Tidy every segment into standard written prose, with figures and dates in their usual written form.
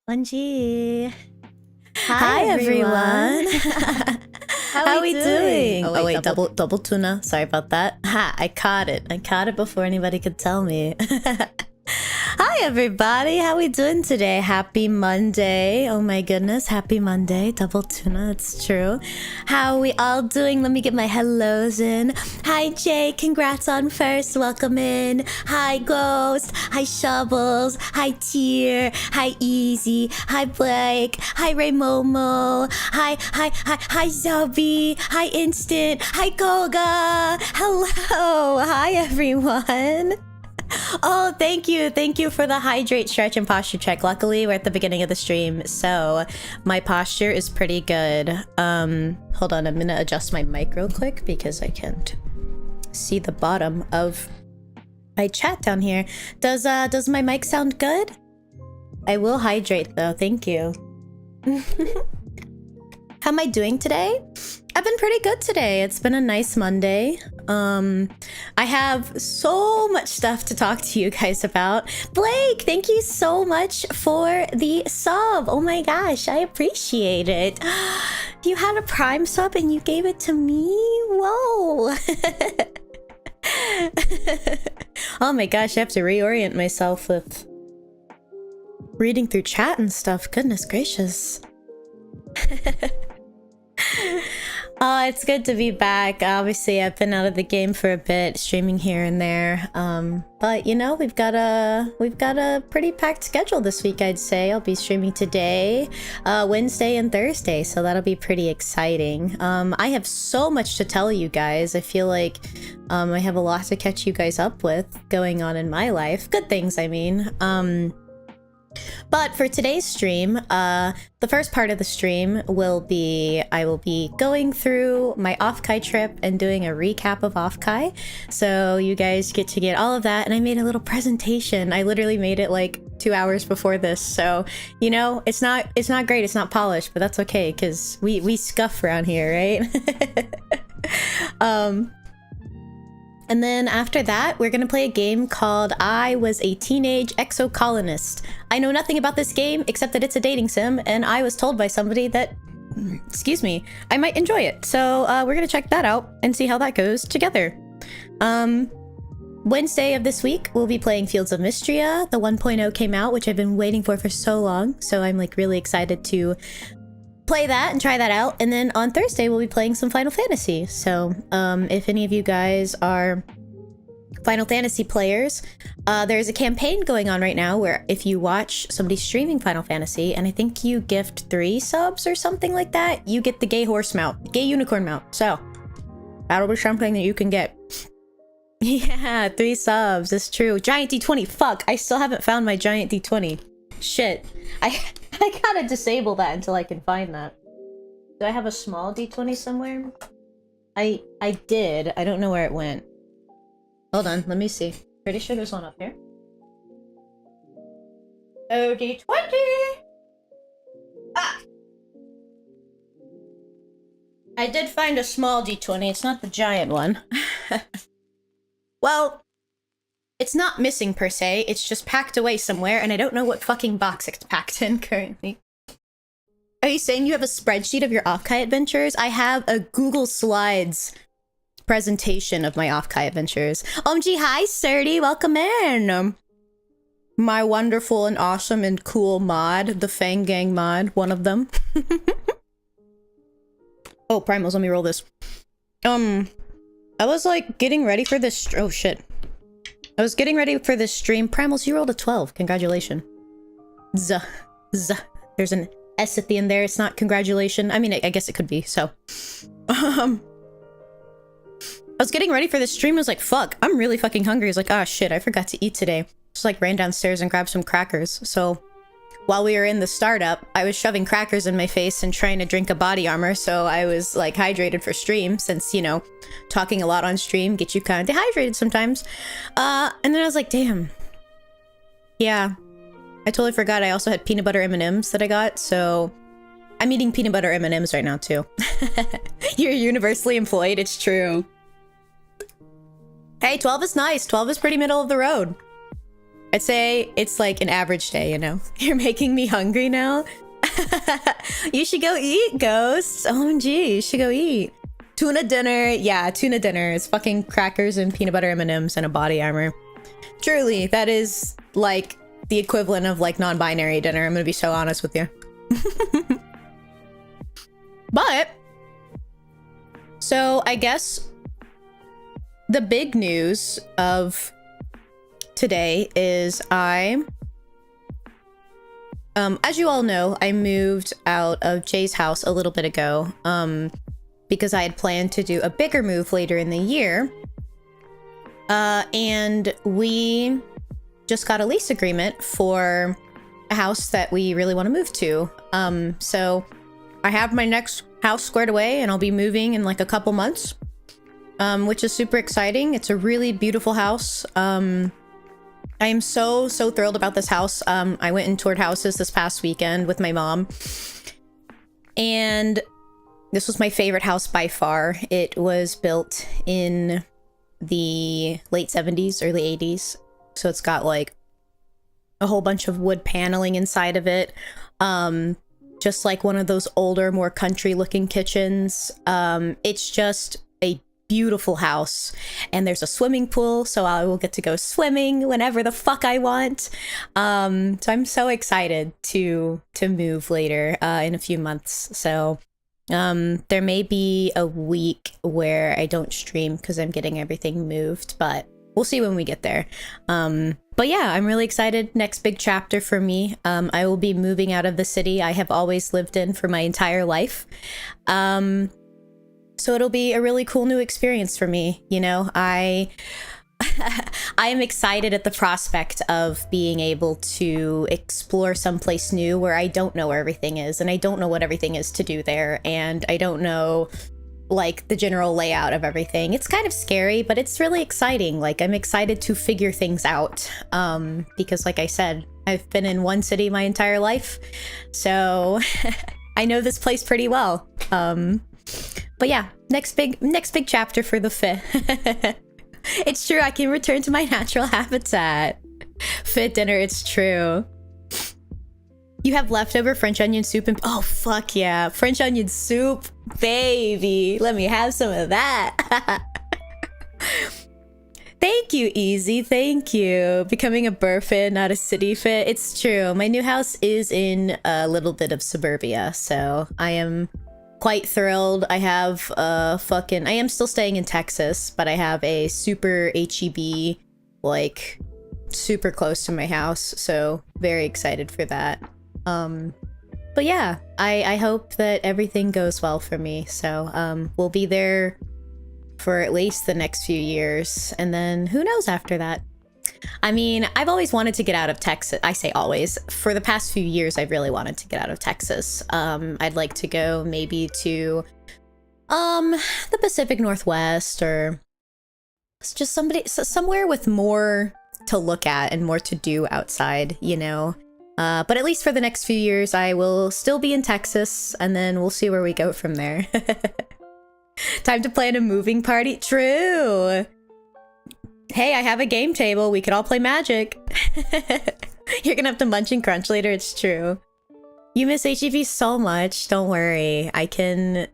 1G. Hi everyone. How are we doing? Oh wait, double tuna. Sorry about that. Ha! I caught it. I caught it before anybody could tell me. Hi everybody. How we doing today? Happy Monday. Oh my goodness. Happy Monday. Double tuna. It's true. How are we all doing? Let me get my hellos in. Hi Jay. Congrats on first. Welcome in. Hi Ghost. Hi Shovels. Hi Tier. Hi Easy. Hi Blake. Hi Ray Momo. Hi Zobi. Hi Instant. Hi Koga. Hello. Hi everyone. Oh, thank you. Thank you for the hydrate, stretch, and posture check. Luckily, we're at the beginning of the stream, so my posture is pretty good. Hold on, I'm gonna adjust my mic real quick because I can't see the bottom of my chat down here. Does my mic sound good? I will hydrate though, thank you. How am I doing today? I've been pretty good today. It's been a nice Monday. I have so much stuff to talk to you guys about. Blake, thank you so much for the sub. Oh my gosh, I appreciate it. You had a Prime sub and you gave it to me? Whoa. Oh my gosh, I have to reorient myself with reading through chat and stuff. Goodness gracious. Oh, it's good to be back. Obviously, I've been out of the game for a bit, streaming here and there. But you know, we've got a pretty packed schedule this week, I'd say. I'll be streaming today, Wednesday, and Thursday, so that'll be pretty exciting. I have so much to tell you guys. I feel like I have a lot to catch you guys up with going on in my life. Good things, I mean. But for today's stream, the first part of the stream will be I will be going through my offkai trip and doing a recap of offkai, so you guys get to get all of that. And I made a little presentation. I literally made it like 2 hours before this, so you know, it's not great, it's not polished, but that's okay because we scuff around here, right? And then after that, we're gonna play a game called I Was a Teenage Exocolonist. I know nothing about this game except that it's a dating sim, and I was told by somebody that, excuse me, I might enjoy it. So we're gonna check that out and see how that goes together. Wednesday of this week, we'll be playing Fields of Mystria. The 1.0 came out, which I've been waiting for so long, so I'm like really excited to play that and try that out. And then on Thursday we'll be playing some Final Fantasy. So if any of you guys are Final Fantasy players, there's a campaign going on right now where if you watch somebody streaming Final Fantasy and I think you gift 3 subs or something like that, you get the gay horse mount, gay unicorn mount. So that'll be something that you can get. Yeah, 3 subs, it's true. Giant D20, fuck, I still haven't found my giant D20. Shit, I gotta disable that until I can find that. Do I have a small D20 somewhere? I did. I don't know where it went. Hold on, let me see. Pretty sure there's one up here. Oh, D20! Ah! I did find a small D20. It's not the giant one. Well, it's not missing per se, it's just packed away somewhere, and I don't know what fucking box it's packed in currently. Are you saying you have a spreadsheet of your offkai adventures? I have a Google Slides presentation of my offkai adventures. OMG, hi, Surdy, welcome in! My wonderful and awesome and cool mod, the Fang Gang mod, one of them. Oh, Primals, let me roll this. I was like getting ready for this. Oh shit. I was getting ready for this stream. Primals, you rolled a 12. Congratulations. Z. There's an S at the end there. It's not congratulation. I mean, I guess it could be, so. I was getting ready for this stream. I was like, fuck, I'm really fucking hungry. I was like, ah, shit, I forgot to eat today. Just like ran downstairs and grabbed some crackers. So while we were in the startup, I was shoving crackers in my face and trying to drink a body armor, so I was like hydrated for stream, since, you know, talking a lot on stream gets you kind of dehydrated sometimes. And then I was like, damn. Yeah, I totally forgot I also had peanut butter M&Ms that I got, so I'm eating peanut butter M&Ms right now too. You're universally employed, it's true. Hey, 12 is nice. 12 is pretty middle of the road. I'd say it's like an average day, you know? You're making me hungry now. You should go eat, Ghosts. OMG, you should go eat. Tuna dinner. Yeah, tuna dinner is fucking crackers and peanut butter M&Ms and a body armor. Truly, that is like the equivalent of like non-binary dinner. I'm gonna be so honest with you. But, so I guess the big news of today is as you all know, I moved out of Jay's house a little bit ago, because I had planned to do a bigger move later in the year. And we just got a lease agreement for a house that we really want to move to. So I have my next house squared away and I'll be moving in like a couple months, which is super exciting. It's a really beautiful house. I am so thrilled about this house. I went and toured houses this past weekend with my mom, and this was my favorite house by far. It was built in the late 70s, early 80s. So it's got like a whole bunch of wood paneling inside of it. Just like one of those older, more country looking kitchens. It's just a beautiful house, and there's a swimming pool, so I will get to go swimming whenever the fuck I want. So I'm so excited to move later in a few months. So there may be a week where I don't stream because I'm getting everything moved, but we'll see when we get there. But yeah, I'm really excited. Next big chapter for me. I will be moving out of the city I have always lived in for my entire life. So it'll be a really cool new experience for me. You know, I am excited at the prospect of being able to explore someplace new where I don't know where everything is, and I don't know what everything is to do there, and I don't know like the general layout of everything. It's kind of scary, but it's really exciting. Like, I'm excited to figure things out, because like I said, I've been in one city my entire life, so I know this place pretty well. But yeah, next big chapter for the fit. It's true, I can return to my natural habitat. Fit dinner, it's true. You have leftover French onion soup and oh fuck yeah, French onion soup, baby. Let me have some of that. Thank you, Easy. Thank you. Becoming a burr fit, not a city fit. It's true. My new house is in a little bit of suburbia, so I am quite thrilled. I have I am still staying in Texas, but I have a super HEB, like super close to my house, so very excited for that. But yeah, I hope that everything goes well for me. So we'll be there for at least the next few years, and then who knows after that. I mean, I've always wanted to get out of Texas. I say always. For the past few years, I've really wanted to get out of Texas. I'd like to go maybe to the Pacific Northwest, or just somewhere with more to look at and more to do outside, you know. But at least for the next few years, I will still be in Texas, and then we'll see where we go from there. Time to plan a moving party. True. Hey, I have a game table. We could all play Magic. You're gonna have to munch and crunch later. It's true. You miss HEB so much. Don't worry. I can...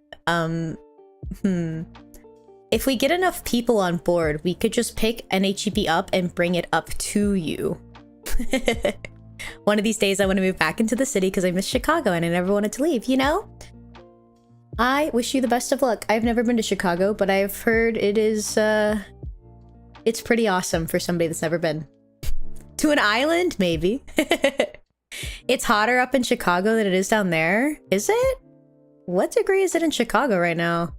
If we get enough people on board, we could just pick an HEB up and bring it up to you. One of these days, I want to move back into the city because I miss Chicago and I never wanted to leave, you know? I wish you the best of luck. I've never been to Chicago, but I've heard it is, it's pretty awesome for somebody that's never been. To an island, maybe. It's hotter up in Chicago than it is down there. Is it? What degree is it in Chicago right now?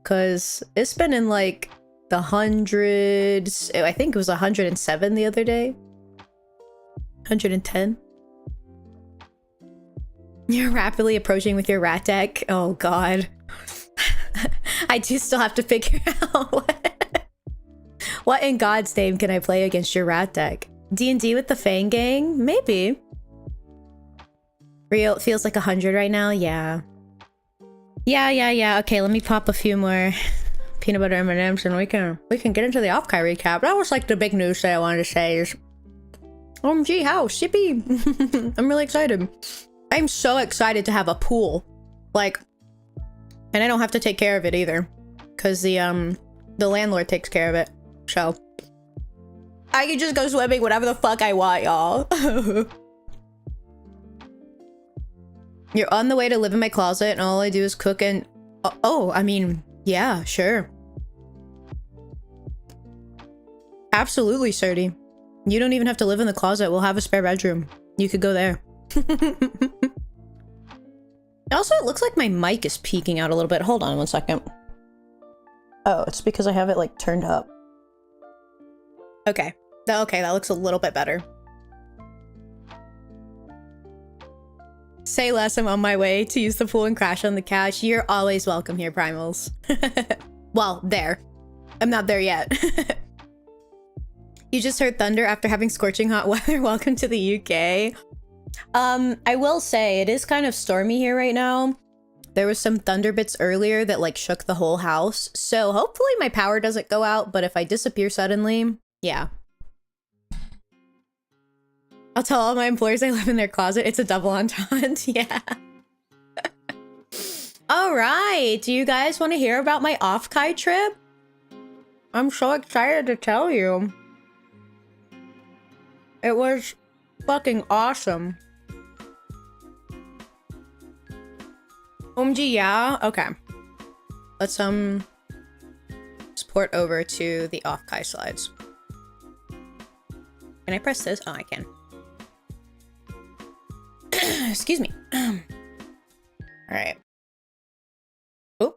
Because it's been in like the hundreds. I think it was 107 the other day. 110. You're rapidly approaching with your rat deck. Oh god. I do still have to figure out what in God's name can I play against your rat deck? D&D with the Fang Gang? Maybe. Real, it feels like 100 right now. Yeah. Yeah. Okay, let me pop a few more peanut butter M&Ms and we can get into the offkai recap. That was like the big news that I wanted to say is OMG, how? Shippy! I'm really excited. I'm so excited to have a pool. Like, and I don't have to take care of it either. Because the landlord takes care of it. So, I can just go swimming whenever the fuck I want, y'all. You're on the way to live in my closet and all I do is cook and... Oh, I mean, yeah, sure. Absolutely, Serty. You don't even have to live in the closet. We'll have a spare bedroom. You could go there. Also, it looks like my mic is peeking out a little bit. Hold on one second. Oh, it's because I have it, like, turned up. Okay. Okay, that looks a little bit better. Say less, I'm on my way to use the pool and crash on the couch. You're always welcome here, Primals. Well, there. I'm not there yet. You just heard thunder after having scorching hot weather. Welcome to the UK. I will say, it is kind of stormy here right now. There was some thunder bits earlier that, like, shook the whole house. So hopefully my power doesn't go out, but if I disappear suddenly, yeah. I'll tell all my employers I live in their closet. It's a double entendre. Yeah. All right. Do you guys want to hear about my offkai trip? I'm so excited to tell you. It was fucking awesome. OMG, yeah? Okay. Let's port over to the offkai slides. Can I press this? Oh, I can. Excuse me. All right. Oh.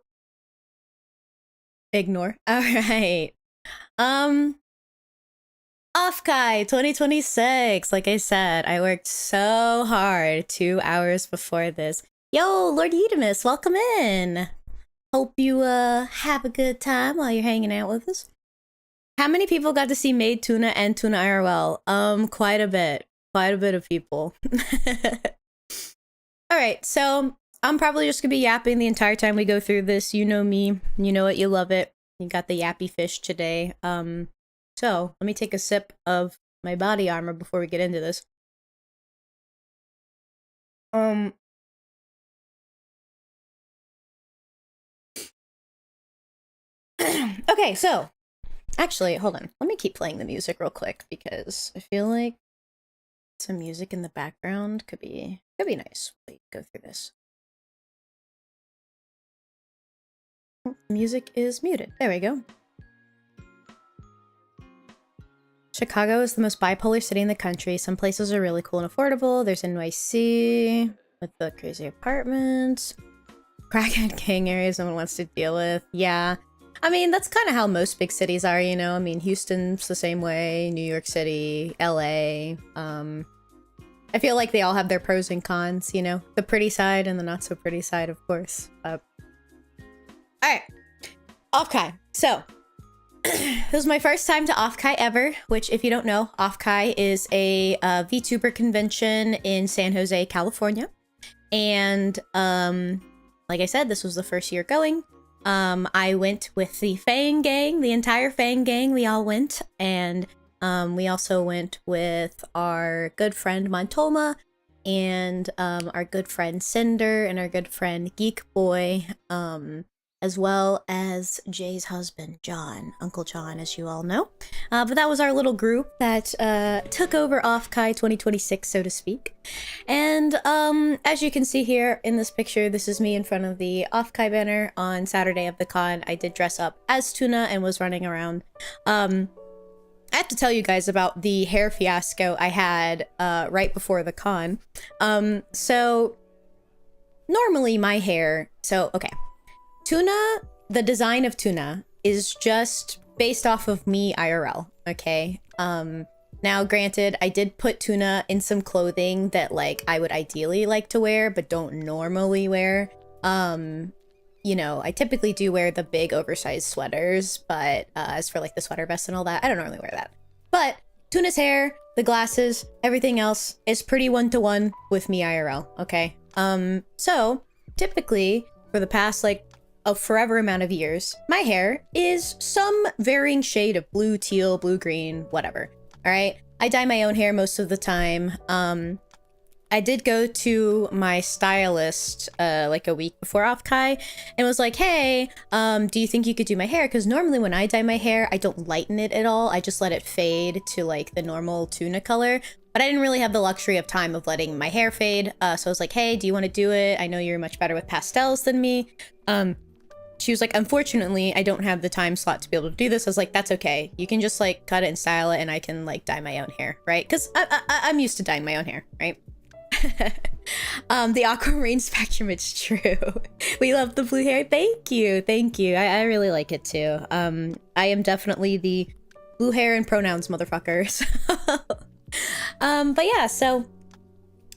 Ignore. All right. Offkai 2026. Like I said, I worked so hard 2 hours before this. Yo, Lord Eudemus, welcome in. Hope you have a good time while you're hanging out with us. How many people got to see Made Toona and Toona IRL? Quite a bit. Quite a bit of people. Alright, so I'm probably just gonna be yapping the entire time we go through this. You know me. You know it, you love it. You got the yappy fish today. So let me take a sip of my body armor before we get into this. Okay, so actually, hold on. Let me keep playing the music real quick because I feel like some music in the background could be nice. Go through this. Oh, music is muted. There we go. Chicago is the most bipolar city in the country. Some places are really cool and affordable. There's NYC with the crazy apartments. Crackhead gang areas no one wants to deal with. Yeah. I mean, that's kind of how most big cities are, you know? I mean, Houston's the same way, New York City, LA. I feel like they all have their pros and cons, you know? The pretty side and the not so pretty side, of course. Alright. Offkai. So, this was my first time to offkai ever, which, if you don't know, offkai is a VTuber convention in San Jose, California. And, like I said, this was the first year going. I went with the Fang gang, the entire Fang gang, we all went, and we also went with our good friend Montoma, and our good friend Cinder, and our good friend Geek Boy, as well as Jay's husband, John, Uncle John, as you all know. But that was our little group that took over offkai 2026, so to speak. And as you can see here in this picture, this is me in front of the offkai banner on Saturday of the con. I did dress up as Toona and was running around. I have to tell you guys about the hair fiasco I had right before the con. So normally my hair, okay. Toona, the design of Toona is just based off of me IRL, okay? Now granted, I did put Toona in some clothing that like I would ideally like to wear, but don't normally wear. You know, I typically do wear the big oversized sweaters, but as for like the sweater vest and all that, I don't normally wear that. But Toona's hair, the glasses, everything else is pretty one-to-one with me IRL, okay? So typically for the past like a forever amount of years, my hair is some varying shade of blue, teal, blue, green, whatever. All right. I dye my own hair most of the time. I did go to my stylist like a week before offkai and was like, hey, do you think you could do my hair? Because normally when I dye my hair, I don't lighten it at all. I just let it fade to like the normal tuna color. But I didn't really have the luxury of time of letting my hair fade. So I was like, hey, do you want to do it? I know you're much better with pastels than me. She was like, unfortunately, I don't have the time slot to be able to do this. I was like, that's okay. You can just like cut it and style it and I can like dye my own hair, right? Because I'm used to dyeing my own hair, right? The aquamarine spectrum, it's true. We love the blue hair. Thank you. I really like it too. I am definitely the blue hair and pronouns motherfuckers. But yeah, so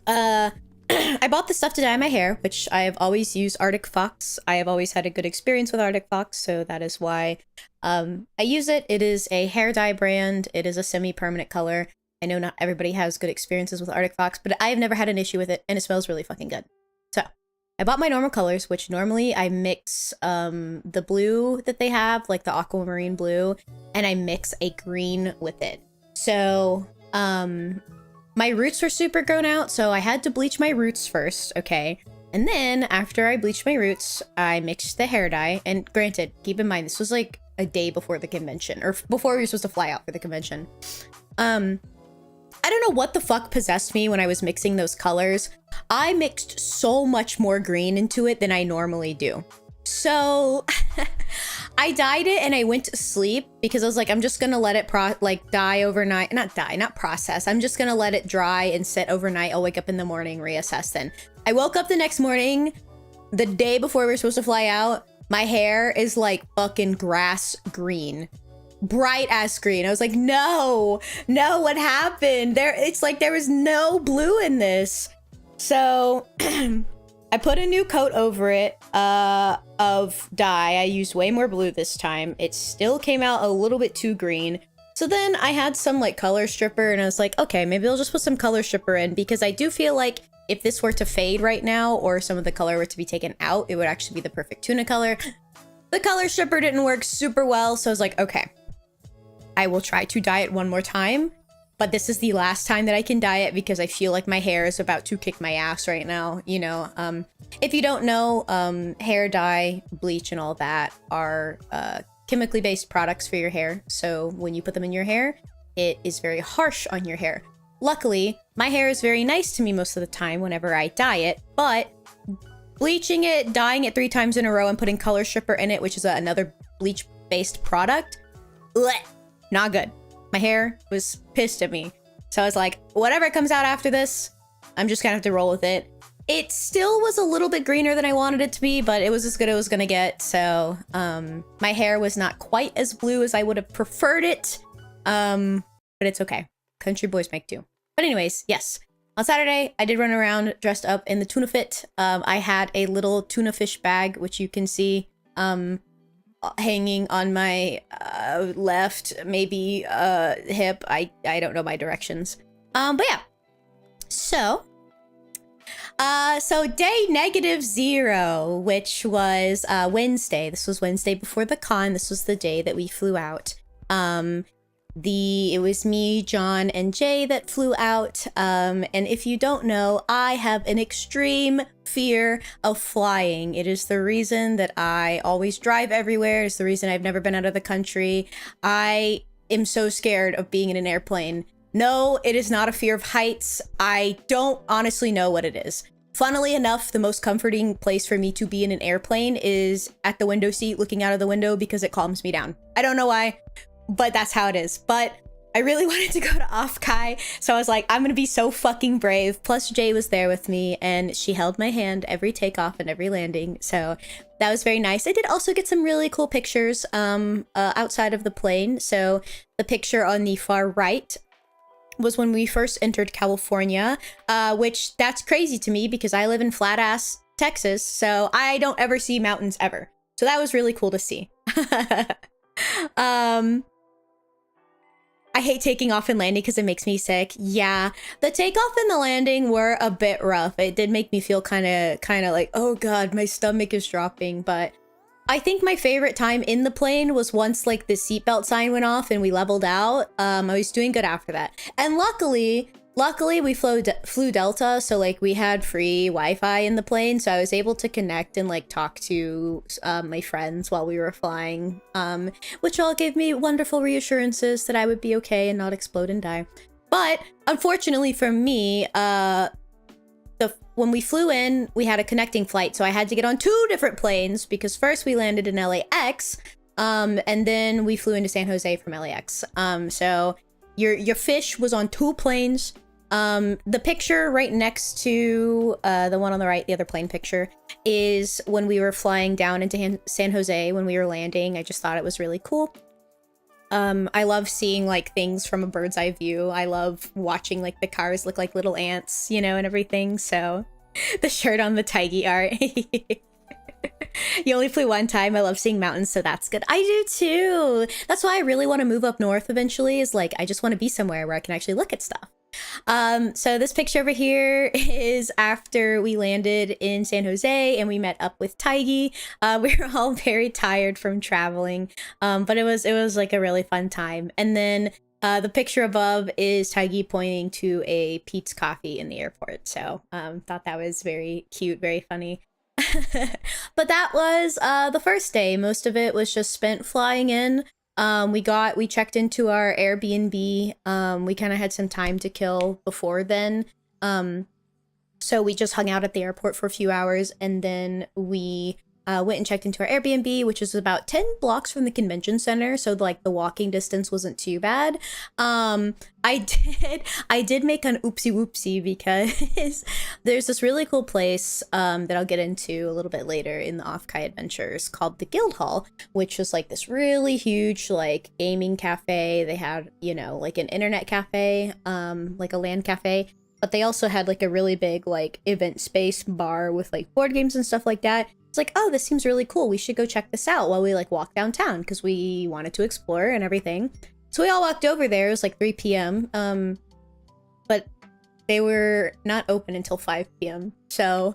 I bought the stuff to dye my hair, which I have always used Arctic Fox. I have always had a good experience with Arctic Fox, so that is why I use it. It is a hair dye brand. It is a semi-permanent color. I know not everybody has good experiences with Arctic Fox, but I've never had an issue with it, and it smells really fucking good. So I bought my normal colors, which normally I mix the blue that they have, like the aquamarine blue, and I mix a green with it. So my roots were super grown out, so I had to bleach my roots first, okay? And then after I bleached my roots, I mixed the hair dye. And granted, keep in mind, this was like a day before the convention, or before we were supposed to fly out for the convention. I don't know what the fuck possessed me when I was mixing those colors. I mixed so much more green into it than I normally do. So I dyed it and I went to sleep because I was like, I'm just gonna let it dye overnight. Not process. I'm just gonna let it dry and sit overnight. I'll wake up in the morning, reassess then. I woke up the next morning, the day before we were supposed to fly out. My hair is like fucking grass green. Bright ass green. I was like, no, what happened? It's like there was no blue in this. So I put a new coat over it of dye. I used way more blue this time. It still came out a little bit too green. So then I had some like color stripper and I was like, okay, maybe I'll just put some color stripper in, because I do feel like if this were to fade right now or some of the color were to be taken out, it would actually be the perfect tuna color. The color stripper didn't work super well, so I was like, okay, I will try to dye it one more time, but this is the last time that I can dye it because I feel like my hair is about to kick my ass right now, you know. If you don't know, hair dye, bleach, and all that are chemically based products for your hair. So when you put them in your hair, it is very harsh on your hair. Luckily, my hair is very nice to me most of the time whenever I dye it, but bleaching it, dyeing it 3 times in a row, and putting color stripper in it, which is another bleach based product, bleh, not good. My hair was pissed at me. So I was like, whatever comes out after this, I'm just gonna have to roll with it. It still was a little bit greener than I wanted it to be, but it was as good as it was gonna get. So my hair was not quite as blue as I would have preferred it. But it's okay. Country boys make do. But anyways, yes. On Saturday, I did run around dressed up in the tuna fit. I had a little tuna fish bag, which you can see hanging on my left, maybe hip. I don't know my directions. But yeah. So day -0, which was Wednesday. This was Wednesday before the con. This was the day that we flew out. It was me, John, and Jay that flew out. And if you don't know, I have an extreme fear of flying. It is the reason that I always drive everywhere. It's the reason I've never been out of the country. I am so scared of being in an airplane. No, it is not a fear of heights. I don't honestly know what it is. Funnily enough, the most comforting place for me to be in an airplane is at the window seat looking out of the window because it calms me down. I don't know why, but that's how it is. But I really wanted to go to offkai, so I was like, I'm gonna be so fucking brave. Plus Jay was there with me and she held my hand every takeoff and every landing, so that was very nice. I did also get some really cool pictures outside of the plane. So the picture on the far right was when we first entered California, which that's crazy to me because I live in flat ass Texas, so I don't ever see mountains ever. So that was really cool to see. I hate taking off and landing because it makes me sick. Yeah, the takeoff and the landing were a bit rough. It did make me feel kind of like, oh god, my stomach is dropping. But I think my favorite time in the plane was once like the seatbelt sign went off and we leveled out. I was doing good after that. And luckily we flew Delta, so like we had free Wi-Fi in the plane, so I was able to connect and like talk to my friends while we were flying, which all gave me wonderful reassurances that I would be okay and not explode and die. But unfortunately for me, when we flew in, we had a connecting flight, so I had to get on 2 different planes because first we landed in LAX, and then we flew into San Jose from LAX. So your fish was on 2 planes. The picture right next to the one on the right, the other plane picture, is when we were flying down into San Jose when we were landing. I just thought it was really cool. I love seeing like things from a bird's eye view. I love watching like the cars look like little ants, you know, and everything. So the shirt on the Taigi art. You only flew one time. I love seeing mountains, so that's good. I do too. That's why I really want to move up north eventually, is like I just want to be somewhere where I can actually look at stuff. So this picture over here is after we landed in San Jose and we met up with Taigi. We were all very tired from traveling, but it was like a really fun time. And then the picture above is Taigi pointing to a Pete's Coffee in the airport. So thought that was very cute, very funny. But that was the first day. Most of it was just spent flying in. We checked into our Airbnb. We kind of had some time to kill before then. So we just hung out at the airport for a few hours, and then we went and checked into our Airbnb, which is about 10 blocks from the convention center, so like the walking distance wasn't too bad. I did make an oopsie whoopsie because there's this really cool place that I'll get into a little bit later in the offkai adventures called the Guildhall, which is like this really huge like gaming cafe. They had, you know, like an internet cafe, like a LAN cafe, but they also had like a really big like event space bar with like board games and stuff like that. It's like, oh, this seems really cool. We should go check this out while we like walk downtown, because we wanted to explore and everything. So we all walked over there. It was like 3 p.m. But they were not open until 5 p.m. So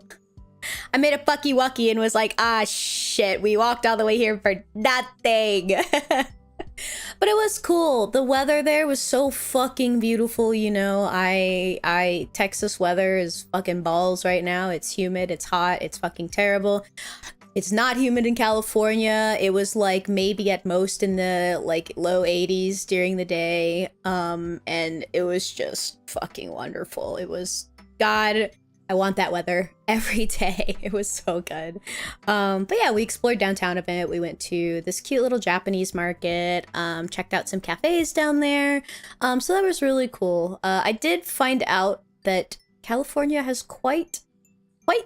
I made a fucky wucky and was like, ah, shit, we walked all the way here for nothing. But it was cool. The weather there was so fucking beautiful, you know. Texas weather is fucking balls right now. It's humid, it's hot, it's fucking terrible. It's not humid in California. It was like maybe at most in the like low 80s during the day. And it was just fucking wonderful. It was, God, I want that weather every day. It was so good. But yeah, we explored downtown a bit. We went to this cute little Japanese market, checked out some cafes down there. So that was really cool. I did find out that California has quite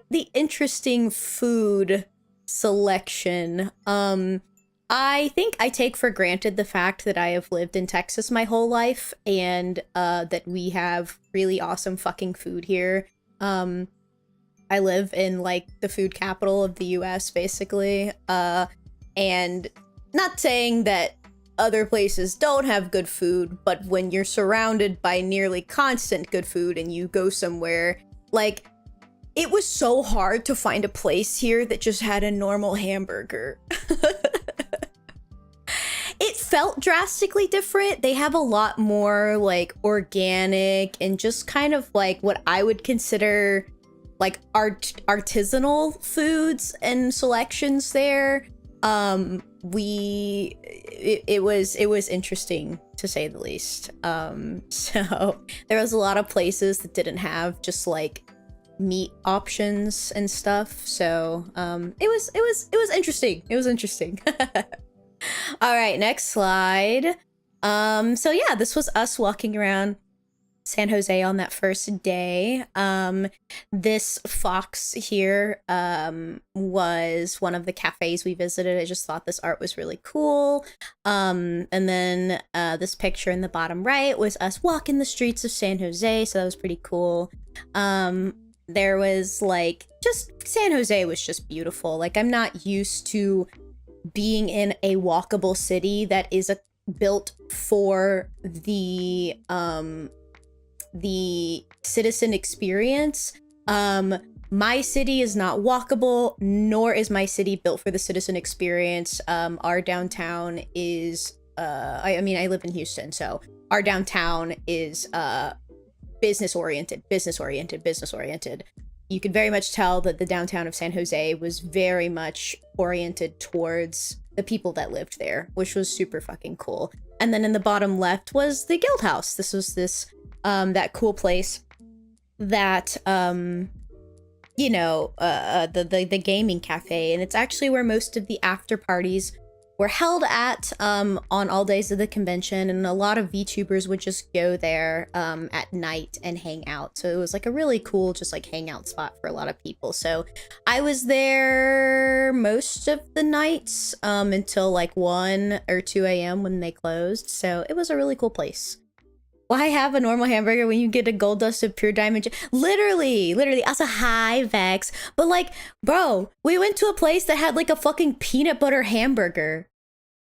the interesting food selection. I think I take for granted the fact that I have lived in Texas my whole life, and that we have really awesome fucking food here. I live in like the food capital of the US basically, and not saying that other places don't have good food, but when you're surrounded by nearly constant good food and you go somewhere, like, it was so hard to find a place here that just had a normal hamburger. It felt drastically different. They have a lot more like organic and just kind of like what I would consider like artisanal foods and selections there. It was interesting to say the least. So there was a lot of places that didn't have just like meat options and stuff. So it was interesting. It was interesting. All right, next slide. So yeah, this was us walking around San Jose on that first day. This fox here was one of the cafes we visited. I just thought this art was really cool. And then this picture in the bottom right was us walking the streets of San Jose, so that was pretty cool. There was like, just San Jose was just beautiful. Like, I'm not used to being in a walkable city that is built for the citizen experience. my city is not walkable, nor is my city built for the citizen experience. Our downtown is, I mean, I live in Houston, so our downtown is business oriented. You could very much tell that the downtown of San Jose was very much oriented towards the people that lived there, which was super fucking cool. And then in the bottom left was the Guild House. This was that cool place that you know, the gaming cafe, and it's actually where most of the after parties were held at on all days of the convention, and a lot of VTubers would just go there at night and hang out. So it was like a really cool just like hangout spot for a lot of people. So I was there most of the nights until like 1 or 2 a.m. when they closed. So it was a really cool place. Why have a normal hamburger when you get a gold dusted pure diamond? Literally. Also, hi, Vex. But like, bro, we went to a place that had like a fucking peanut butter hamburger.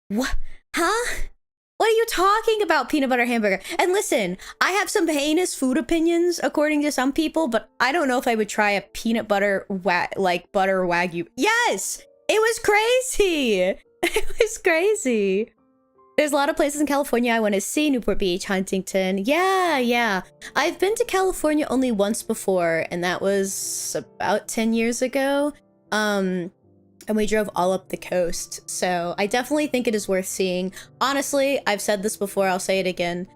What? Huh? What are you talking about, peanut butter hamburger? And listen, I have some heinous food opinions according to some people, but I don't know if I would try a peanut butter butter wagyu. Yes, it was crazy. It was crazy. There's a lot of places in California I want to see. Newport Beach, Huntington. Yeah. I've been to California only once before, and that was about 10 years ago. And we drove all up the coast. So I definitely think it is worth seeing. Honestly, I've said this before, I'll say it again.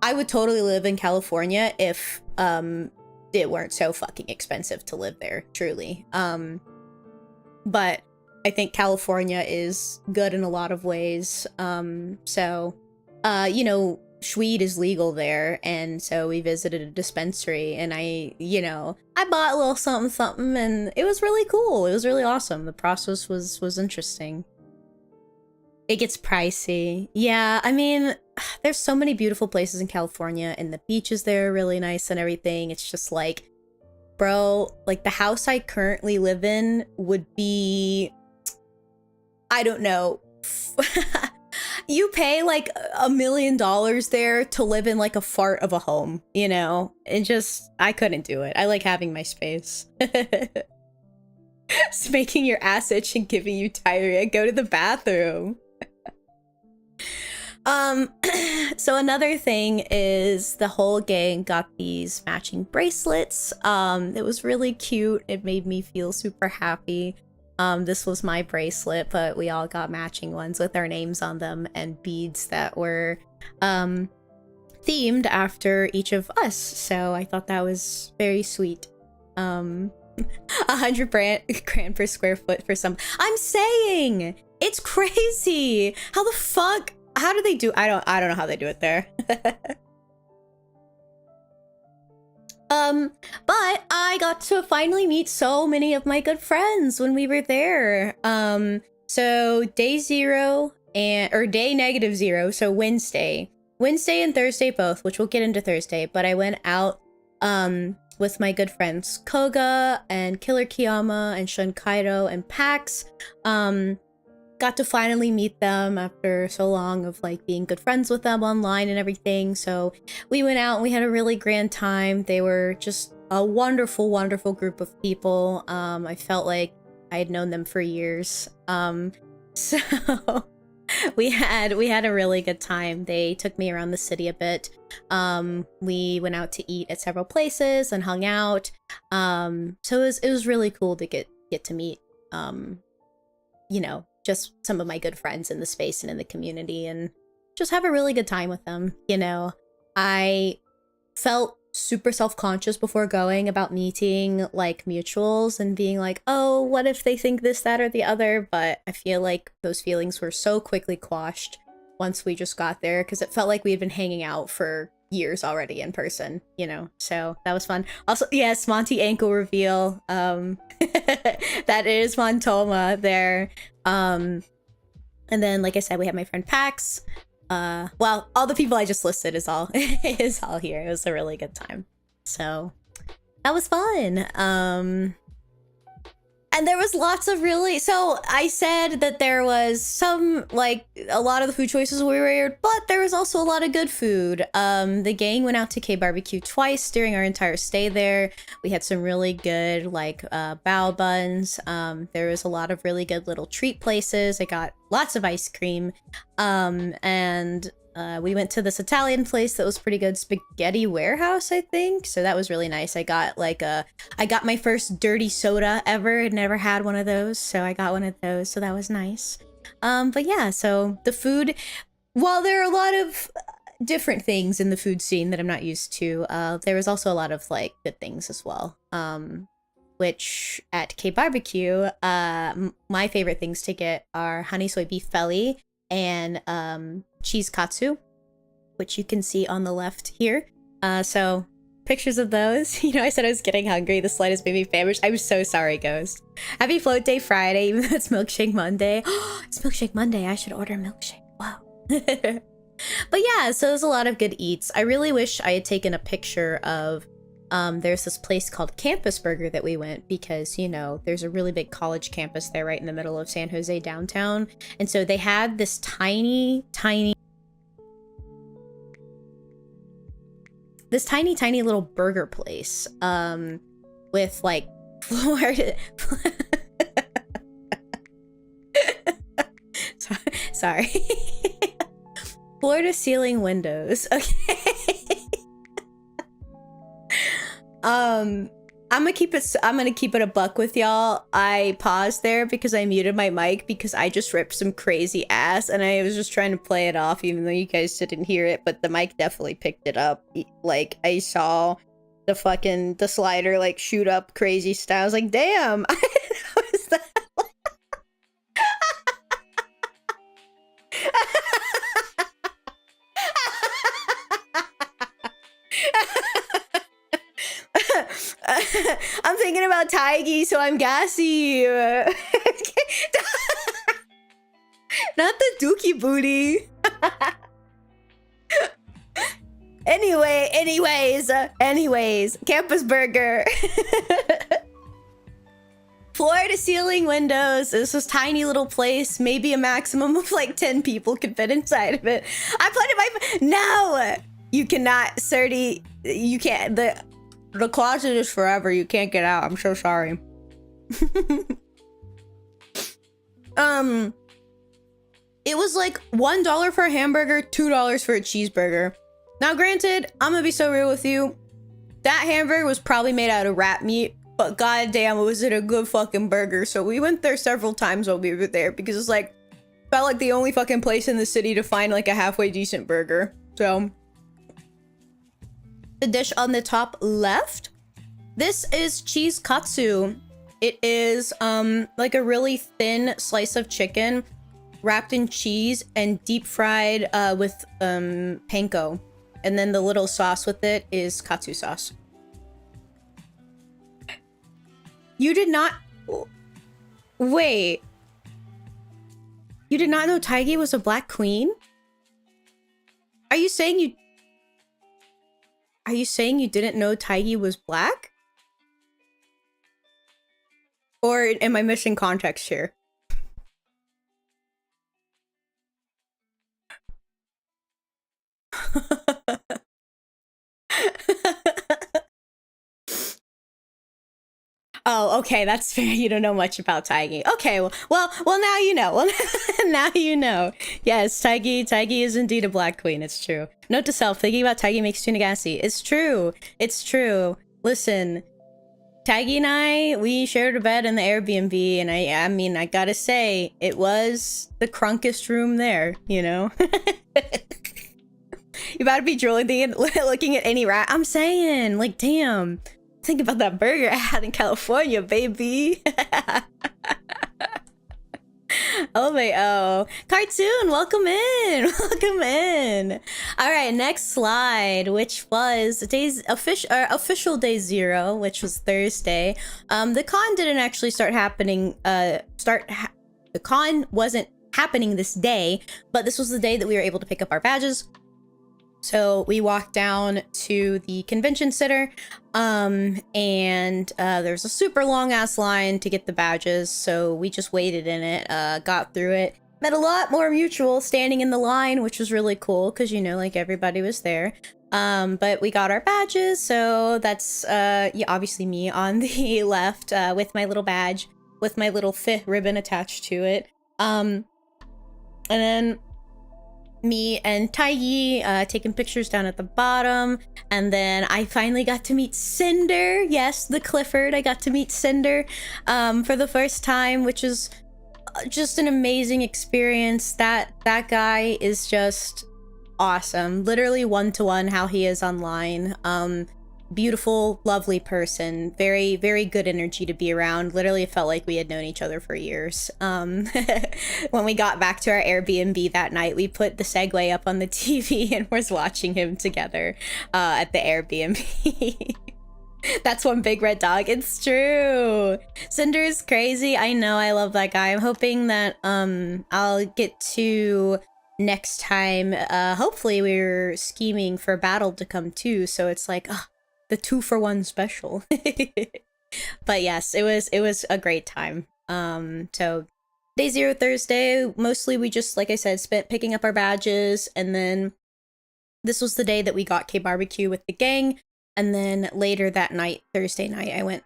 I would totally live in California if it weren't so fucking expensive to live there, truly. But I think California is good in a lot of ways. So, you know, Schweed is legal there, and so we visited a dispensary, and I bought a little something, and it was really cool. It was really awesome. The process was interesting. It gets pricey. Yeah, I mean, there's so many beautiful places in California, and the beaches there are really nice and everything. It's just like, bro, like the house I currently live in would be, I don't know, you pay like $1 million there to live in like a fart of a home, you know? It just, I couldn't do it. I like having my space. It's making your ass itch and giving you diarrhea. Go to the bathroom. So another thing is the whole gang got these matching bracelets. It was really cute. It made me feel super happy. This was my bracelet, but we all got matching ones with our names on them and beads that were themed after each of us. So I thought that was very sweet. 100 grand per square foot for some. I'm saying it's crazy. How the fuck? How do they do? I don't know how they do it there. But I got to finally meet so many of my good friends when we were there. So day -0 or day -0, so Wednesday and Thursday both, which we'll get into Thursday, but I went out with my good friends Koga and Killer Kiyama and Shun Kairo and Pax. Got to finally meet them after so long of like being good friends with them online and everything. So we went out and we had a really grand time. They were just a wonderful, wonderful group of people. I felt like I had known them for years. So we had a really good time. They took me around the city a bit. We went out to eat at several places and hung out. So it was really cool to get to meet you know, just some of my good friends in the space and in the community, and just have a really good time with them. You know, I felt super self-conscious before going about meeting like mutuals and being like, oh, what if they think this, that, or the other? But I feel like those feelings were so quickly quashed once we just got there, because it felt like we had been hanging out for years already in person, you know, so that was fun. Also, yes, Monty ankle reveal. That is Montoma there. And then, like I said, we have my friend Pax. Well, all the people I just listed is all here. It was a really good time. So that was fun. And there was lots of really, so I said that there was some, like, a lot of the food choices were weird, but there was also a lot of good food. The gang went out to K Barbecue twice during our entire stay there. We had some really good, like, bao buns. There was a lot of really good little treat places. I got lots of ice cream. And we went to this Italian place that was pretty good, Spaghetti Warehouse, I think. So that was really nice. I got my first dirty soda ever. I'd never had one of those, so I got one of those. So that was nice. But yeah, so the food, while there are a lot of different things in the food scene that I'm not used to, there was also a lot of like good things as well. Which at K Barbecue, my favorite things to get are honey soy beef belly and cheese katsu, which you can see on the left here. So pictures of those. You know, I said I was getting hungry. The slide has made me famished. I'm so sorry, Ghost. Happy Float Day Friday, even though it's Milkshake Monday. It's Milkshake Monday. I should order a milkshake. Wow. But yeah, so there's a lot of good eats. I really wish I had taken a picture of there's this place called Campus Burger that we went because, you know, there's a really big college campus there right in the middle of San Jose downtown. And so they had this tiny little burger place with like sorry. Floor to ceiling windows. Okay. I'm gonna keep it a buck with y'all. I paused there because I muted my mic because I just ripped some crazy ass and I was just trying to play it off even though you guys didn't hear it, but the mic definitely picked it up. Like I saw the slider like shoot up crazy style. I was like, damn, I didn't notice that. I'm thinking about Taigi, so I'm gassy. Not the dookie booty. Anyways, Campus Burger. Floor to ceiling windows. This was tiny little place. Maybe a maximum of like 10 people could fit inside of it. I put it no! You cannot, Surdy. You can't. The closet is forever. You can't get out. I'm so sorry. It was like $1 for a hamburger, $2 for a cheeseburger. Now, granted, I'm gonna be so real with you. That hamburger was probably made out of rat meat, but goddamn, was it a good fucking burger. So we went there several times while we were there because it's like, felt like the only fucking place in the city to find like a halfway decent burger. So the dish on the top left, this is cheese katsu. It is like a really thin slice of chicken wrapped in cheese and deep fried with panko, and then the little sauce with it is katsu sauce. You did not wait, you did not know Taigi was a black queen? Are you saying you didn't know Taigi was black? Or am I missing context here? Oh, okay, that's fair. You don't know much about Taigi. Okay, well, now you know. Well, now you know. Yes, Taigi is indeed a black queen. It's true. Note to self: thinking about Taigi makes tuna gassy. It's true. It's true. Listen, Taigi and I, we shared a bed in the Airbnb, and I mean, I gotta say, it was the crunkest room there. You know. You about to be drooling, looking at any rat. I'm saying, like, damn. Think about that burger I had in California, baby. Oh, Cartoon, welcome in. Welcome in. All right, next slide, which was official day 0, which was Thursday. The con didn't actually start happening. The con wasn't happening this day, but this was the day that we were able to pick up our badges. So we walked down to the convention center, and there's a super long ass line to get the badges. So we just waited in it, got through it, met a lot more mutuals standing in the line, which was really cool because, you know, like everybody was there. But we got our badges. So that's, yeah, obviously me on the left, with my little badge, with my little fit ribbon attached to it. And then me and Taigi taking pictures down at the bottom, and then I finally got to meet Cinder. Yes, the Clifford. I got to meet Cinder for the first time, which is just an amazing experience. That guy is just awesome. Literally one-to-one how he is online. Beautiful, lovely person. Very, very good energy to be around. Literally, it felt like we had known each other for years. When we got back to our Airbnb that night, we put the Segway up on the TV and was watching him together at the Airbnb. That's one big red dog. It's true. Cinder's crazy. I know. I love that guy. I'm hoping that I'll get to next time. Hopefully, we're scheming for Battle to come too. So it's like, the 2-for-1 special. But yes, it was a great time. So day 0 Thursday, mostly we just, like I said, spent picking up our badges, and then this was the day that we got K-barbecue with the gang. And then later that night, Thursday night, I went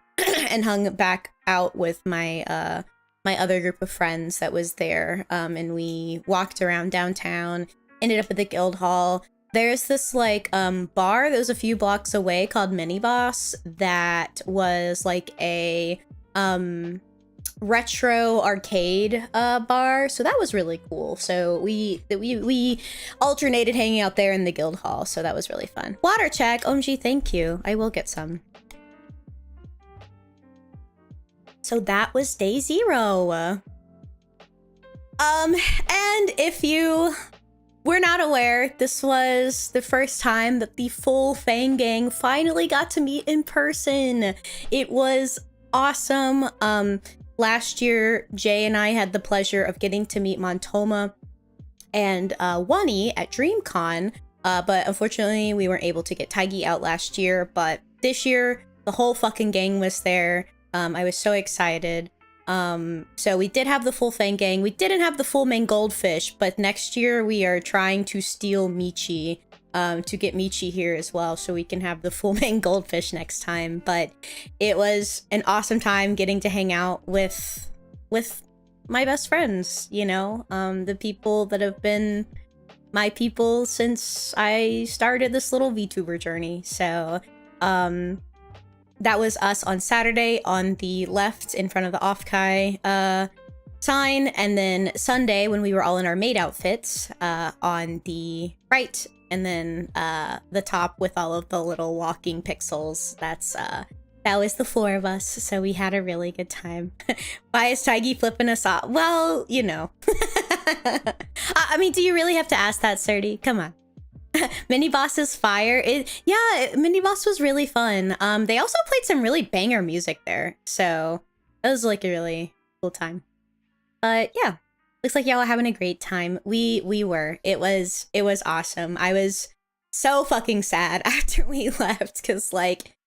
and hung back out with my my other group of friends that was there, and we walked around downtown, ended up at the guild hall. There's this like bar that was a few blocks away called Mini Boss that was like a retro arcade bar, so that was really cool. So we alternated hanging out there in the guild hall, so that was really fun. Water check. OMG, thank you. I will get some. So that was day 0. And if you were not aware, this was the first time that the full Fang gang finally got to meet in person. It was awesome. Last year, Jay and I had the pleasure of getting to meet Montoma and Wani at DreamCon, but unfortunately we weren't able to get Taigi out last year. But this year, the whole fucking gang was there. I was so excited. So we did have the full Fang gang. We didn't have the full main goldfish, but next year we are trying to steal Michi, to get Michi here as well, so we can have the full main goldfish next time. But it was an awesome time getting to hang out with my best friends, you know, the people that have been my people since I started this little VTuber journey. So, that was us on Saturday on the left in front of the offkai sign, and then Sunday when we were all in our maid outfits on the right, and then the top with all of the little walking pixels. That was the 4 of us, so we had a really good time. Why is Taigi flipping us off? Well, you know. I mean, do you really have to ask that, Serty? Come on. Mini Boss is fire. Yeah, Mini Boss was really fun. They also played some really banger music there, so it was like a really cool time. But yeah, looks like y'all are having a great time. We were. It was awesome. I was so fucking sad after we left because, like,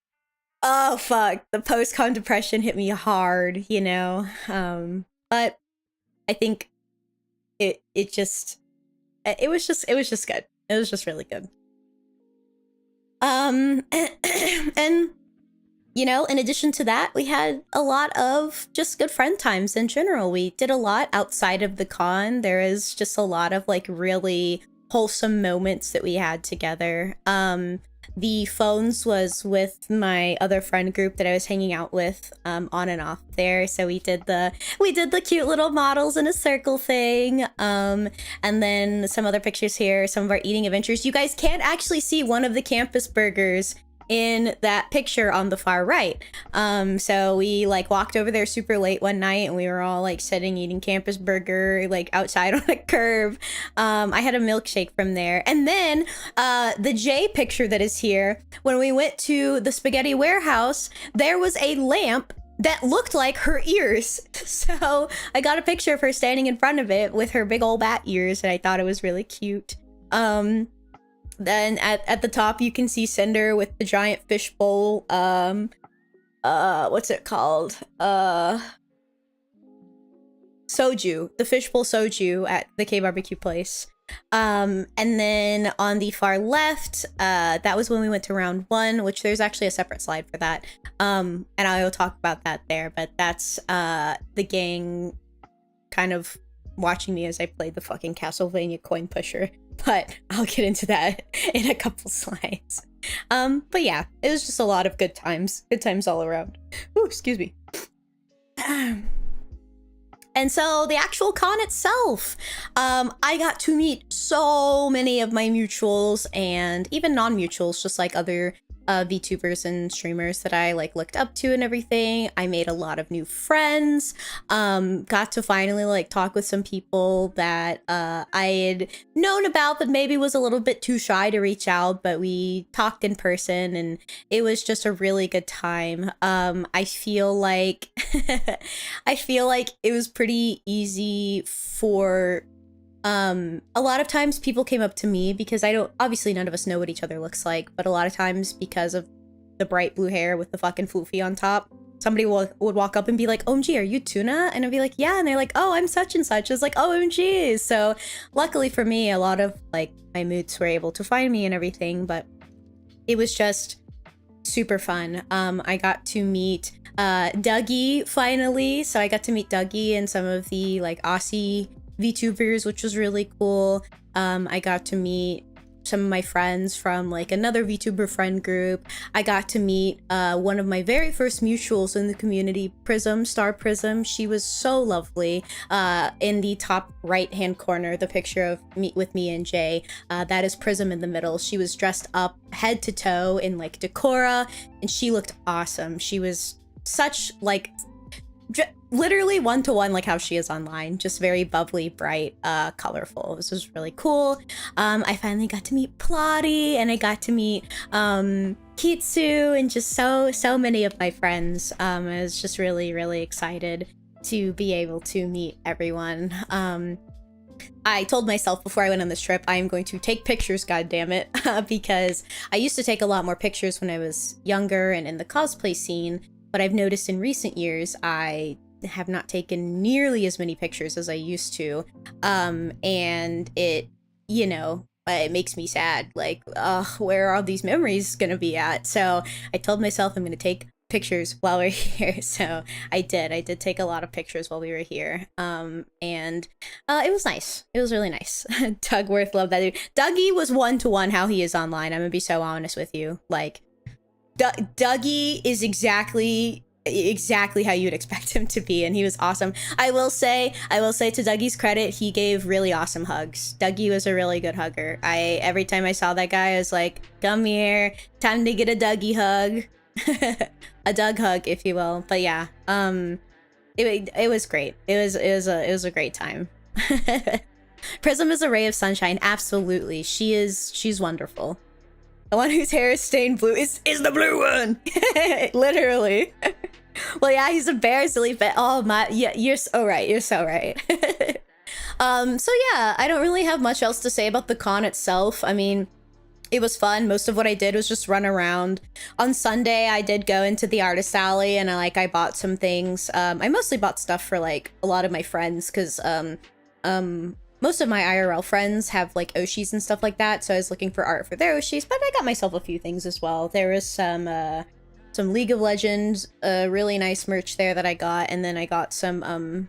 oh fuck, the post-con depression hit me hard, you know. But I think it was just good. It was just really good. And you know, in addition to that, we had a lot of just good friend times in general. We did a lot outside of the con. There is just a lot of like really wholesome moments that we had together. The phones was with my other friend group that I was hanging out with on and off there. So we did the cute little models in a circle thing. And then some other pictures here, some of our eating adventures. You guys can't actually see one of the campus burgers in that picture on the far right. So we like walked over there super late one night and we were all like sitting eating campus burger like outside on a curb. I had a milkshake from there. And then the J picture that is here, when we went to the spaghetti warehouse, there was a lamp that looked like her ears. So I got a picture of her standing in front of it with her big old bat ears, and I thought it was really cute. Then at the top you can see Cinder with the giant fishbowl. What's it called? Soju, the fishbowl soju at the K barbecue place. And then on the far left, that was when we went to round 1, which there's actually a separate slide for that. And I will talk about that there, but that's the gang kind of watching me as I played the fucking Castlevania coin pusher. But I'll get into that in a couple slides. But yeah, it was just a lot of good times all around. Ooh, excuse me. And so the actual con itself, I got to meet so many of my mutuals and even non-mutuals, just like other VTubers and streamers that I like looked up to and everything. I made a lot of new friends, got to finally like talk with some people that I had known about but maybe was a little bit too shy to reach out, but we talked in person and it was just a really good time. I feel like it was pretty easy for a lot of times people came up to me because obviously none of us know what each other looks like, but a lot of times because of the bright blue hair with the fucking floofy on top, somebody would walk up and be like, OMG, are you Toona? And I'd be like, yeah. And they're like, oh, I'm such and such. It's like, OMG. So luckily for me, a lot of like my moods were able to find me and everything, but it was just super fun. I got to meet Dougie finally. So I got to meet Dougie and some of the like Aussie VTubers, which was really cool. I got to meet some of my friends from like another VTuber friend group. I got to meet one of my very first mutuals in the community, Star Prism. She was so lovely. In the top right hand corner, the picture of me and Jay, that is Prism in the middle. She was dressed up head to toe in like Decora and she looked awesome. She was such like literally one-to-one like how she is online, just very bubbly, bright, colorful. This was really cool. I finally got to meet Plotty and I got to meet Kitsu and just so many of my friends. I was just really excited to be able to meet everyone. I told myself before I went on this trip, I am going to take pictures, goddammit, because I used to take a lot more pictures when I was younger and in the cosplay scene, but I've noticed in recent years I have not taken nearly as many pictures as I used to, and it, you know, it makes me sad, like, where are all these memories gonna be at? So I told myself I'm gonna take pictures while we're here, so I did take a lot of pictures while we were here, and it was nice. It was really nice. Dougworth, love that dude. Dougie was one-to-one how he is online. I'm gonna be so honest with you, like, Dougie is exactly how you'd expect him to be, and he was awesome. I will say to Dougie's credit, he gave really awesome hugs. Dougie was a really good hugger. Every time I saw that guy, I was like, come here, time to get a Dougie hug. A Doug hug, if you will. But yeah, it was great. It was a great time. Prism is a ray of sunshine. Absolutely, she's wonderful. The one whose hair is stained blue is the blue one. Literally. Well, yeah, he's a bear, silly but oh my, yeah, you're so right. You're so right. So yeah, I don't really have much else to say about the con itself. I mean, it was fun. Most of what I did was just run around. On Sunday, I did go into the artist alley and I bought some things. I mostly bought stuff for like a lot of my friends because most of my IRL friends have like Oshis and stuff like that, so I was looking for art for their Oshis, but I got myself a few things as well. There was some League of Legends, really nice merch there that I got, and then I got some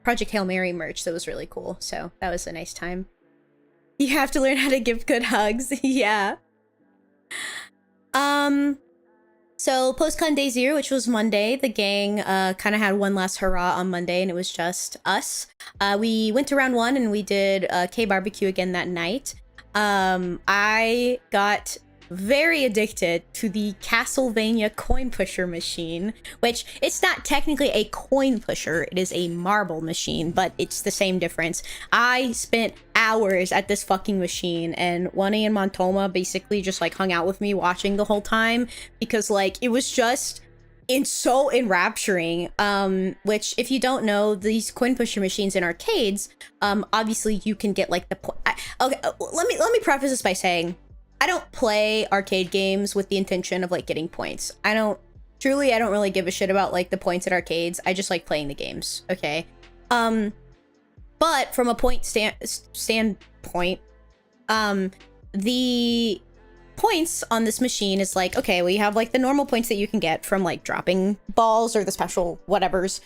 Project Hail Mary merch that was really cool, so that was a nice time. You have to learn how to give good hugs. Yeah. So post-con day 0, which was Monday, the gang kind of had one last hurrah on Monday, and it was just us. We went to round 1 and we did K barbecue again that night. I got very addicted to the Castlevania coin pusher machine, which it's not technically a coin pusher, it is a marble machine, but it's the same difference. I spent hours at this fucking machine, and Wani and Montoma basically just like hung out with me watching the whole time because like it was just so enrapturing. Which if you don't know, these coin pusher machines in arcades, obviously you can get like okay, let me preface this by saying I don't play arcade games with the intention of like getting points. I don't really give a shit about like the points at arcades. I just like playing the games. Okay. But from a point standpoint, the points on this machine is like, okay, well, you have like the normal points that you can get from like dropping balls or the special whatevers.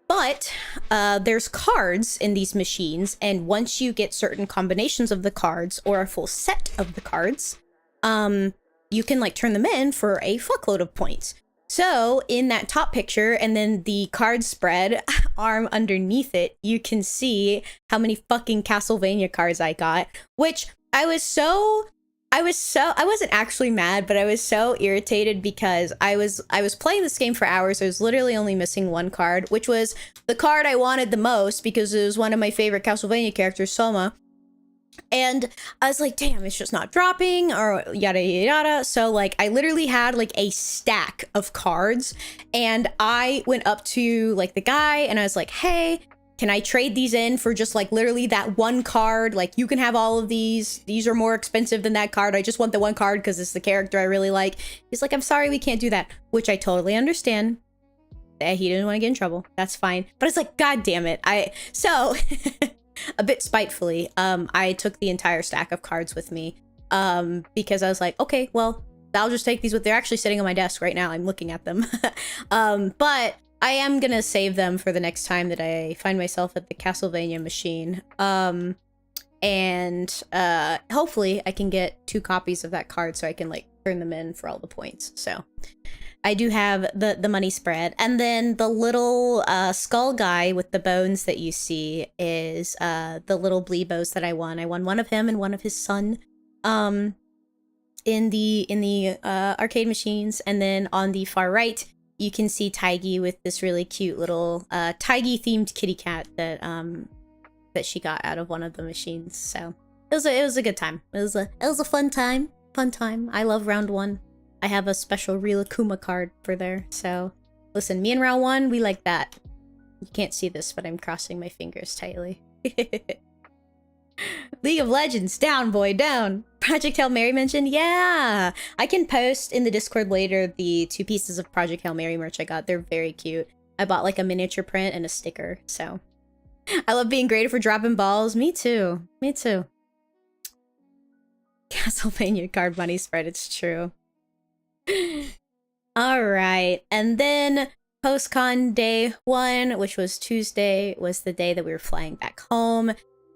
But there's cards in these machines, and once you get certain combinations of the cards or a full set of the cards, you can like turn them in for a fuckload of points. So in that top picture and then the card spread arm underneath it, you can see how many fucking Castlevania cards I got, which I wasn't actually mad, but I was so irritated because I was playing this game for hours. I was literally only missing one card, which was the card I wanted the most because it was one of my favorite Castlevania characters, Soma. And I was like, damn, it's just not dropping or yada yada yada. So like I literally had like a stack of cards, and I went up to like the guy and I was like, hey, can I trade these in for just like literally that one card? Like, you can have all of these. These are more expensive than that card. I just want the one card because it's the character I really like. He's like, I'm sorry, we can't do that, which I totally understand. He didn't want to get in trouble. That's fine. But it's like, God damn it. So a bit spitefully, I took the entire stack of cards with me because I was like, okay, well, I'll just take these with. They're actually sitting on my desk right now. I'm looking at them. But I am gonna save them for the next time that I find myself at the Castlevania machine. And hopefully I can get 2 copies of that card so I can like turn them in for all the points. So I do have the money spread. And then the little skull guy with the bones that you see is the little Bleebos that I won. I won one of him and one of his son in the arcade machines. And then on the far right, you can see Taigi with this really cute little Taigi themed kitty cat that she got out of one of the machines. So it was a good time. It was a fun time. I love round 1. I have a special Rilakuma card for there. So listen, me and round 1, we like that. You can't see this, but I'm crossing my fingers tightly. League of Legends, down boy, down. Project Hail Mary mentioned, yeah. I can post in the Discord later the 2 pieces of Project Hail Mary merch I got. They're very cute. I bought like a miniature print and a sticker, so. I love being graded for dropping balls. Me too. Castlevania card money spread, it's true. Alright, and then post-con day 1, which was Tuesday, was the day that we were flying back home.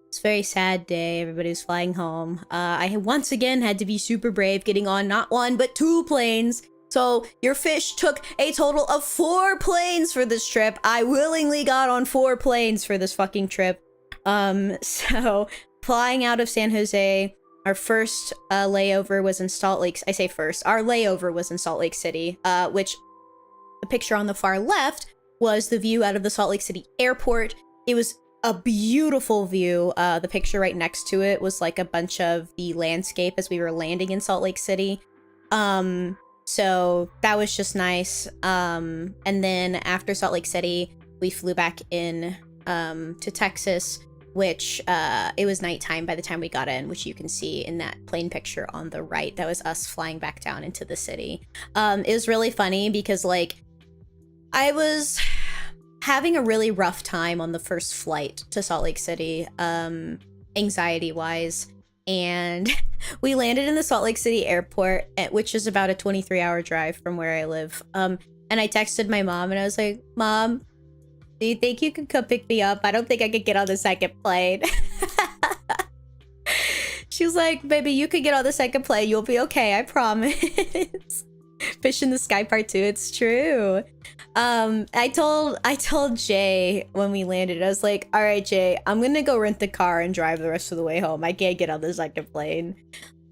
It's a very sad day. Everybody was flying home. I once again had to be super brave, getting on not 1 but 2 planes. So your fish took a total of 4 planes for this trip. I willingly got on 4 planes for this fucking trip. So flying out of San Jose, our first layover was in Salt Lake. I say first. Our layover was in Salt Lake City, which the picture on the far left was the view out of the Salt Lake City airport. It was a beautiful view. The picture right next to it was like a bunch of the landscape as we were landing in Salt Lake City. So that was just nice. And then after Salt Lake City, we flew back in to Texas, which it was nighttime by the time we got in, which you can see in that plane picture on the right. That was us flying back down into the city. It was really funny because like I was having a really rough time on the first flight to Salt Lake City, anxiety-wise. And we landed in the Salt Lake City airport, which is about a 23-hour drive from where I live. And I texted my mom and I was like, Mom, do you think you could come pick me up? I don't think I could get on the second plane. She was like, baby, you could get on the second plane. You'll be okay, I promise. Fish in the Sky Part 2, it's true. I told Jay when we landed, I was like, all right, Jay, I'm gonna go rent the car and drive the rest of the way home. I can't get on the second plane.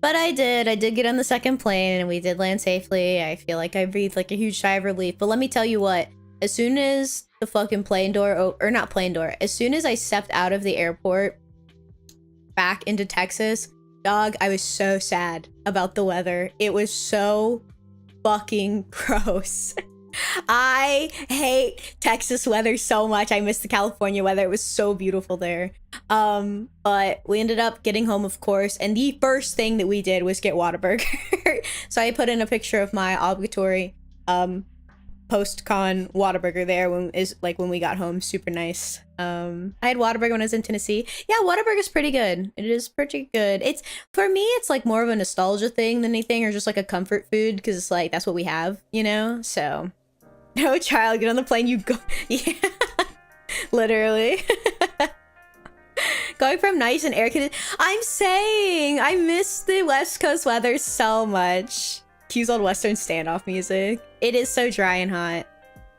But I did get on the second plane and we did land safely. I feel like I breathed like a huge sigh of relief. But let me tell you what, as soon as the fucking plane door, or not plane door, as soon as I stepped out of the airport back into Texas, dog, I was so sad about the weather. It was so fucking gross. I hate Texas weather so much. I miss the California weather. It was so beautiful there. But we ended up getting home, of course, and the first thing that we did was get Whataburger. So I put in a picture of my obligatory post-con Whataburger there when we got home. Super nice. I had Whataburger when I was in Tennessee. Yeah, Whataburger is pretty good. It is pretty good. It's, for me, it's like more of a nostalgia thing than anything, or just like a comfort food, because it's like that's what we have, you know. So no child, get on the plane, you go. Yeah, literally. Going from nice and air conditioned. I'm saying I miss the West Coast weather so much. Q's old Western standoff music. It is so dry and hot.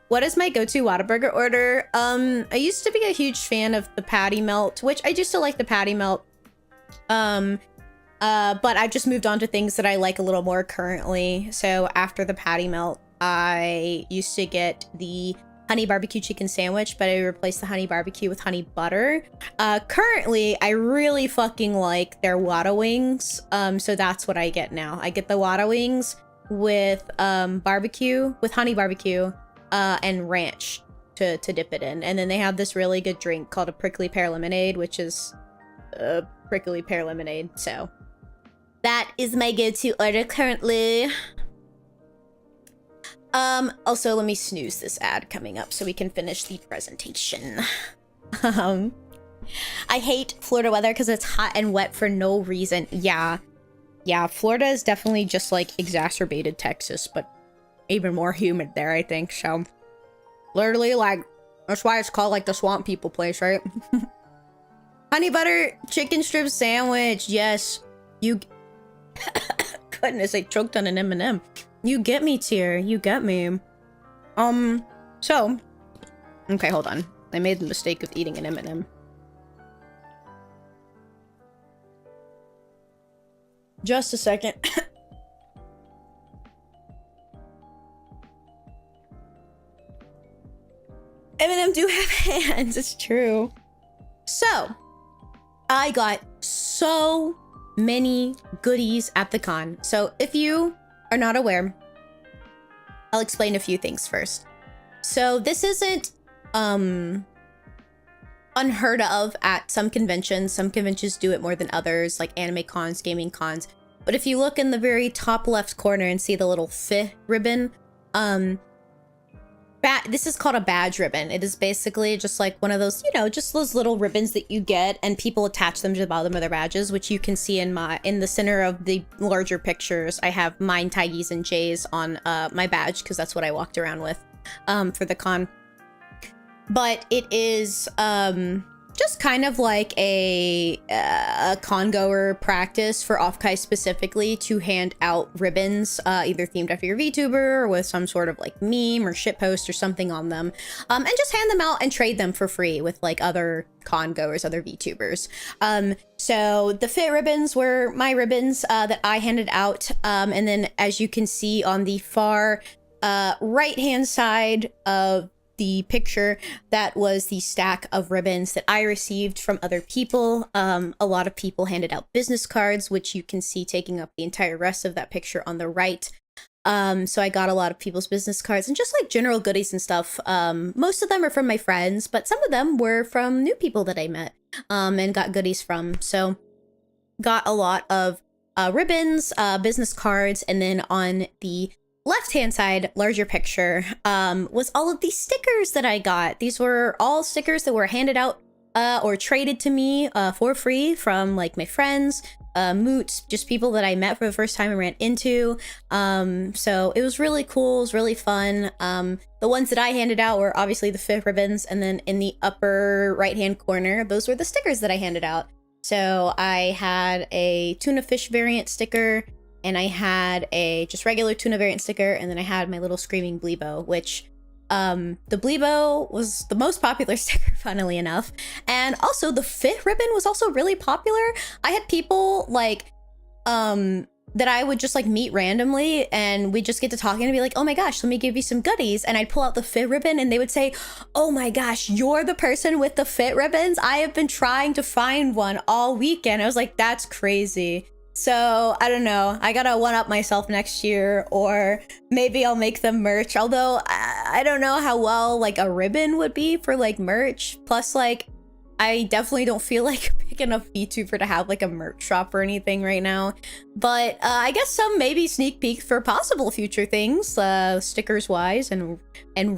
What is my go-to Whataburger order? I used to be a huge fan of the patty melt, which I do still like the patty melt. But I've just moved on to things that I like a little more currently. So after the patty melt, I used to get the honey barbecue chicken sandwich, but I replaced the honey barbecue with honey butter. Currently, I really fucking like their Wada wings. So that's what I get now. I get the Wada wings with barbecue, with honey barbecue, and ranch to dip it in. And then they have this really good drink called a prickly pear lemonade, which is prickly pear lemonade. So that is my go-to order currently. Also, let me snooze this ad coming up so we can finish the presentation. I hate Florida weather because it's hot and wet for no reason. Yeah, Florida is definitely just like exacerbated Texas, but even more humid there, I think. So literally, like, that's why it's called like the swamp people place, right? Honey butter chicken strip sandwich. Yes, you. Goodness, I choked on an M&M. You get me, Tier. You get me. So, okay, hold on. I made the mistake of eating an M&M. Just a second. M&M do have hands. It's true. So, I got so many goodies at the con. So, if you are not aware, I'll explain a few things first. So this isn't unheard of at some conventions. Some conventions do it more than others, like anime cons, gaming cons. But if you look in the very top left corner and see the little FI ribbon, this is called a badge ribbon. It is basically just like one of those, you know, just those little ribbons that you get and people attach them to the bottom of their badges, which you can see in the center of the larger pictures. I have mine, Tiggy's, and Jay's on my badge because that's what I walked around with for the con. But it is just kind of like a con goer practice for offkai specifically to hand out ribbons, either themed after your VTuber or with some sort of like meme or shitpost or something on them, and just hand them out and trade them for free with like other con goers, other VTubers. So the FIT ribbons were my ribbons that I handed out, and then as you can see on the far right hand side of the picture, that was the stack of ribbons that I received from other people. A lot of people handed out business cards, which you can see taking up the entire rest of that picture on the right. So I got a lot of people's business cards and just like general goodies and stuff. Most of them are from my friends, but some of them were from new people that I met and got goodies from. So got a lot of ribbons, business cards, and then on the left-hand side, larger picture, was all of these stickers that I got. These were all stickers that were handed out or traded to me for free from like my friends, moots, just people that I met for the first time and ran into. So it was really cool. It was really fun. The ones that I handed out were obviously the FIT ribbons, and then in the upper right-hand corner, those were the stickers that I handed out. So I had a tuna fish variant sticker, and I had a just regular tuna variant sticker, and then I had my little screaming Bleebo, which the Bleebo was the most popular sticker, funnily enough. And also the FIT ribbon was also really popular. I had people like that I would just like meet randomly, and we'd just get to talking and be like, oh my gosh, let me give you some goodies. And I'd pull out the FIT ribbon and they would say, oh my gosh, you're the person with the FIT ribbons? I have been trying to find one all weekend. I was like, that's crazy. So I don't know. I gotta one up myself next year, or maybe I'll make them merch. Although I don't know how well like a ribbon would be for like merch. Plus, like, I definitely don't feel like a big enough VTuber to have like a merch shop or anything right now. But I guess some maybe sneak peeks for possible future things, stickers wise and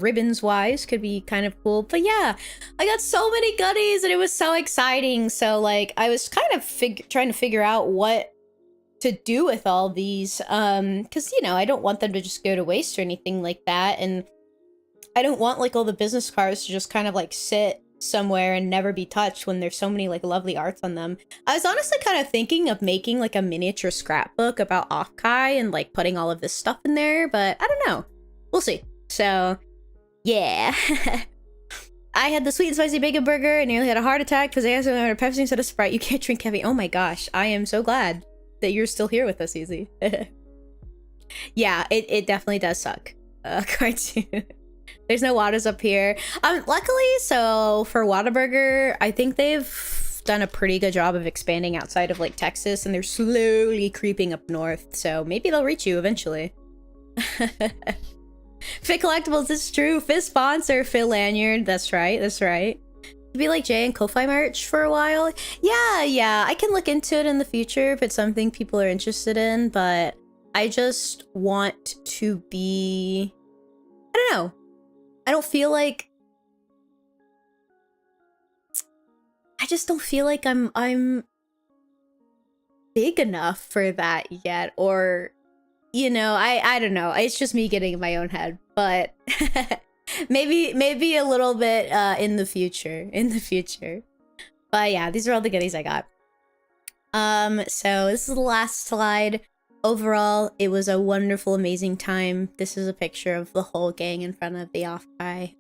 ribbons wise, could be kind of cool. But yeah, I got so many goodies and it was so exciting. So like I was kind of trying to figure out what to do with all these, because you know, I don't want them to just go to waste or anything like that, and I don't want like all the business cards to just kind of like sit somewhere and never be touched when there's so many like lovely arts on them. I was honestly kind of thinking of making like a miniature scrapbook about offkai and like putting all of this stuff in there, but I don't know, we'll see. So yeah. I had the sweet and spicy bacon burger and nearly had a heart attack because I asked me to Pepsi instead of Sprite. You can't drink heavy. Oh my gosh, I am so glad that you're still here with us, Easy. Yeah, it definitely does suck. Cartoon. There's no Waters up here. Luckily, so for Whataburger, I think they've done a pretty good job of expanding outside of like Texas, and they're slowly creeping up north. So maybe they'll reach you eventually. Fit Collectibles is true. Fit sponsor, Fit Lanyard. That's right. That's right. Be like Jay and Ko-Fi merch for a while. Yeah, I can look into it in the future if it's something people are interested in, but I just want to be, I don't know, I just don't feel like I'm big enough for that yet, or you know, I don't know, it's just me getting in my own head, but maybe a little bit in the future. But yeah, these are all the goodies I got. So this is the last slide. Overall, it was a wonderful, amazing time. This is a picture of the whole gang in front of the offkai.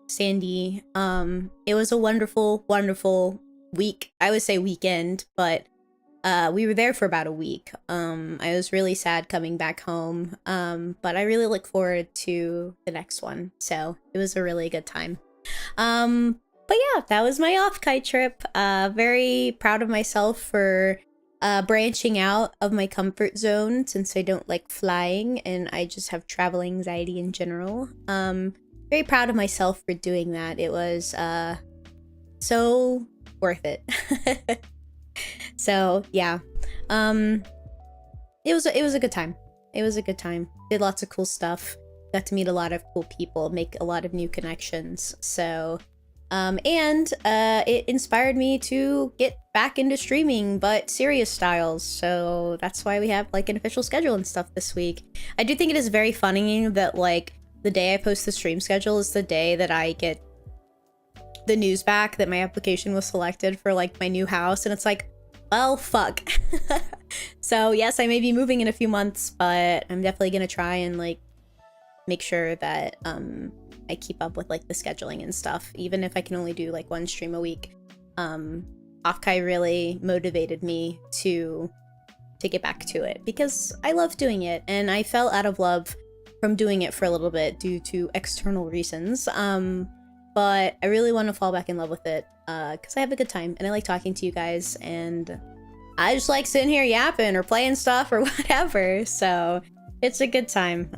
Sandy. It was a wonderful week. I would say weekend, but we were there for about a week. I was really sad coming back home, but I really look forward to the next one. So it was a really good time. But yeah, that was my offkai trip. Very proud of myself for branching out of my comfort zone, since I don't like flying and I just have travel anxiety in general. Very proud of myself for doing that. It was so worth it. So yeah, it was a good time. It was a good time. Did lots of cool stuff. Got to meet a lot of cool people, make a lot of new connections. So, and it inspired me to get back into streaming, but serious styles. So that's why we have like an official schedule and stuff this week. I do think it is very funny that like the day I post the stream schedule is the day that I get the news back that my application was selected for like my new house, and it's like, well, fuck. So yes, I may be moving in a few months, but I'm definitely gonna try and like make sure that I keep up with like the scheduling and stuff, even if I can only do like one stream a week. Offkai really motivated me to get back to it because I love doing it, and I fell out of love from doing it for a little bit due to external reasons. But I really want to fall back in love with it because I have a good time and I like talking to you guys, and I just like sitting here yapping or playing stuff or whatever. So it's a good time.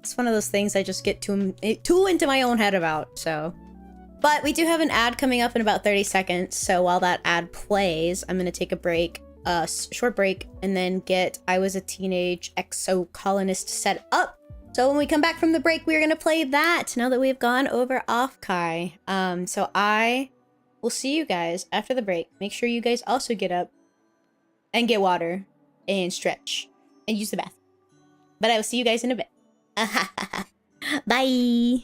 It's one of those things I just get too into my own head about. So, but we do have an ad coming up in about 30 seconds. So while that ad plays, I'm gonna take a break, short break, and then get I Was a Teenage Exo-Colonist set up. So when we come back from the break, we're gonna play that now that we've gone over offkai. So I will see you guys after the break. Make sure you guys also get up and get water and stretch and use the bathroom. But I will see you guys in a bit. Bye.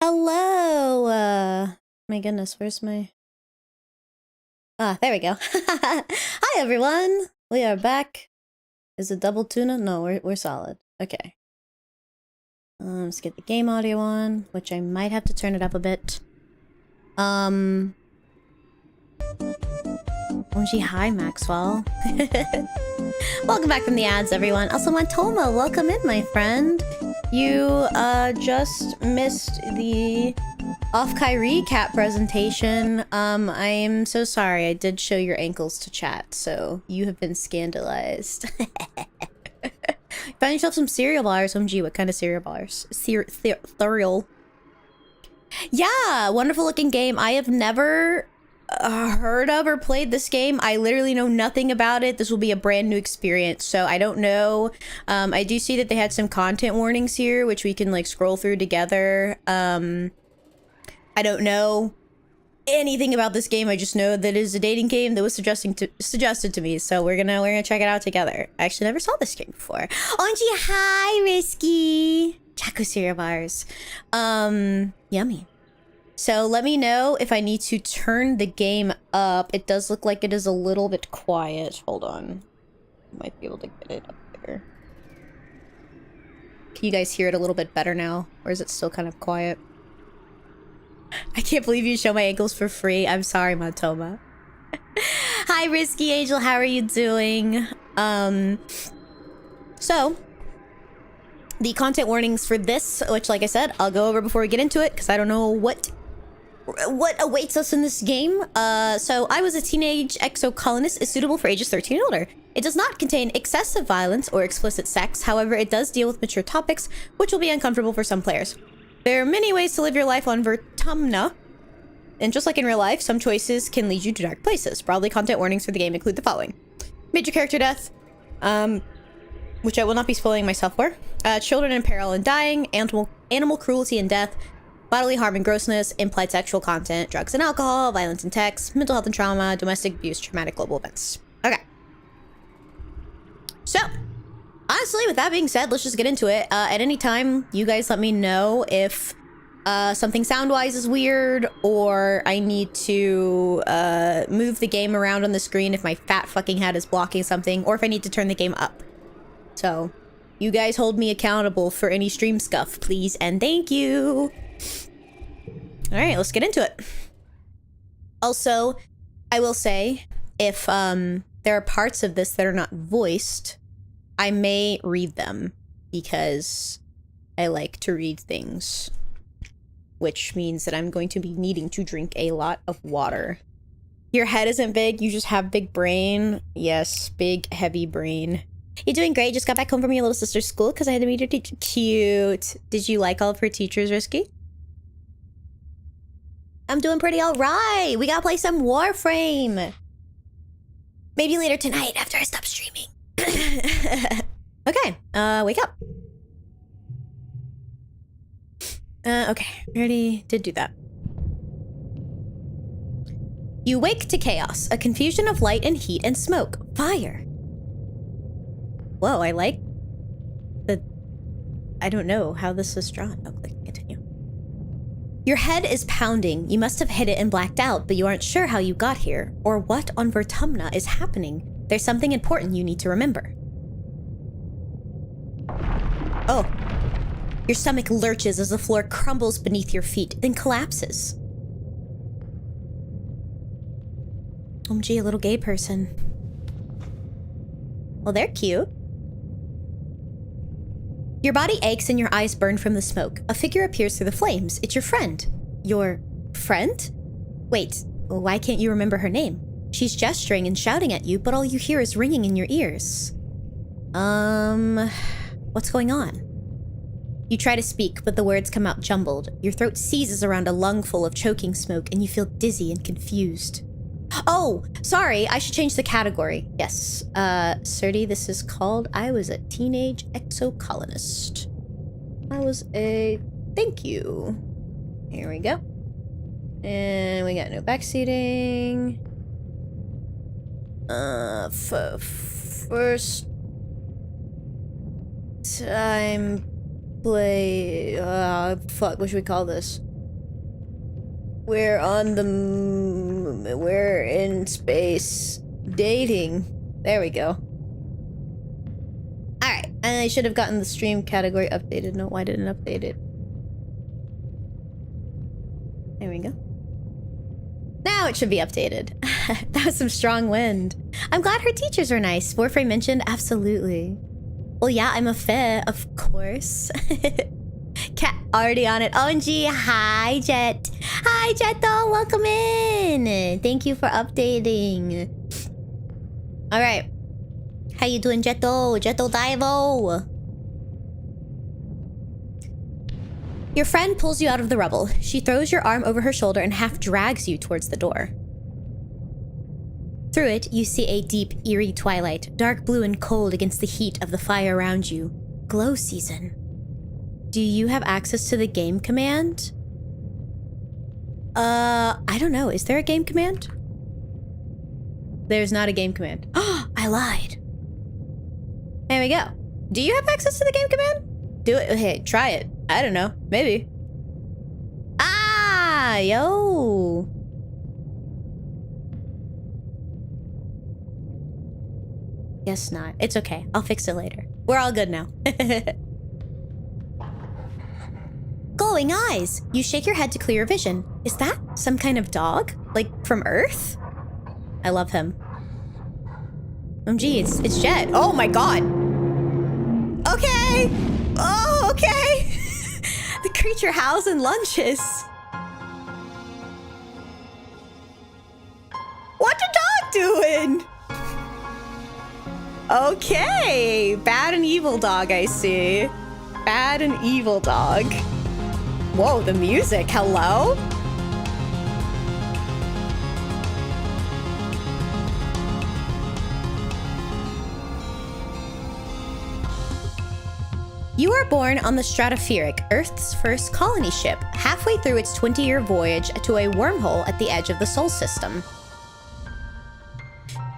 Hello! My goodness, where's my... Ah, there we go. Hi, everyone! We are back. Is it double tuna? No, we're solid. Okay. Let's get the game audio on, which I might have to turn it up a bit. OMG, hi, Maxwell. Welcome back from the ads, everyone. Also, Matoma, welcome in, my friend. You, just missed the offkai recap presentation. I am so sorry. I did show your ankles to chat, so you have been scandalized. Find yourself some cereal bars. OMG, what kind of cereal bars? Cereal. Yeah, wonderful looking game. I have never heard of or played this game. I literally know nothing about it. This will be a brand new experience, so I don't know. I do see that they had some content warnings here, which we can like scroll through together. I don't know anything about this game. I just know that it is a dating game that was suggested to me, so we're gonna check it out together. I actually never saw this game before. OMG, hi, Risky. Chaco cereal bars. Yummy. So let me know if I need to turn the game up. It does look like it is a little bit quiet. Hold on. Might be able to get it up there. Can you guys hear it a little bit better now? Or is it still kind of quiet? I can't believe you show my ankles for free. I'm sorry, Matoma. Hi, Risky Angel. How are you doing? So, the content warnings for this, which, like I said, I'll go over before we get into it, because I don't know what awaits us in this game. So, I Was a Teenage Exocolonist is suitable for ages 13 and older. It does not contain excessive violence or explicit sex. However, it does deal with mature topics, which will be uncomfortable for some players. There are many ways to live your life on Vertumna, and just like in real life, some choices can lead you to dark places. Broadly, content warnings for the game include the following: major character death, which I will not be spoiling myself for, children in peril and dying, animal cruelty and death, bodily harm and grossness, implied sexual content, drugs and alcohol, violence and text, mental health and trauma, domestic abuse, traumatic global events. Okay. So, honestly, with that being said, let's just get into it. At any time, you guys let me know if something sound-wise is weird, or I need to move the game around on the screen if my fat fucking head is blocking something, or if I need to turn the game up. So, you guys hold me accountable for any stream scuff, please, and thank you! Alright, let's get into it. Also, I will say, if there are parts of this that are not voiced, I may read them, because I like to read things, which means that I'm going to be needing to drink a lot of water. Your head isn't big, you just have big brain. Yes, big, heavy brain. You're doing great. Just got back home from your little sister's school because I had to meet her teacher. Cute. Did you like all of her teachers, Risky? I'm doing pretty all right. We gotta play some Warframe. Maybe later tonight after I stop streaming. Okay, wake up. Okay, we already did do that. You wake to chaos, a confusion of light and heat and smoke. Fire. Whoa, I like the... I don't know how this is drawn. Oh, click continue. Your head is pounding. You must have hit it and blacked out, but you aren't sure how you got here, or what on Vertumna is happening. There's something important you need to remember. Oh. Your stomach lurches as the floor crumbles beneath your feet, then collapses. OMG, a little gay person. Well, they're cute. Your body aches and your eyes burn from the smoke. A figure appears through the flames. It's your friend. Your friend? Wait, why can't you remember her name? She's gesturing and shouting at you, but all you hear is ringing in your ears. What's going on? You try to speak, but the words come out jumbled. Your throat seizes around a lungful of choking smoke, and you feel dizzy and confused. Oh, sorry, I should change the category. Yes, Surdy, this is called I Was a Teenage Exocolonist. Thank you. Here we go. And we got no backseating. First time play, fuck, what should we call this? We're in space dating. There we go. Alright, I should have gotten the stream category updated. No, why didn't it update it? There we go. Now it should be updated. That was some strong wind. I'm glad her teachers are nice. Warframe mentioned, absolutely. Well, yeah, I'm a fit, of course. Cat already on it. OMG, hi, Jet. Hi, Jetto, welcome in. Thank you for updating. All right. How you doing, Jetto? Jetto Divo. Your friend pulls you out of the rubble. She throws your arm over her shoulder and half drags you towards the door. Through it, you see a deep, eerie twilight, dark blue and cold against the heat of the fire around you. Glow season. Do you have access to the game command? I don't know. Is there a game command? There's not a game command. Oh, I lied. There we go. Do you have access to the game command? Do it. Hey, try it. I don't know. Maybe. Ah, yo. Guess not. It's okay. I'll fix it later. We're all good now. Glowing eyes. You shake your head to clear your vision. Is that some kind of dog? Like from Earth? I love him. OMG, it's Jet. Oh my god. Okay. Oh, okay. The creature howls and lunges. What the dog doing? Okay. Bad and evil dog, I see. Bad and evil dog. Whoa, the music. Hello? You are born on the Stratospheric, Earth's first colony ship, halfway through its 20-year voyage to a wormhole at the edge of the Sol system.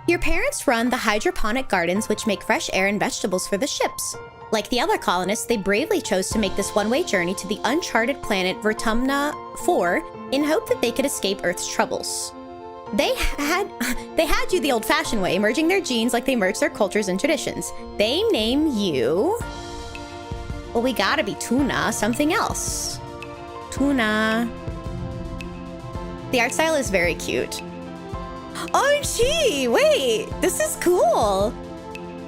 Your parents run the hydroponic gardens which make fresh air and vegetables for the ships. Like the other colonists, they bravely chose to make this one-way journey to the uncharted planet Vertumna 4 in hope that they could escape Earth's troubles. They had you the old-fashioned way, merging their genes like they merged their cultures and traditions. They name you... Well, we gotta be Toona, something else. Toona. The art style is very cute. Oh, gee, wait, this is cool.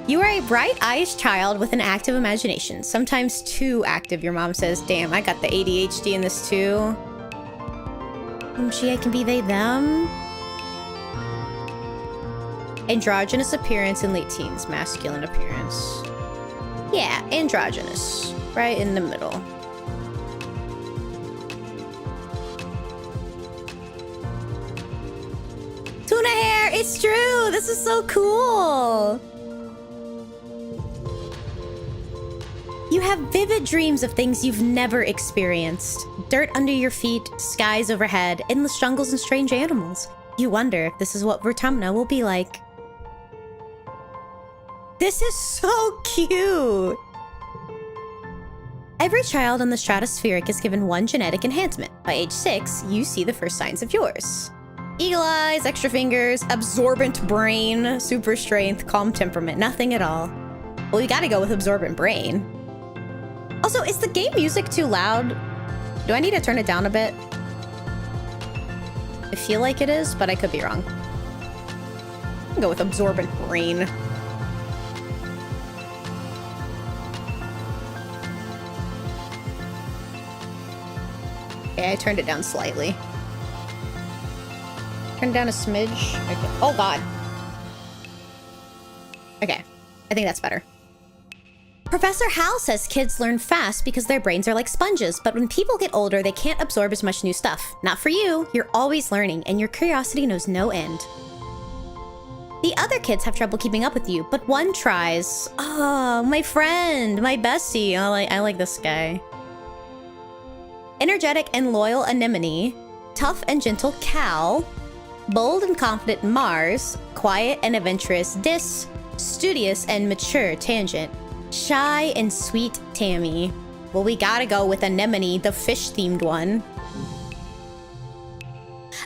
You are a bright-eyed child with an active imagination, sometimes too active, your mom says. Damn, I got the ADHD in this too. Gee, I can be they, them. Androgynous appearance in late teens, masculine appearance. Yeah, androgynous. Right in the middle. Toona hair! It's true! This is so cool! You have vivid dreams of things you've never experienced. Dirt under your feet, skies overhead, endless jungles and strange animals. You wonder if this is what Vertumna will be like. This is so cute! Every child on the stratospheric is given one genetic enhancement. By age 6, you see the first signs of yours. Eagle eyes, extra fingers, absorbent brain, super strength, calm temperament, nothing at all. Well, you gotta go with absorbent brain. Also, is the game music too loud? Do I need to turn it down a bit? I feel like it is, but I could be wrong. I'll go with absorbent brain. Okay, I turned it down slightly. Turn it down a smidge. Okay. Oh god. Okay, I think that's better. Professor Hal says kids learn fast because their brains are like sponges, but when people get older, they can't absorb as much new stuff. Not for you. You're always learning, and your curiosity knows no end. The other kids have trouble keeping up with you, but one tries. Oh, my friend, my bestie. I like this guy. Energetic and loyal Anemone, tough and gentle Cal, bold and confident Mars, quiet and adventurous Dis, studious and mature Tangent, shy and sweet Tammy. Well, we gotta go with Anemone, the fish-themed one.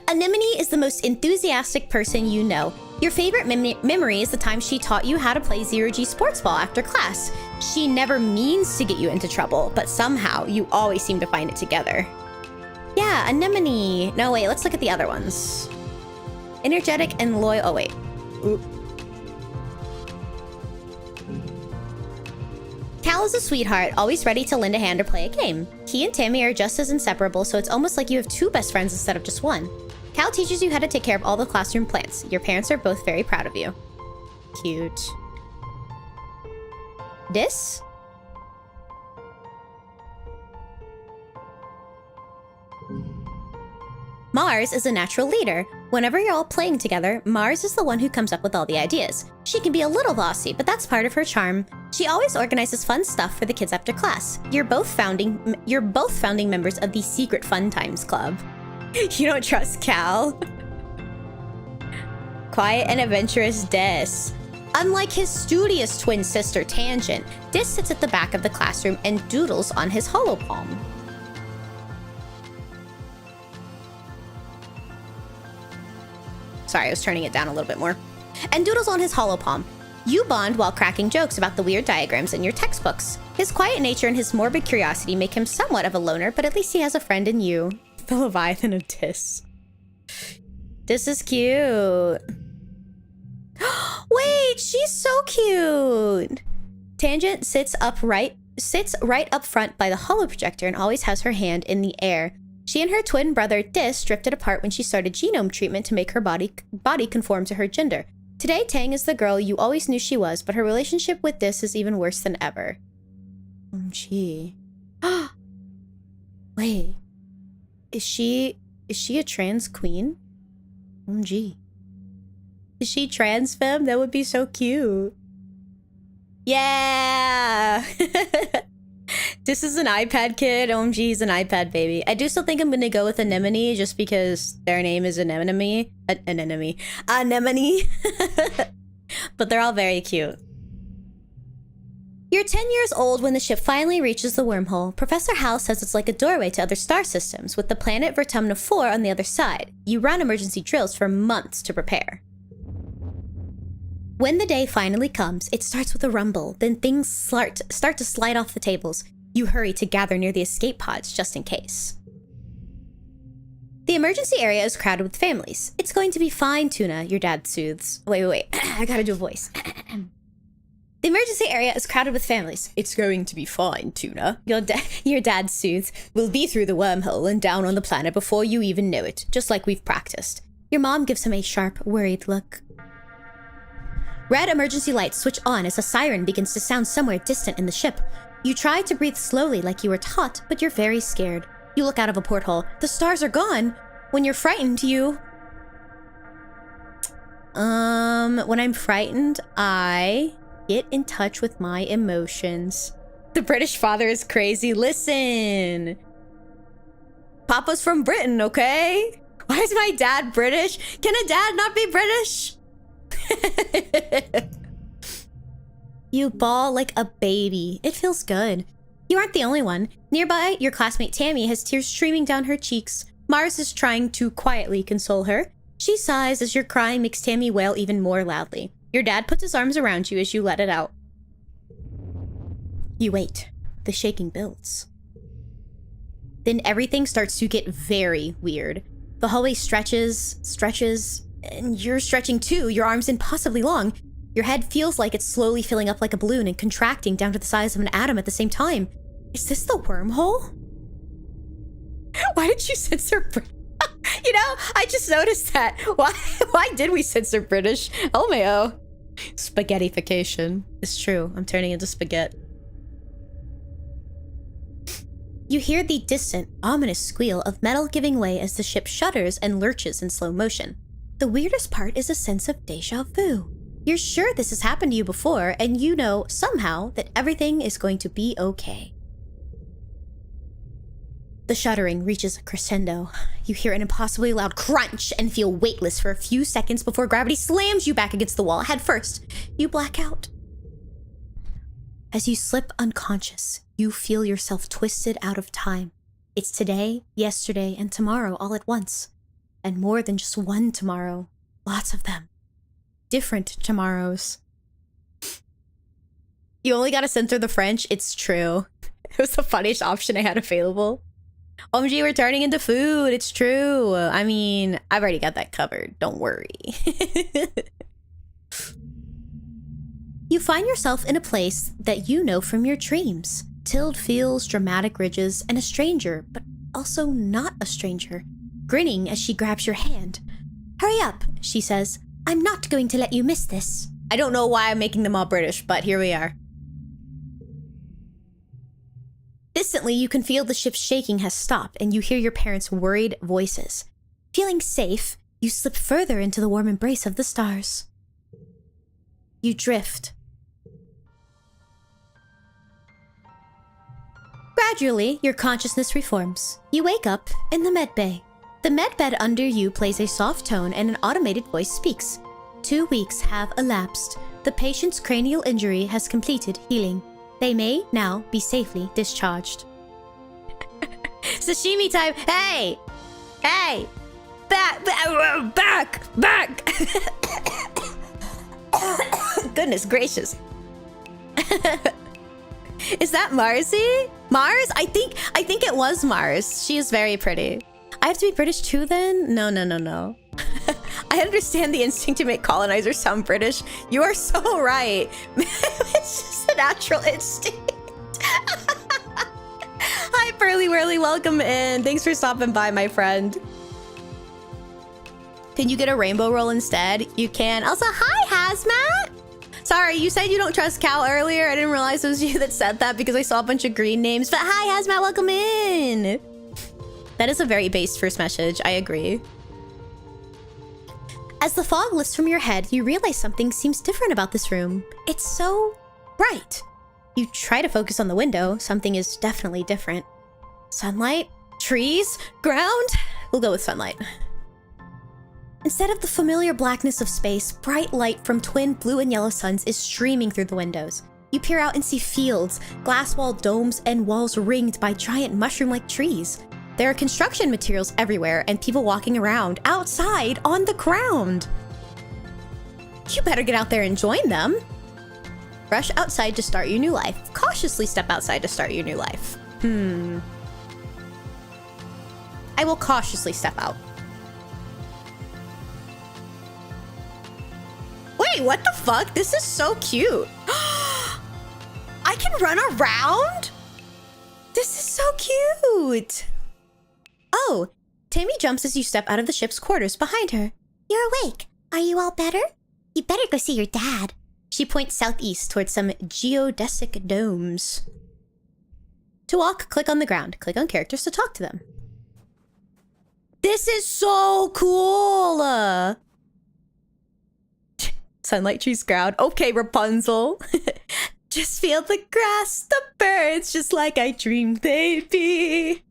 Anemone is the most enthusiastic person you know. Your favorite memory is the time she taught you how to play Zero-G sports ball after class. She never means to get you into trouble, but somehow you always seem to find it together. Yeah, Anemone. No, wait, let's look at the other ones. Energetic and loyal. Oh, wait. Oop. Cal is a sweetheart, always ready to lend a hand or play a game. He and Tammy are just as inseparable, so it's almost like you have two best friends instead of just one. Cal teaches you how to take care of all the classroom plants. Your parents are both very proud of you. Cute. Dis? Mars is a natural leader. Whenever you're all playing together, Mars is the one who comes up with all the ideas. She can be a little bossy, but that's part of her charm. She always organizes fun stuff for the kids after class. You're both founding members of the Secret Fun Times Club. You don't trust Cal? Quiet and adventurous Dis. Unlike his studious twin sister Tangent, Dis sits at the back of the classroom and doodles on his holopalm. Sorry, I was turning it down a little bit more. And doodles on his holopalm. You bond while cracking jokes about the weird diagrams in your textbooks. His quiet nature and his morbid curiosity make him somewhat of a loner, but at least he has a friend in you. The Leviathan of Dis. This is cute. Wait, she's so cute. Tangent sits right up front by the holoprojector and always has her hand in the air. She and her twin brother Dis drifted apart when she started genome treatment to make her body conform to her gender. Today, Tang is the girl you always knew she was, but her relationship with Dis is even worse than ever. OMG. Wait. Is she a trans queen? OMG. Is she trans femme? That would be so cute. Yeah! This is an iPad kid. OMG, he's an iPad baby. I do still think I'm gonna go with Anemone just because their name is Anemone. Anemone. But they're all very cute. You're 10 years old when the ship finally reaches the wormhole. Professor Hal says it's like a doorway to other star systems, with the planet Vertumna 4 on the other side. You run emergency drills for months to prepare. When the day finally comes, it starts with a rumble, then things start to slide off the tables. You hurry to gather near the escape pods just in case. The emergency area is crowded with families. It's going to be fine, Toona, your dad soothes. Wait. I gotta do a voice. The emergency area is crowded with families. It's going to be fine, Toona. Your dad soothes. We'll be through the wormhole and down on the planet before you even know it, just like we've practiced. Your mom gives him a sharp, worried look. Red emergency lights switch on as a siren begins to sound somewhere distant in the ship. You try to breathe slowly like you were taught, but you're very scared. You look out of a porthole. The stars are gone. When you're frightened, when I'm frightened, I get in touch with my emotions. The British father is crazy. Listen. Papa's from Britain, okay? Why is my dad British? Can a dad not be British? You bawl like a baby. It feels good. You aren't the only one. Nearby, your classmate Tammy has tears streaming down her cheeks. Mars is trying to quietly console her. She sighs as your crying makes Tammy wail even more loudly. Your dad puts his arms around you as you let it out. You wait. The shaking builds. Then everything starts to get very weird. The hallway stretches, and you're stretching too, your arms impossibly long. Your head feels like it's slowly filling up like a balloon and contracting down to the size of an atom at the same time. Is this the wormhole? Why did you censor British? You know, I just noticed that. Why did we censor British? LMAO. Spaghettification. It's true. I'm turning into spaghetti. You hear the distant, ominous squeal of metal giving way as the ship shudders and lurches in slow motion. The weirdest part is a sense of déjà vu. You're sure this has happened to you before, and you know, somehow, that everything is going to be okay. The shuddering reaches a crescendo. You hear an impossibly loud crunch and feel weightless for a few seconds before gravity slams you back against the wall head first. You black out. As you slip unconscious, you feel yourself twisted out of time. It's today, yesterday, and tomorrow all at once. And more than just one tomorrow. Lots of them. Different tomorrows. You only gotta censor the French. It's true. It was the funniest option I had available. OMG, we're turning into food. It's true. I mean, I've already got that covered. Don't worry. You find yourself in a place that you know from your dreams. Tilled fields, dramatic ridges, and a stranger, but also not a stranger, grinning as she grabs your hand. Hurry up, she says. I'm not going to let you miss this. I don't know why I'm making them all British, but here we are. Distantly, you can feel the ship's shaking has stopped, and you hear your parents' worried voices. Feeling safe, you slip further into the warm embrace of the stars. You drift. Gradually, your consciousness reforms. You wake up in the med bay. The medbed under you plays a soft tone and an automated voice speaks. 2 weeks have elapsed. The patient's cranial injury has completed healing. They may now be safely discharged. Sashimi time! Hey! Hey! Back! Goodness gracious. Is that Marcy? Mars? I think it was Mars. She is very pretty. I have to be British too then? No. I understand the instinct to make colonizers sound British. You are so right. It's just a natural instinct. Hi, Pearly Whirly. Welcome in. Thanks for stopping by, my friend. Can you get a rainbow roll instead? You can. Also, hi, Hazmat. Sorry, you said you don't trust Cal earlier. I didn't realize it was you that said that because I saw a bunch of green names. But hi, Hazmat. Welcome in. That is a very base first message. I agree. As the fog lifts from your head, you realize something seems different about this room. It's so bright. You try to focus on the window. Something is definitely different. Sunlight? Trees? Ground? We'll go with sunlight. Instead of the familiar blackness of space, bright light from twin blue and yellow suns is streaming through the windows. You peer out and see fields, glass-walled domes, and walls ringed by giant mushroom-like trees. There are construction materials everywhere and people walking around outside on the ground. You better get out there and join them. Rush outside to start your new life. Cautiously step outside to start your new life. I will cautiously step out. Wait, what the fuck? This is so cute. I can run around? This is so cute. Oh, Tammy jumps as you step out of the ship's quarters behind her. You're awake. Are you all better? You better go see your dad. She points southeast towards some geodesic domes. To walk, click on the ground. Click on characters to talk to them. This is so cool! Sunlight trees ground. Okay, Rapunzel. Just feel the grass, the birds, just like I dreamed they'd be.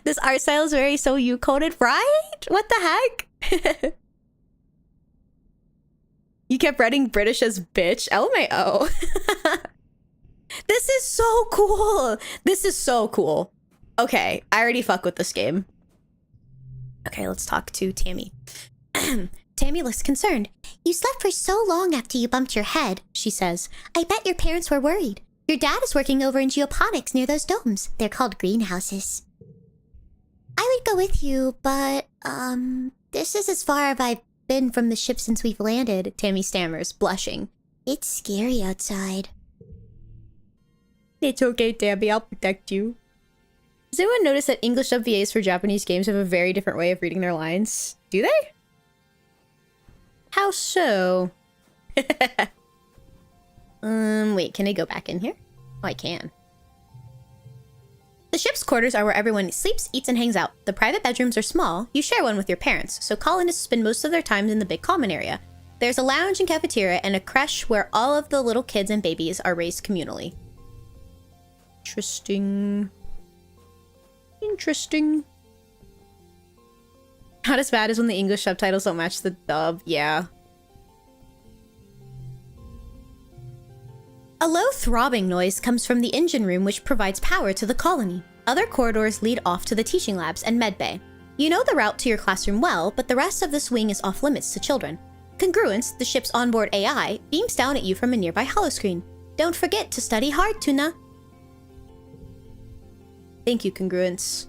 This art style is very so you coded, right? What the heck? You kept writing British as bitch. LMAO. This is so cool. This is so cool. Okay, I already fuck with this game. Okay, let's talk to Tammy. Tammy looks concerned. You slept for so long after you bumped your head, she says. I bet your parents were worried. Your dad is working over in geoponics near those domes. They're called greenhouses. I would go with you, but, this is as far as I've been from the ship since we've landed, Tammy stammers, blushing. It's scary outside. It's okay, Tammy. I'll protect you. Does anyone notice that English dub VAs for Japanese games have a very different way of reading their lines? Do they? How so? Wait, can I go back in here? Oh, I can. The ship's quarters are where everyone sleeps, eats, and hangs out. The private bedrooms are small. You share one with your parents, so colonists spend most of their time in the big common area. There's a lounge and cafeteria and a creche where all of the little kids and babies are raised communally. Interesting. Interesting. Not as bad as when the English subtitles don't match the dub. Yeah. A low throbbing noise comes from the engine room, which provides power to the colony. Other corridors lead off to the teaching labs and medbay. You know the route to your classroom well, but the rest of this wing is off limits to children. Congruence, the ship's onboard AI, beams down at you from a nearby holoscreen. Don't forget to study hard, Toona. Thank you, Congruence.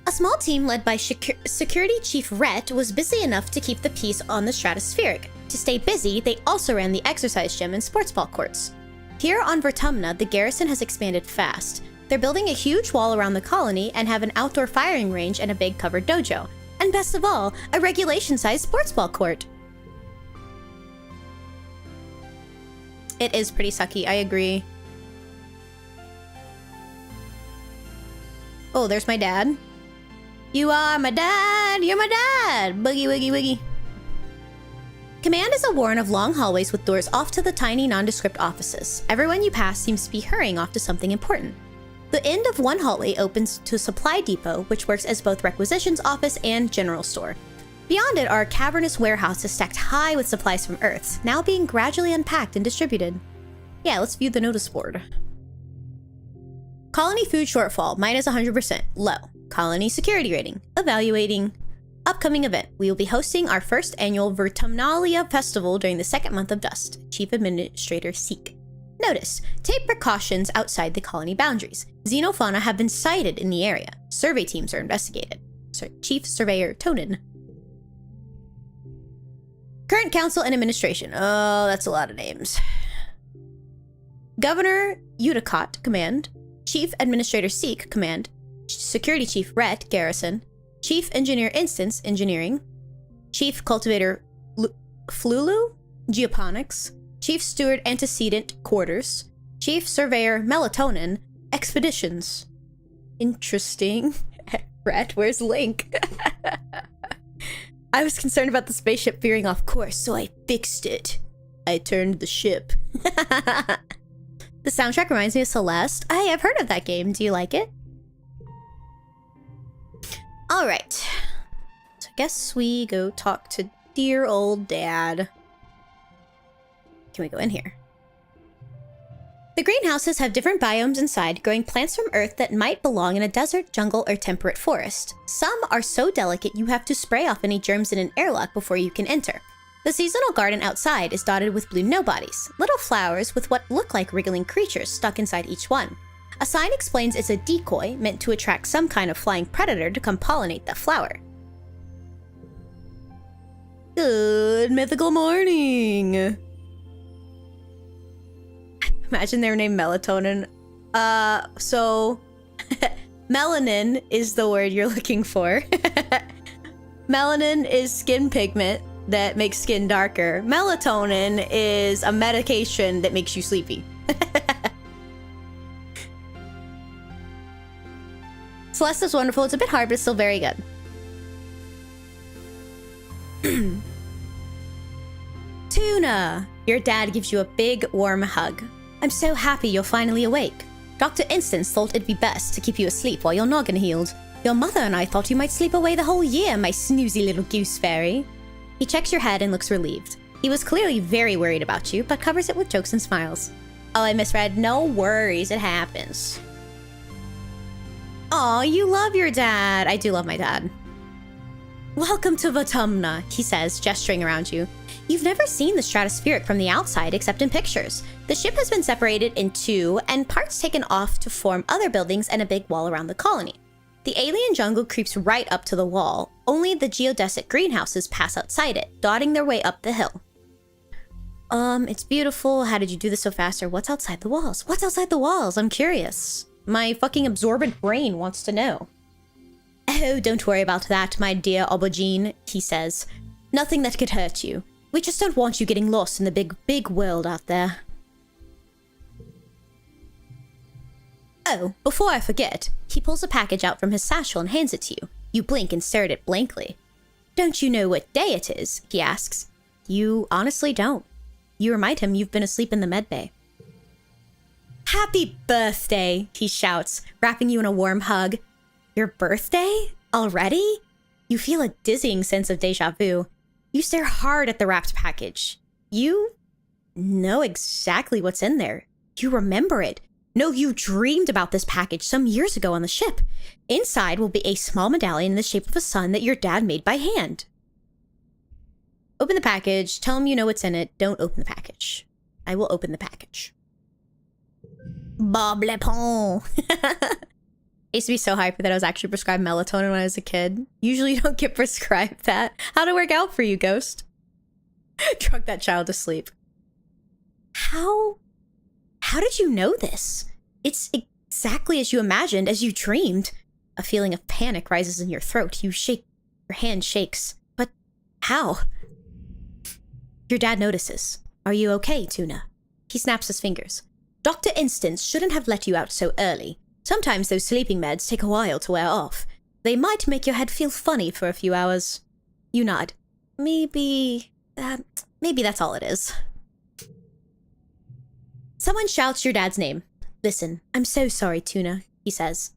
A small team led by Security Chief Rhett was busy enough to keep the peace on the stratospheric. To stay busy, they also ran the exercise gym and sports ball courts. Here on Vertumna, the garrison has expanded fast. They're building a huge wall around the colony and have an outdoor firing range and a big covered dojo. And best of all, a regulation-sized sports ball court. It is pretty sucky, I agree. Oh, there's my dad. You are my dad! You're my dad! Boogie, woogie, woogie. Command is a warren of long hallways with doors off to the tiny, nondescript offices. Everyone you pass seems to be hurrying off to something important. The end of one hallway opens to a supply depot, which works as both requisitions office and general store. Beyond it are cavernous warehouses stacked high with supplies from Earth, now being gradually unpacked and distributed. Yeah, let's view the notice board. Colony food shortfall, minus 100%, low. Colony security rating, evaluating. Upcoming event, we will be hosting our first annual Vertumnalia Festival during the second month of Dust. Chief Administrator Seek. Notice, take precautions outside the colony boundaries. Xenofauna have been sighted in the area. Survey teams are investigated. Chief Surveyor Tonin. Current Council and Administration. Oh, that's a lot of names. Governor Udicott, Command. Chief Administrator Seek, Command. Security Chief Rhett, Garrison. Chief Engineer Instance, Engineering. Chief Cultivator Flulu, Geoponics. Chief Steward Antecedent, Quarters. Chief Surveyor Melatonin, Expeditions. Interesting. Rhett, where's Link? I was concerned about the spaceship veering off course, so I fixed it. I turned the ship. The soundtrack reminds me of Celeste. Hey, I've heard of that game. Do you like it? Alright. So I guess we go talk to dear old dad. Can we go in here? The greenhouses have different biomes inside, growing plants from Earth that might belong in a desert, jungle, or temperate forest. Some are so delicate you have to spray off any germs in an airlock before you can enter. The seasonal garden outside is dotted with blue nobodies, little flowers with what look like wriggling creatures stuck inside each one. A sign explains it's a decoy meant to attract some kind of flying predator to come pollinate the flower. Good mythical morning! Imagine they were named Melatonin. So... melanin is the word you're looking for. Melanin is skin pigment that makes skin darker. Melatonin is a medication that makes you sleepy. Celeste is wonderful. It's a bit hard, but it's still very good. Toona! Your dad gives you a big, warm hug. I'm so happy you're finally awake. Dr. Instance thought it'd be best to keep you asleep while your noggin healed. Your mother and I thought you might sleep away the whole year, my snoozy little goose fairy. He checks your head and looks relieved. He was clearly very worried about you, but covers it with jokes and smiles. Oh, I misread. No worries, it happens. Aw, you love your dad. I do love my dad. Welcome to Vatumna, he says, gesturing around you. You've never seen the stratospheric from the outside except in pictures. The ship has been separated in two and parts taken off to form other buildings and a big wall around the colony. The alien jungle creeps right up to the wall. Only the geodesic greenhouses pass outside it, dotting their way up the hill. It's beautiful. How did you do this so fast? Or what's outside the walls? What's outside the walls? I'm curious. My fucking absorbent brain wants to know. Oh, don't worry about that, my dear aubergine, he says. Nothing that could hurt you. We just don't want you getting lost in the big, big world out there. Oh, before I forget, he pulls a package out from his satchel and hands it to you. You blink and stare at it blankly. Don't you know what day it is? He asks. You honestly don't. You remind him you've been asleep in the medbay. Happy birthday, he shouts, wrapping you in a warm hug. Your birthday? Already? You feel a dizzying sense of deja vu. You stare hard at the wrapped package. You know exactly what's in there. You remember it. No, you dreamed about this package some years ago on the ship. Inside will be a small medallion in the shape of a sun that your dad made by hand. Open the package. Tell him you know what's in it. Don't open the package. I will open the package. Bob Lepon. I used to be so hyped that I was actually prescribed melatonin when I was a kid. Usually you don't get prescribed that. How'd it work out for you, Ghost? Drug that child to sleep. How did you know this? It's exactly as you imagined, as you dreamed. A feeling of panic rises in your throat. You shake, your hand shakes. But how? Your dad notices. Are you okay, Toona? He snaps his fingers. Dr. Instance shouldn't have let you out so early. Sometimes those sleeping meds take a while to wear off. They might make your head feel funny for a few hours. You nod. Maybe that's all it is. Someone shouts your dad's name. Listen, I'm so sorry, Toona, he says.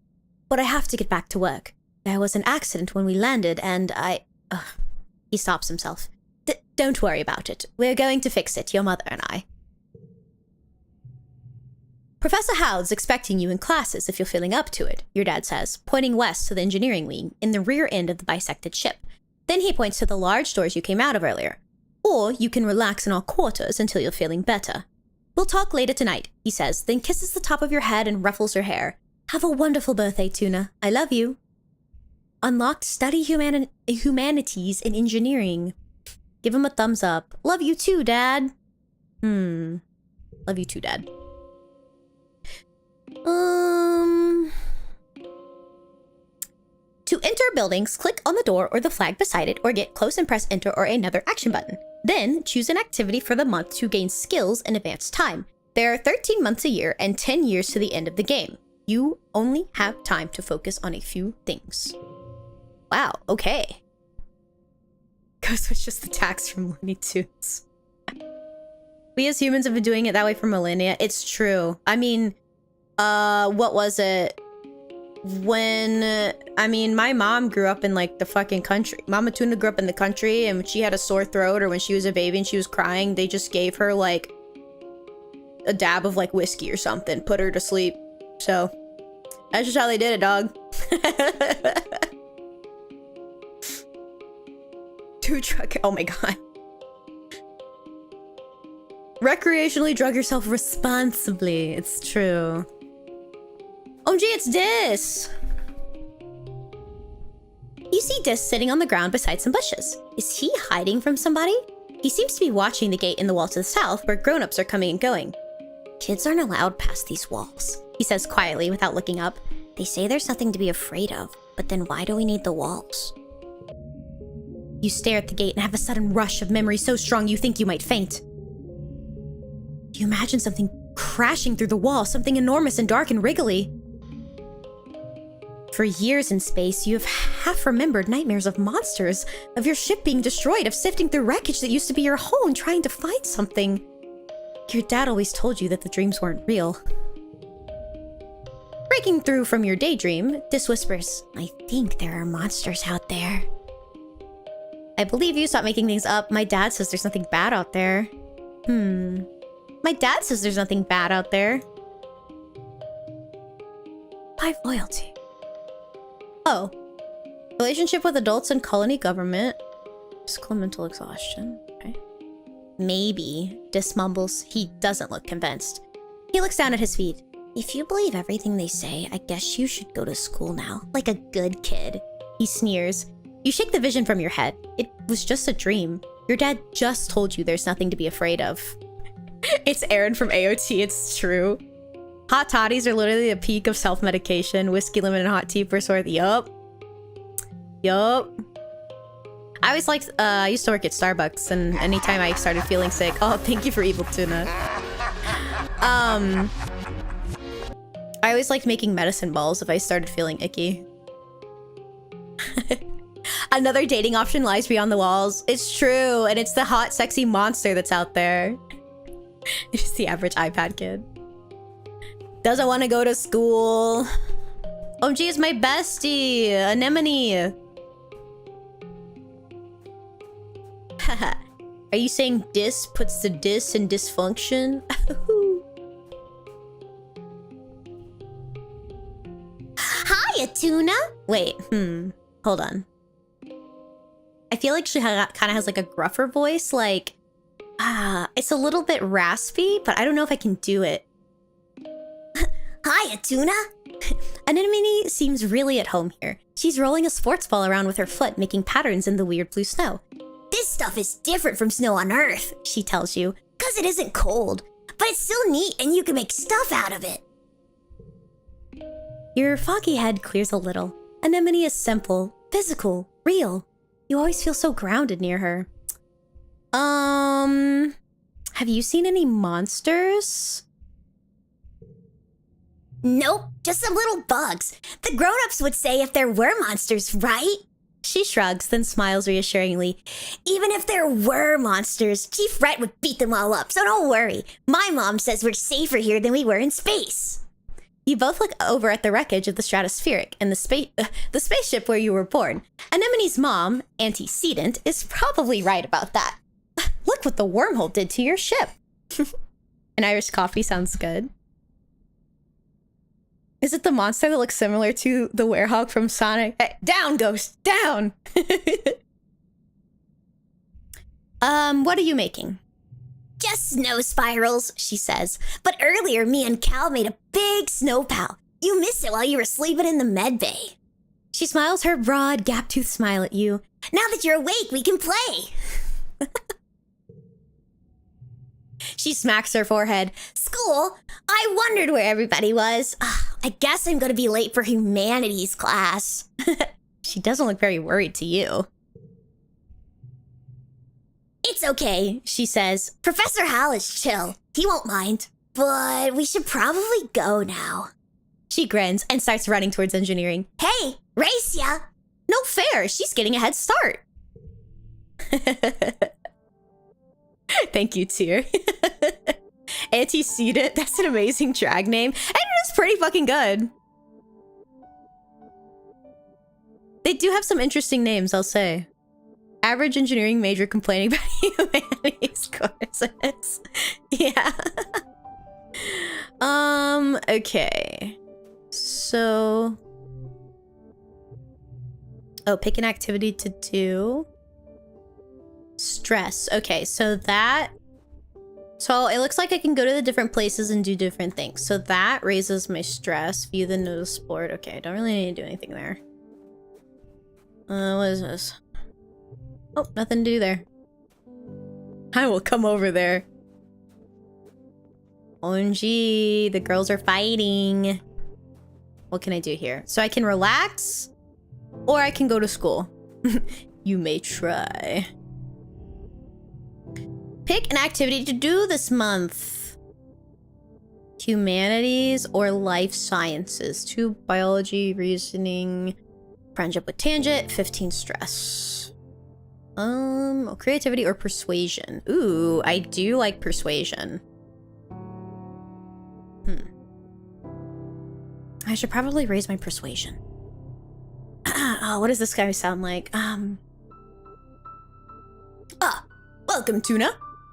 But I have to get back to work. There was an accident when we landed and he stops himself. Don't worry about it. We're going to fix it, your mother and I. Professor Howard's expecting you in classes if you're feeling up to it, your dad says, pointing west to the engineering wing in the rear end of the bisected ship. Then he points to the large doors you came out of earlier. Or you can relax in our quarters until you're feeling better. We'll talk later tonight, he says, then kisses the top of your head and ruffles your hair. Have a wonderful birthday, Toona. I love you. Unlocked study humanities and engineering. Give him a thumbs up. Love you too, Dad. Love you too, Dad. To enter buildings, click on the door or the flag beside it, or get close and press enter or another action button. Then, choose an activity for the month to gain skills and advance time. There are 13 months a year and 10 years to the end of the game. You only have time to focus on a few things. Wow, okay. Ghost was just attacks from Looney Tunes. We as humans have been doing it that way for millennia. It's true. I mean, what was it? My mom grew up in like the fucking country. Mama Toona grew up in the country, and when she had a sore throat or when she was a baby and she was crying, they just gave her like a dab of like whiskey or something, put her to sleep. So that's just how they did it, dog. Oh my god. Recreationally drug yourself responsibly. It's true. OMG, it's Dis! You see Dis sitting on the ground beside some bushes. Is he hiding from somebody? He seems to be watching the gate in the wall to the south where grown-ups are coming and going. Kids aren't allowed past these walls, he says quietly without looking up. They say there's nothing to be afraid of, but then why do we need the walls? You stare at the gate and have a sudden rush of memory so strong you think you might faint. You imagine something crashing through the wall, something enormous and dark and wriggly. For years in space, you have half remembered nightmares of monsters, of your ship being destroyed, of sifting through wreckage that used to be your home and trying to find something. Your dad always told you that the dreams weren't real. Breaking through from your daydream, Dis whispers, I think there are monsters out there. I believe you. Stop making things up. My dad says there's nothing bad out there. My dad says there's nothing bad out there. 5 loyalty. Oh. Relationship with adults and colony government. Physical and mental exhaustion. Okay. Maybe. Dis mumbles. He doesn't look convinced. He looks down at his feet. If you believe everything they say, I guess you should go to school now. Like a good kid. He sneers. You shake the vision from your head. It was just a dream. Your dad just told you there's nothing to be afraid of. It's Aaron from AOT, it's true. Hot toddies are literally the peak of self-medication. Whiskey, lemon, and hot tea per sort. Yup. I always liked, I used to work at Starbucks, and anytime I started feeling sick... Oh, thank you for Evil Tuna. I always liked making medicine balls if I started feeling icky. Another dating option lies beyond the walls. It's true, and it's the hot, sexy monster that's out there. It's just the average iPad kid. Doesn't want to go to school. OMG is my bestie, Anemone. Haha. Are you saying dis puts the dis in dysfunction? Hiya, Tuna. Wait, hold on. I feel like she kind of has like a gruffer voice, like, it's a little bit raspy, but I don't know if I can do it. Hiya, Tuna. Anemone seems really at home here. She's rolling a sports ball around with her foot, making patterns in the weird blue snow. This stuff is different from snow on Earth, she tells you, because it isn't cold, but it's still neat and you can make stuff out of it. Your foggy head clears a little. Anemone is simple, physical, real. You always feel so grounded near her. Have you seen any monsters? Nope, just some little bugs. The grown-ups would say if there were monsters, right? She shrugs, then smiles reassuringly. Even if there were monsters, Chief Ret would beat them all up, so don't worry. My mom says we're safer here than we were in space. You both look over at the wreckage of the Stratospheric and the spaceship where you were born. Anemone's mom, Antecedent, is probably right about that. Look what the wormhole did to your ship. An Irish coffee sounds good. Is it the monster that looks similar to the werehog from Sonic? Hey, down, Ghost, down! What are you making? Just snow spirals, she says. But earlier, me and Cal made a big snow pal. You missed it while you were sleeping in the med bay. She smiles her broad, gap-toothed smile at you. Now that you're awake, we can play. She smacks her forehead. School? I wondered where everybody was. I guess I'm gonna be late for humanities class. She doesn't look very worried to you. It's okay, she says. Professor Hal is chill. He won't mind. But we should probably go now. She grins and starts running towards engineering. Hey, race ya! No fair, she's getting a head start. Thank you, Tyr. Antecedent, that's an amazing drag name. And it is pretty fucking good. They do have some interesting names, I'll say. Average engineering major complaining about humanities courses. Yeah. Okay. So... Oh, pick an activity to do. Stress. Okay, so that... So it looks like I can go to the different places and do different things. So that raises my stress. View the notice board. Okay, I don't really need to do anything there. What is this? Oh, nothing to do there. I will come over there. OMG, the girls are fighting. What can I do here? So I can relax, or I can go to school. You may try. Pick an activity to do this month. Humanities or life sciences? 2 biology, reasoning, friendship with tangent, 15 stress. Creativity or persuasion? Ooh, I do like persuasion. I should probably raise my persuasion. Oh, what does this guy sound like? Welcome, Toona.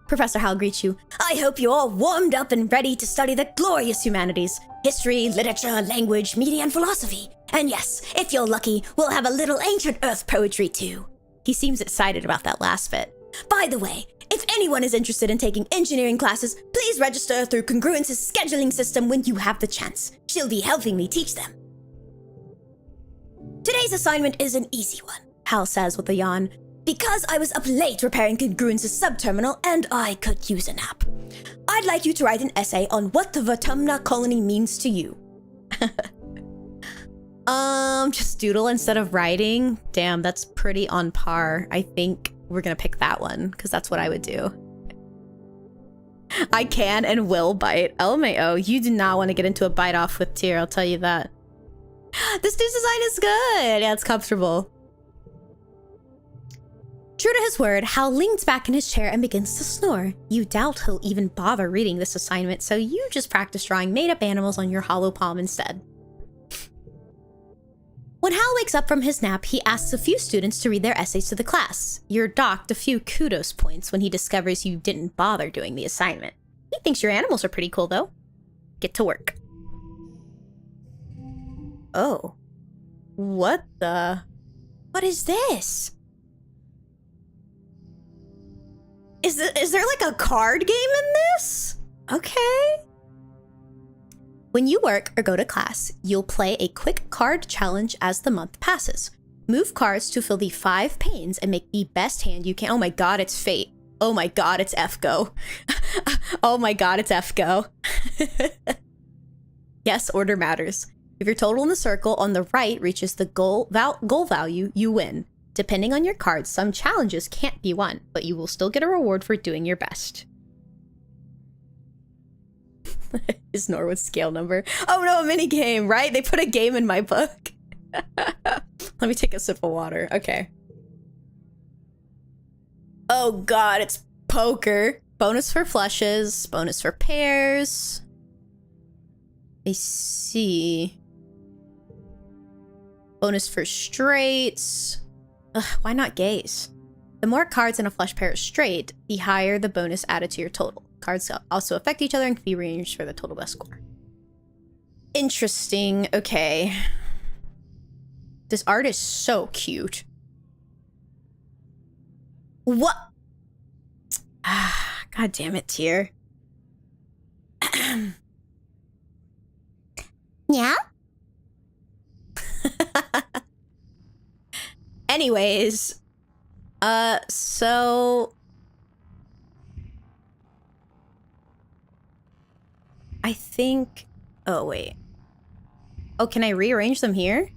Professor Hal greets you. I hope you're all warmed up and ready to study the glorious humanities. History, literature, language, media, and philosophy. And yes, if you're lucky, we'll have a little ancient Earth poetry too. He seems excited about that last bit. By the way, if anyone is interested in taking engineering classes, please register through Congruence's scheduling system when you have the chance. She'll be helping me teach them. Today's assignment is an easy one, Hal says with a yawn. Because I was up late repairing Congruence's subterminal and I could use a nap. I'd like you to write an essay on what the Vertumna colony means to you. Just doodle instead of writing? Damn, that's pretty on par. I think we're gonna pick that one, because that's what I would do. I can and will bite. LMAO, you do not want to get into a bite off with Tyr, I'll tell you that. This dude's design is good! Yeah, it's comfortable. True to his word, Hal leans back in his chair and begins to snore. You doubt he'll even bother reading this assignment, so you just practice drawing made-up animals on your hollow palm instead. When Hal wakes up from his nap, he asks a few students to read their essays to the class. You're docked a few kudos points when he discovers you didn't bother doing the assignment. He thinks your animals are pretty cool, though. Get to work. Oh. What the? What is this? Is there like a card game in this? Okay. When you work or go to class, you'll play a quick card challenge as the month passes. Move cards to fill the 5 panes and make the best hand you can. Oh my god, it's fate. Oh my god, it's F-Go. Oh my god, it's F-Go. Yes, order matters. If your total in the circle on the right reaches the goal value, you win. Depending on your cards, some challenges can't be won, but you will still get a reward for doing your best. Is Norwood's scale number? Oh no, a mini game, right? They put a game in my book. Let me take a sip of water. Okay. Oh god, it's poker. Bonus for flushes, bonus for pairs. I see. Bonus for straights. Ugh, why not gaze? The more cards in a flush pair is straight, the higher the bonus added to your total. Cards also affect each other and can be rearranged for the total best score. Interesting. Okay. This art is so cute. What? God damn it, Tyr. Yeah? Anyways, so I think, oh wait. Oh, can I rearrange them here?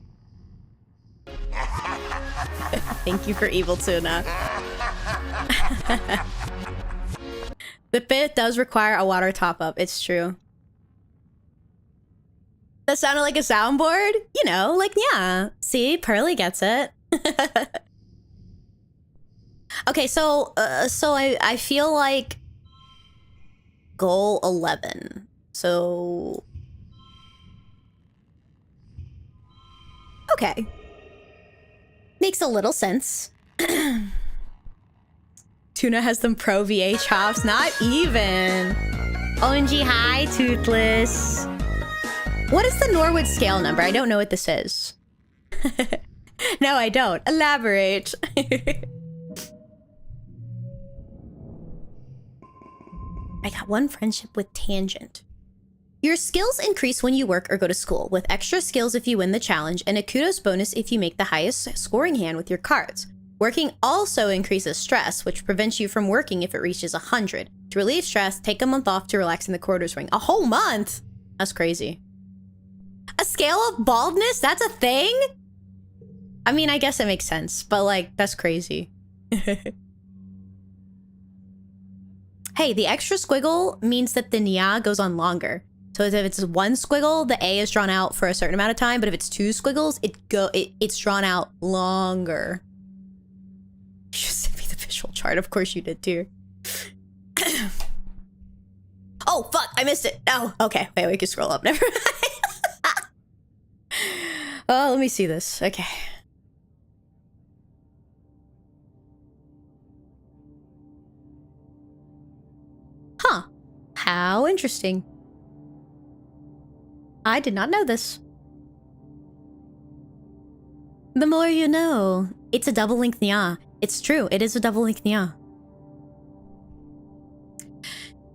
Thank you for Evil Toona. The bit does require a water top-up, it's true. That sounded like a soundboard? You know, like, yeah. See, Pearly gets it. Okay, so I feel like goal 11. So okay. Makes a little sense. Toona has them pro VA chops, not even. OMG, hi, Toothless. What is the Norwood scale number? I don't know what this is. No, I don't. Elaborate. I got one friendship with Tangent. Your skills increase when you work or go to school, with extra skills if you win the challenge, and a kudos bonus if you make the highest scoring hand with your cards. Working also increases stress, which prevents you from working if it reaches 100. To relieve stress, take a month off to relax in the quarters ring. A whole month? That's crazy. A scale of baldness? That's a thing? I mean, I guess it makes sense, but like, that's crazy. Hey, the extra squiggle means that the nya goes on longer. So if it's one squiggle, the A is drawn out for a certain amount of time, but if it's two squiggles, it's drawn out longer. You just sent me the visual chart. Of course you did too. Oh, fuck, I missed it. Oh, okay. Wait, we can scroll up. Never mind. Oh, let me see this. Okay. Huh. How interesting. I did not know this. The more you know. It's a double link nya. It's true, it is a double link nya.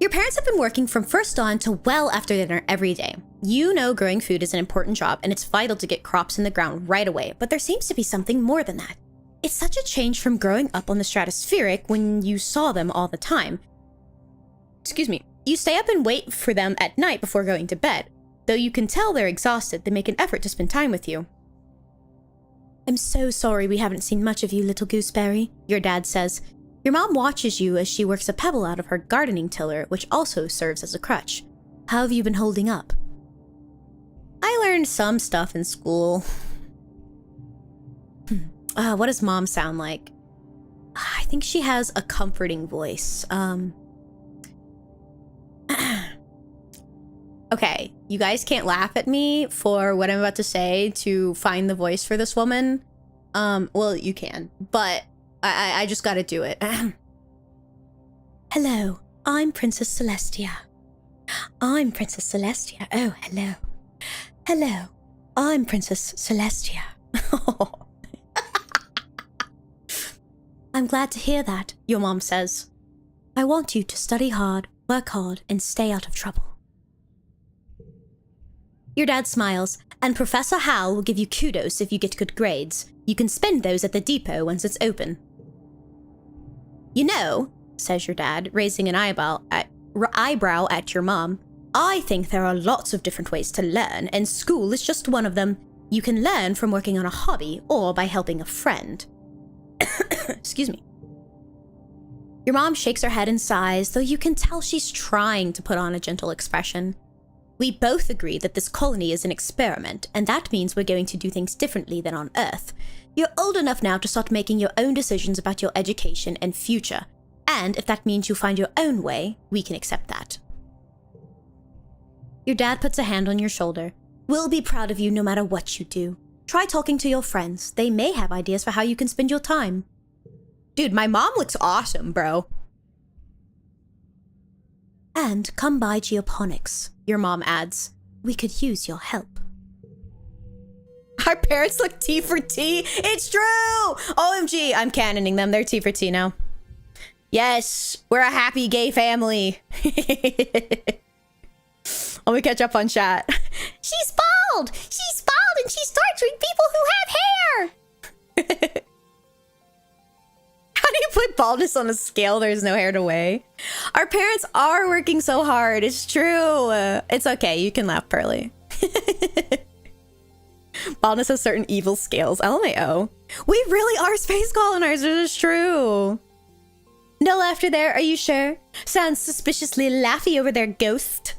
Your parents have been working from first dawn to well after dinner every day. You know growing food is an important job and it's vital to get crops in the ground right away, but there seems to be something more than that. It's such a change from growing up on the stratospheric when you saw them all the time. Excuse me. You stay up and wait for them at night before going to bed. Though you can tell they're exhausted, they make an effort to spend time with you. I'm so sorry we haven't seen much of you, little gooseberry, your dad says. Your mom watches you as she works a pebble out of her gardening tiller, which also serves as a crutch. How have you been holding up? I learned some stuff in school. What does mom sound like? I think she has a comforting voice. Okay, you guys can't laugh at me for what I'm about to say to find the voice for this woman. Well, you can, but I just gotta do it. Hello, I'm Princess Celestia. I'm Princess Celestia. Oh, hello. Hello, I'm Princess Celestia. I'm glad to hear that, your mom says. I want you to study hard, work hard, and stay out of trouble. Your dad smiles, and Professor Hal will give you kudos if you get good grades. You can spend those at the depot once it's open. You know, says your dad, raising an eyebrow at your mom, I think there are lots of different ways to learn, and school is just one of them. You can learn from working on a hobby or by helping a friend. Excuse me. Your mom shakes her head and sighs, though you can tell she's trying to put on a gentle expression. We both agree that this colony is an experiment, and that means we're going to do things differently than on Earth. You're old enough now to start making your own decisions about your education and future, and if that means you find your own way, we can accept that. Your dad puts a hand on your shoulder. We'll be proud of you no matter what you do. Try talking to your friends. They may have ideas for how you can spend your time. Dude, my mom looks awesome, bro. And come by geoponics, your mom adds. We could use your help. Our parents look T for T. It's true. OMG, I'm canoning them. They're T for T now. Yes, we're a happy gay family. Let me catch up on chat. She's bald. She's bald and she starts with people who have hair. How do you put baldness on a scale there's no hair to weigh? Our parents are working so hard. It's true. It's okay. You can laugh, Pearly. Baldness has certain evil scales. LMAO. We really are space colonizers. It's true. No laughter there. Are you sure? Sounds suspiciously laughy over there, ghost.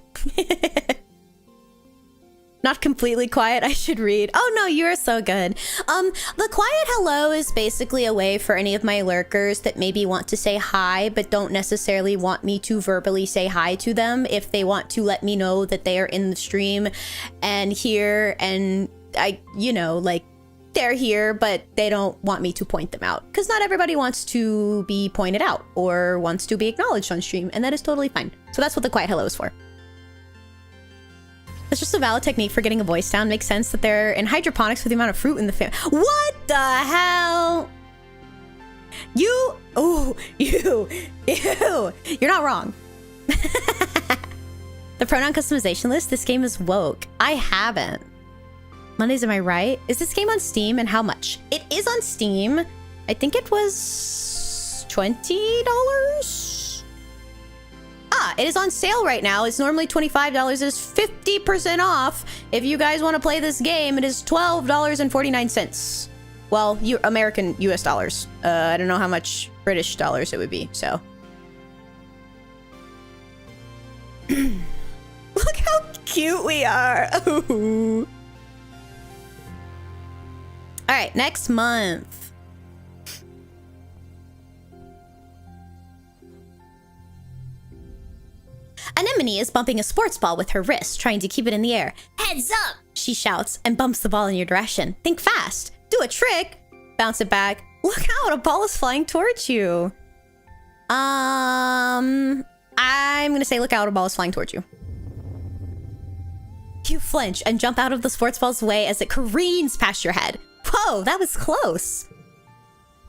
Not completely quiet. I should read. Oh no, you're so good. The quiet hello is basically a way for any of my lurkers that maybe want to say hi but don't necessarily want me to verbally say hi to them, if they want to let me know that they are in the stream and here, and I, you know, like they're here but they don't want me to point them out, because not everybody wants to be pointed out or wants to be acknowledged on stream, and that is totally fine. So that's what the quiet hello is for. It's just a valid technique for getting a voice down. Makes sense that they're in hydroponics with the amount of fruit in the family. What the hell? You, you're not wrong. The pronoun customization list, this game is woke. I haven't. Mondays, am I right? Is this game on Steam and how much? It is on Steam. I think it was $20? It is on sale right now. It's normally $25. It is 50% off. If you guys want to play this game, it is $12.49. Well, American US dollars. I don't know how much British dollars it would be, so. Look how cute we are. All right, next month. Anemone is bumping a sports ball with her wrist, trying to keep it in the air. Heads up, she shouts and bumps the ball in your direction. Think fast. Do a trick. Bounce it back. Look out, a ball is flying towards you. I'm gonna say look out, a ball is flying towards you. You flinch and jump out of the sports ball's way as it careens past your head. Whoa, that was close.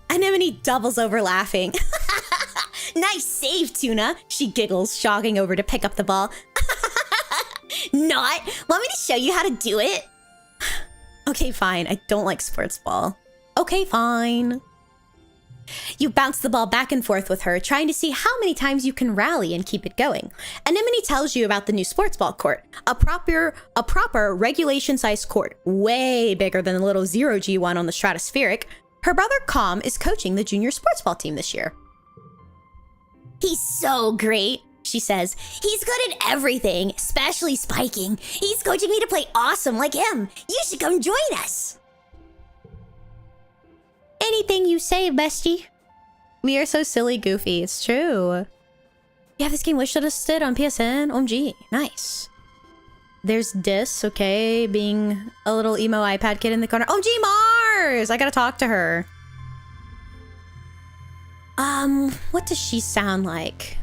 Anemone doubles over laughing. Nice save, Toona. She giggles, jogging over to pick up the ball. Not. Want me to show you how to do it? Okay, fine. I don't like sports ball. Okay, fine. You bounce the ball back and forth with her, trying to see how many times you can rally and keep it going. Anemone tells you about the new sports ball court, a proper regulation-sized court, way bigger than the little zero-G one on the stratospheric. Her brother Calm is coaching the junior sports ball team this year. He's so great, she says. He's good at everything, especially spiking. He's coaching me to play awesome like him. You should come join us. Anything you say, bestie. We are so silly goofy. It's true. Yeah, this game wishlisted on PSN. OMG. Nice. There's Dis, okay, being a little emo iPad kid in the corner. OMG Mars! I gotta talk to her. What does she sound like?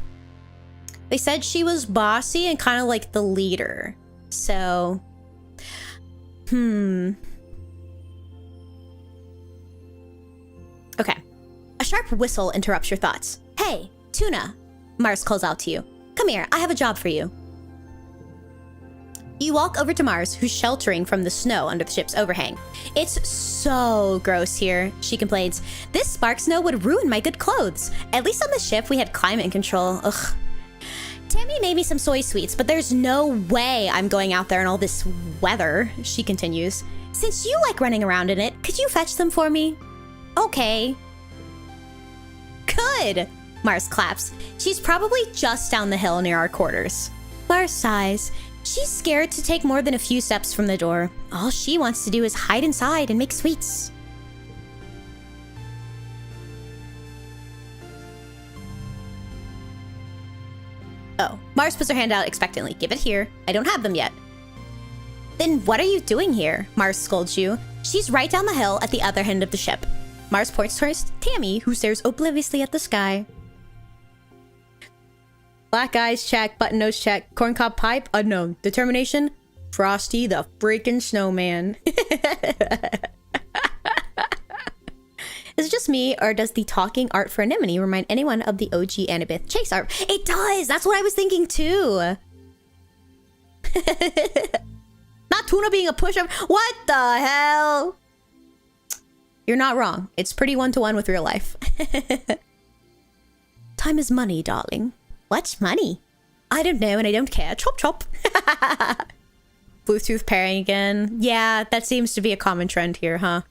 They said she was bossy and kind of like the leader. So, Okay. A sharp whistle interrupts your thoughts. Hey, Toona, Mars calls out to you. Come here, I have a job for you. You walk over to Mars, who's sheltering from the snow under the ship's overhang. It's so gross here, she complains. This spark snow would ruin my good clothes. At least on the ship, we had climate control. Ugh. Tammy made me some soy sweets, but there's no way I'm going out there in all this weather, she continues. Since you like running around in it, could you fetch them for me? Okay. Good! Mars claps. She's probably just down the hill near our quarters. Mars sighs. She's scared to take more than a few steps from the door. All she wants to do is hide inside and make sweets. Oh, Mars puts her hand out expectantly. Give it here. I don't have them yet. Then what are you doing here? Mars scolds you. She's right down the hill at the other end of the ship. Mars points towards Tammy, who stares obliviously at the sky. Black eyes, check. Button nose, check. Corncob pipe, unknown. Determination, Frosty the freaking snowman. Is it just me, or does the talking art for Anemone remind anyone of the OG Annabeth Chase art? It does! That's what I was thinking too! Not Toona being a pushover. What the hell? You're not wrong. It's pretty one-to-one with real life. Time is money, darling. What's money? I don't know and I don't care. Chop chop. Bluetooth pairing again. Yeah, that seems to be a common trend here, huh?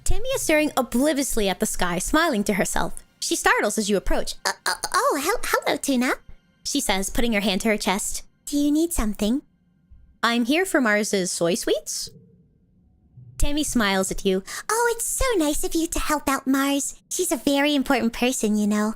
Tammy is staring obliviously at the sky, smiling to herself. She startles as you approach. Hello, Toona, she says, putting her hand to her chest. Do you need something? I'm here for Mars's soy sweets. Tammy smiles at you. Oh, it's so nice of you to help out Mars. She's a very important person, you know.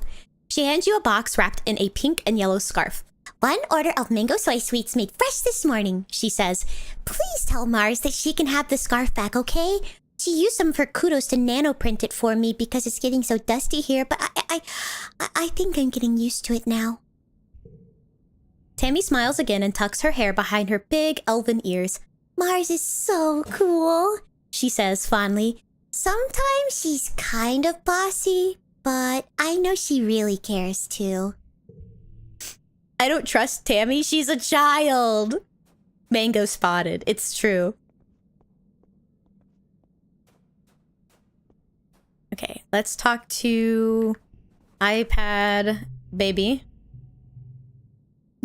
She hands you a box wrapped in a pink and yellow scarf. One order of mango soy sweets made fresh this morning, she says. Please tell Mars that she can have the scarf back, okay? She used some for Kudos to nanoprint it for me because it's getting so dusty here, but I think I'm getting used to it now. Tammy smiles again and tucks her hair behind her big elven ears. Mars is so cool, she says fondly. Sometimes she's kind of bossy, but I know she really cares too. I don't trust Tammy. She's a child. Mango spotted. It's true. Okay, let's talk to iPad baby.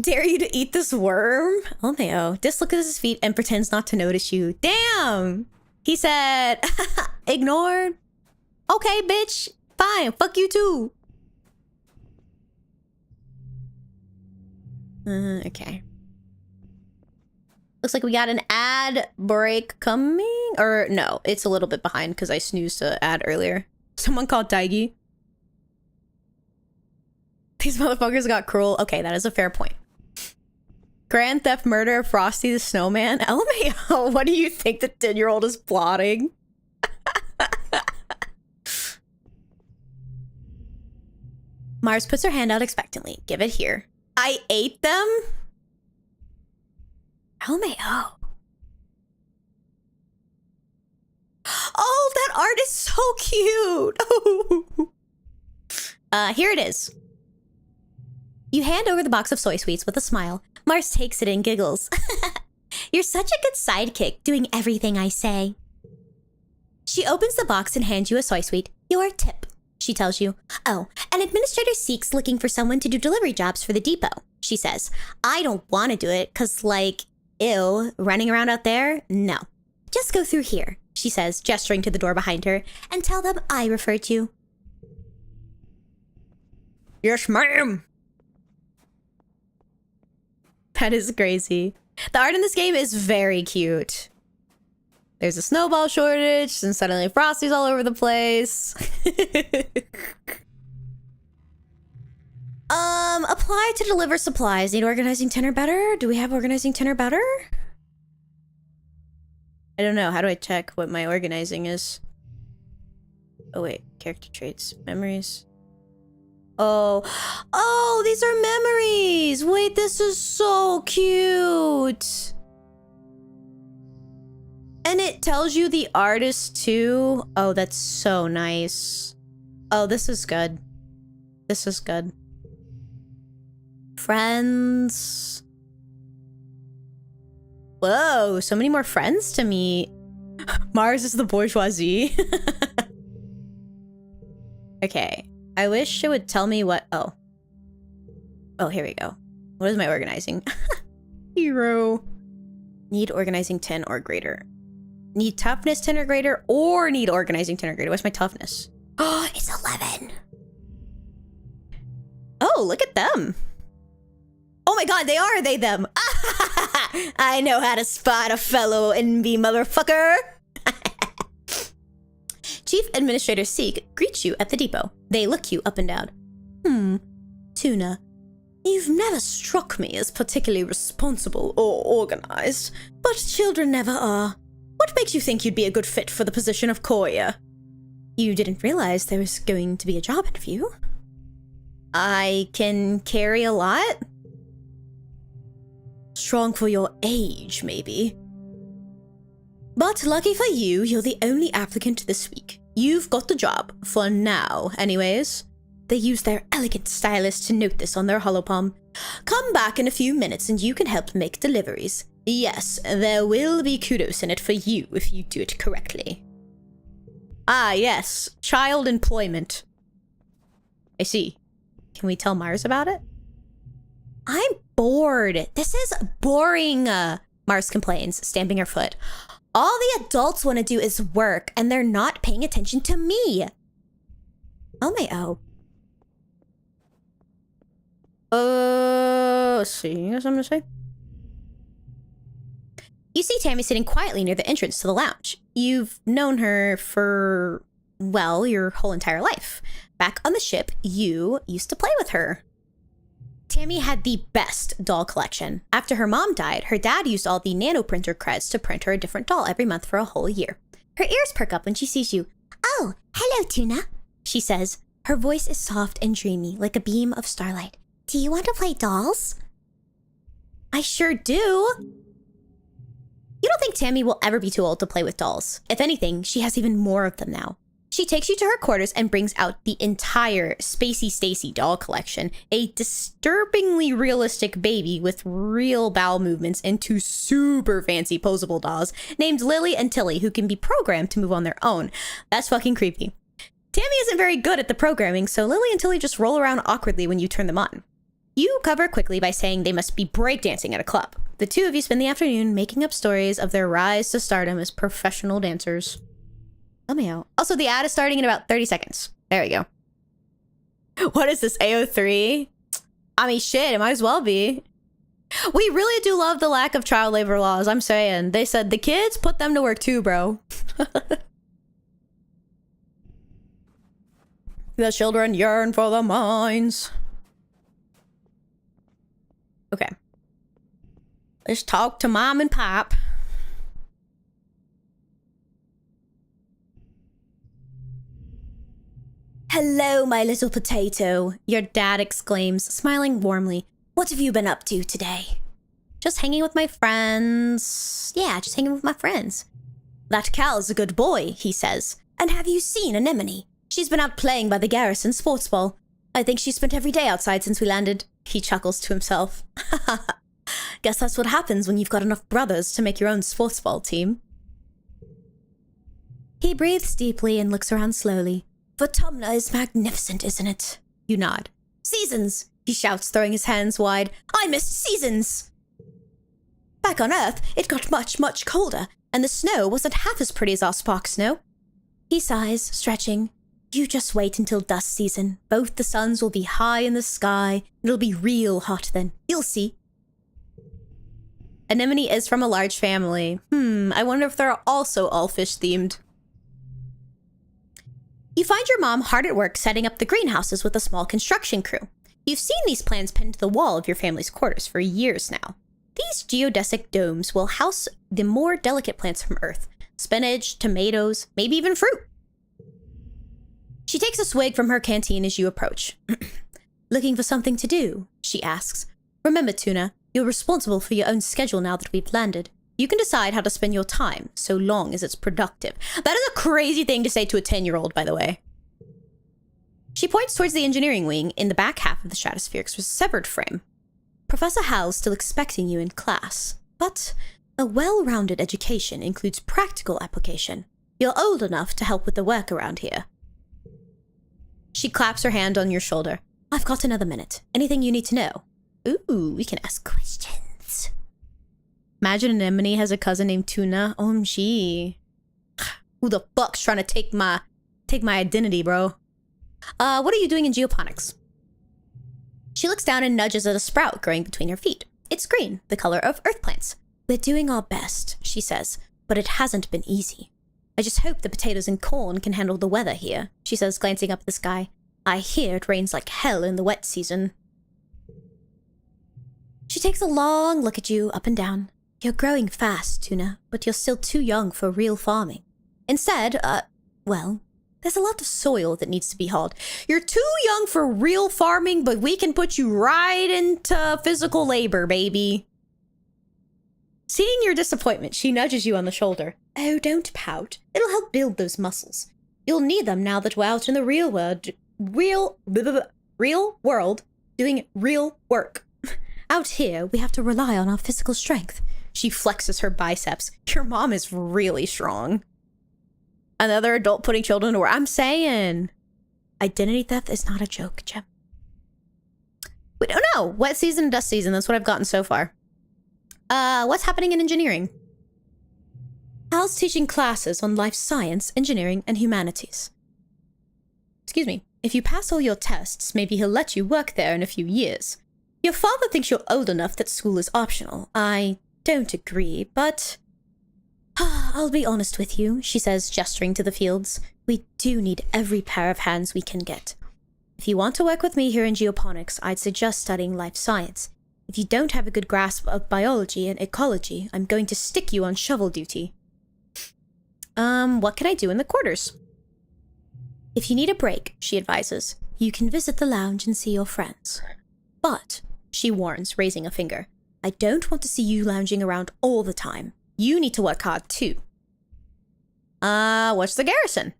Dare you to eat this worm? LMAO. Dis looks at his feet and pretends not to notice you. Damn! He said, ignored. Okay, bitch. Fine. Fuck you too. Okay. Looks like we got an ad break coming. Or no, it's a little bit behind because I snoozed the ad earlier. Someone called Daigi. These motherfuckers got cruel. Okay, that is a fair point. Grand Theft Murder of Frosty the Snowman. LMAO, what do you think the 10-year-old is plotting? Mars puts her hand out expectantly. Give it here. I ate them? LMAO. Oh, that art is so cute. Here it is. You hand over the box of soy sweets with a smile. Mars takes it and giggles. You're such a good sidekick, doing everything I say. She opens the box and hands you a soy sweet. Your tip, she tells you. Oh, an administrator seeks looking for someone to do delivery jobs for the depot, she says. I don't want to do it, cause like, ew, running around out there? No. Just go through here, she says, gesturing to the door behind her, and tell them I referred you. Yes, ma'am. That is crazy. The art in this game is very cute. There's a snowball shortage, and suddenly Frosty's all over the place. Apply to deliver supplies. Need organizing 10 or better? Do we have organizing 10 or better? I don't know. How do I check what my organizing is? Oh wait, character traits, memories. Oh, these are memories. Wait, this is so cute. And it tells you the artist too. Oh, that's so nice. Oh, this is good. This is good. Friends. Whoa, so many more friends to meet. Mars is the bourgeoisie. Okay. I wish it would tell me what... Oh, here we go. What is my organizing? Hero. Need organizing 10 or greater. Need toughness 10 or greater, or need organizing 10 or greater. What's my toughness? Oh, it's 11. Oh, look at them. Oh my god, they them. I know how to spot a fellow NB motherfucker. Chief Administrator Seek greets you at the depot. They look you up and down. Toona, you've never struck me as particularly responsible or organized, but children never are. What makes you think you'd be a good fit for the position of courier? You didn't realize there was going to be a job interview? I can carry a lot? Strong for your age, maybe. But lucky for you, you're the only applicant this week. You've got the job, for now, anyways. They use their elegant stylus to note this on their holopalm. Come back in a few minutes and you can help make deliveries. Yes, there will be kudos in it for you if you do it correctly. Ah, yes, child employment. I see. Can we tell Mars about it? I'm bored. This is boring, Mars complains, stamping her foot. All the adults want to do is work, and they're not paying attention to me. LMAO. Let's see. You got something to say? You see Tammy sitting quietly near the entrance to the lounge. You've known her for, well, your whole entire life. Back on the ship, you used to play with her. Tammy had the best doll collection. After her mom died, her dad used all the nanoprinter creds to print her a different doll every month for a whole year. Her ears perk up when she sees you. Oh, hello, Toona, she says. Her voice is soft and dreamy, like a beam of starlight. Do you want to play dolls? I sure do. You don't think Tammy will ever be too old to play with dolls. If anything, she has even more of them now. She takes you to her quarters and brings out the entire Spacey Stacy doll collection, a disturbingly realistic baby with real bowel movements and two super fancy posable dolls named Lily and Tilly who can be programmed to move on their own. That's fucking creepy. Tammy isn't very good at the programming, so Lily and Tilly just roll around awkwardly when you turn them on. You cover quickly by saying they must be breakdancing at a club. The two of you spend the afternoon making up stories of their rise to stardom as professional dancers. Let me out. Also, the ad is starting in about 30 seconds. There we go. What is this, AO3? I mean, shit, it might as well be. We really do love the lack of child labor laws, I'm saying. They said the kids, put them to work too, bro. The children yearn for the mines. Okay. Let's talk to Mom and Pop. Hello, my little potato, Your dad exclaims, smiling warmly. what have you been up to today? Just hanging with my friends. Yeah, just hanging with my friends. That Cal's a good boy, he says. And have you seen Anemone? She's been out playing by the garrison sports ball. I think she's spent every day outside since we landed. He chuckles to himself. Guess that's what happens when you've got enough brothers to make your own sports ball team. He breathes deeply and looks around slowly. Vertumna is magnificent, isn't it? You nod. Seasons, he shouts, throwing his hands wide. I missed seasons! Back on Earth, it got much, much colder, and the snow wasn't half as pretty as our Spark snow. He sighs, stretching. You just wait until dust season. Both the suns will be high in the sky. It'll be real hot then. You'll see. Anemone is from a large family. I wonder if they're also all fish themed. You find your mom hard at work setting up the greenhouses with a small construction crew. You've seen these plans pinned to the wall of your family's quarters for years now. These geodesic domes will house the more delicate plants from Earth. Spinach, tomatoes, maybe even fruit. She takes a swig from her canteen as you approach. Looking for something to do? She asks. Remember, Toona, you're responsible for your own schedule now that we've landed. You can decide how to spend your time, so long as it's productive. That is a crazy thing to say to a 10-year-old, by the way. She points towards the engineering wing in the back half of the Stratospherics with a severed frame. Professor Hal's still expecting you in class, but a well-rounded education includes practical application. You're old enough to help with the work around here. She claps her hand on your shoulder. I've got another minute. Anything you need to know? Ooh, we can ask questions. Imagine Anemone has a cousin named Toona. OMG. Who the fuck's trying to take my identity, bro? What are you doing in geoponics? She looks down and nudges at a sprout growing between her feet. It's green, the color of earth plants. We're doing our best, she says, but it hasn't been easy. I just hope the potatoes and corn can handle the weather here, she says, glancing up at the sky. I hear it rains like hell in the wet season. She takes a long look at you up and down. You're growing fast, Toona, but you're still too young for real farming. Instead, there's a lot of soil that needs to be hauled. You're too young for real farming, but we can put you right into physical labor, baby. Seeing your disappointment, she nudges you on the shoulder. Oh, don't pout. It'll help build those muscles. You'll need them now that we're out in the real world doing real work. Out here, we have to rely on our physical strength. She flexes her biceps. Your mom is really strong. Another adult putting children to work. I'm saying. Identity theft is not a joke, Jem. We don't know. Wet season, dust season. That's what I've gotten so far. What's happening in engineering? Hal's teaching classes on life science, engineering, and humanities. Excuse me. If you pass all your tests, maybe he'll let you work there in a few years. Your father thinks you're old enough that school is optional. I don't agree, but I'll be honest with you, she says, gesturing to the fields. We do need every pair of hands we can get. If you want to work with me here in geoponics, I'd suggest studying life science. If you don't have a good grasp of biology and ecology, I'm going to stick you on shovel duty. What can I do in the quarters? If you need a break, she advises, you can visit the lounge and see your friends. But, she warns, raising a finger, I don't want to see you lounging around all the time. You need to work hard too. What's the garrison?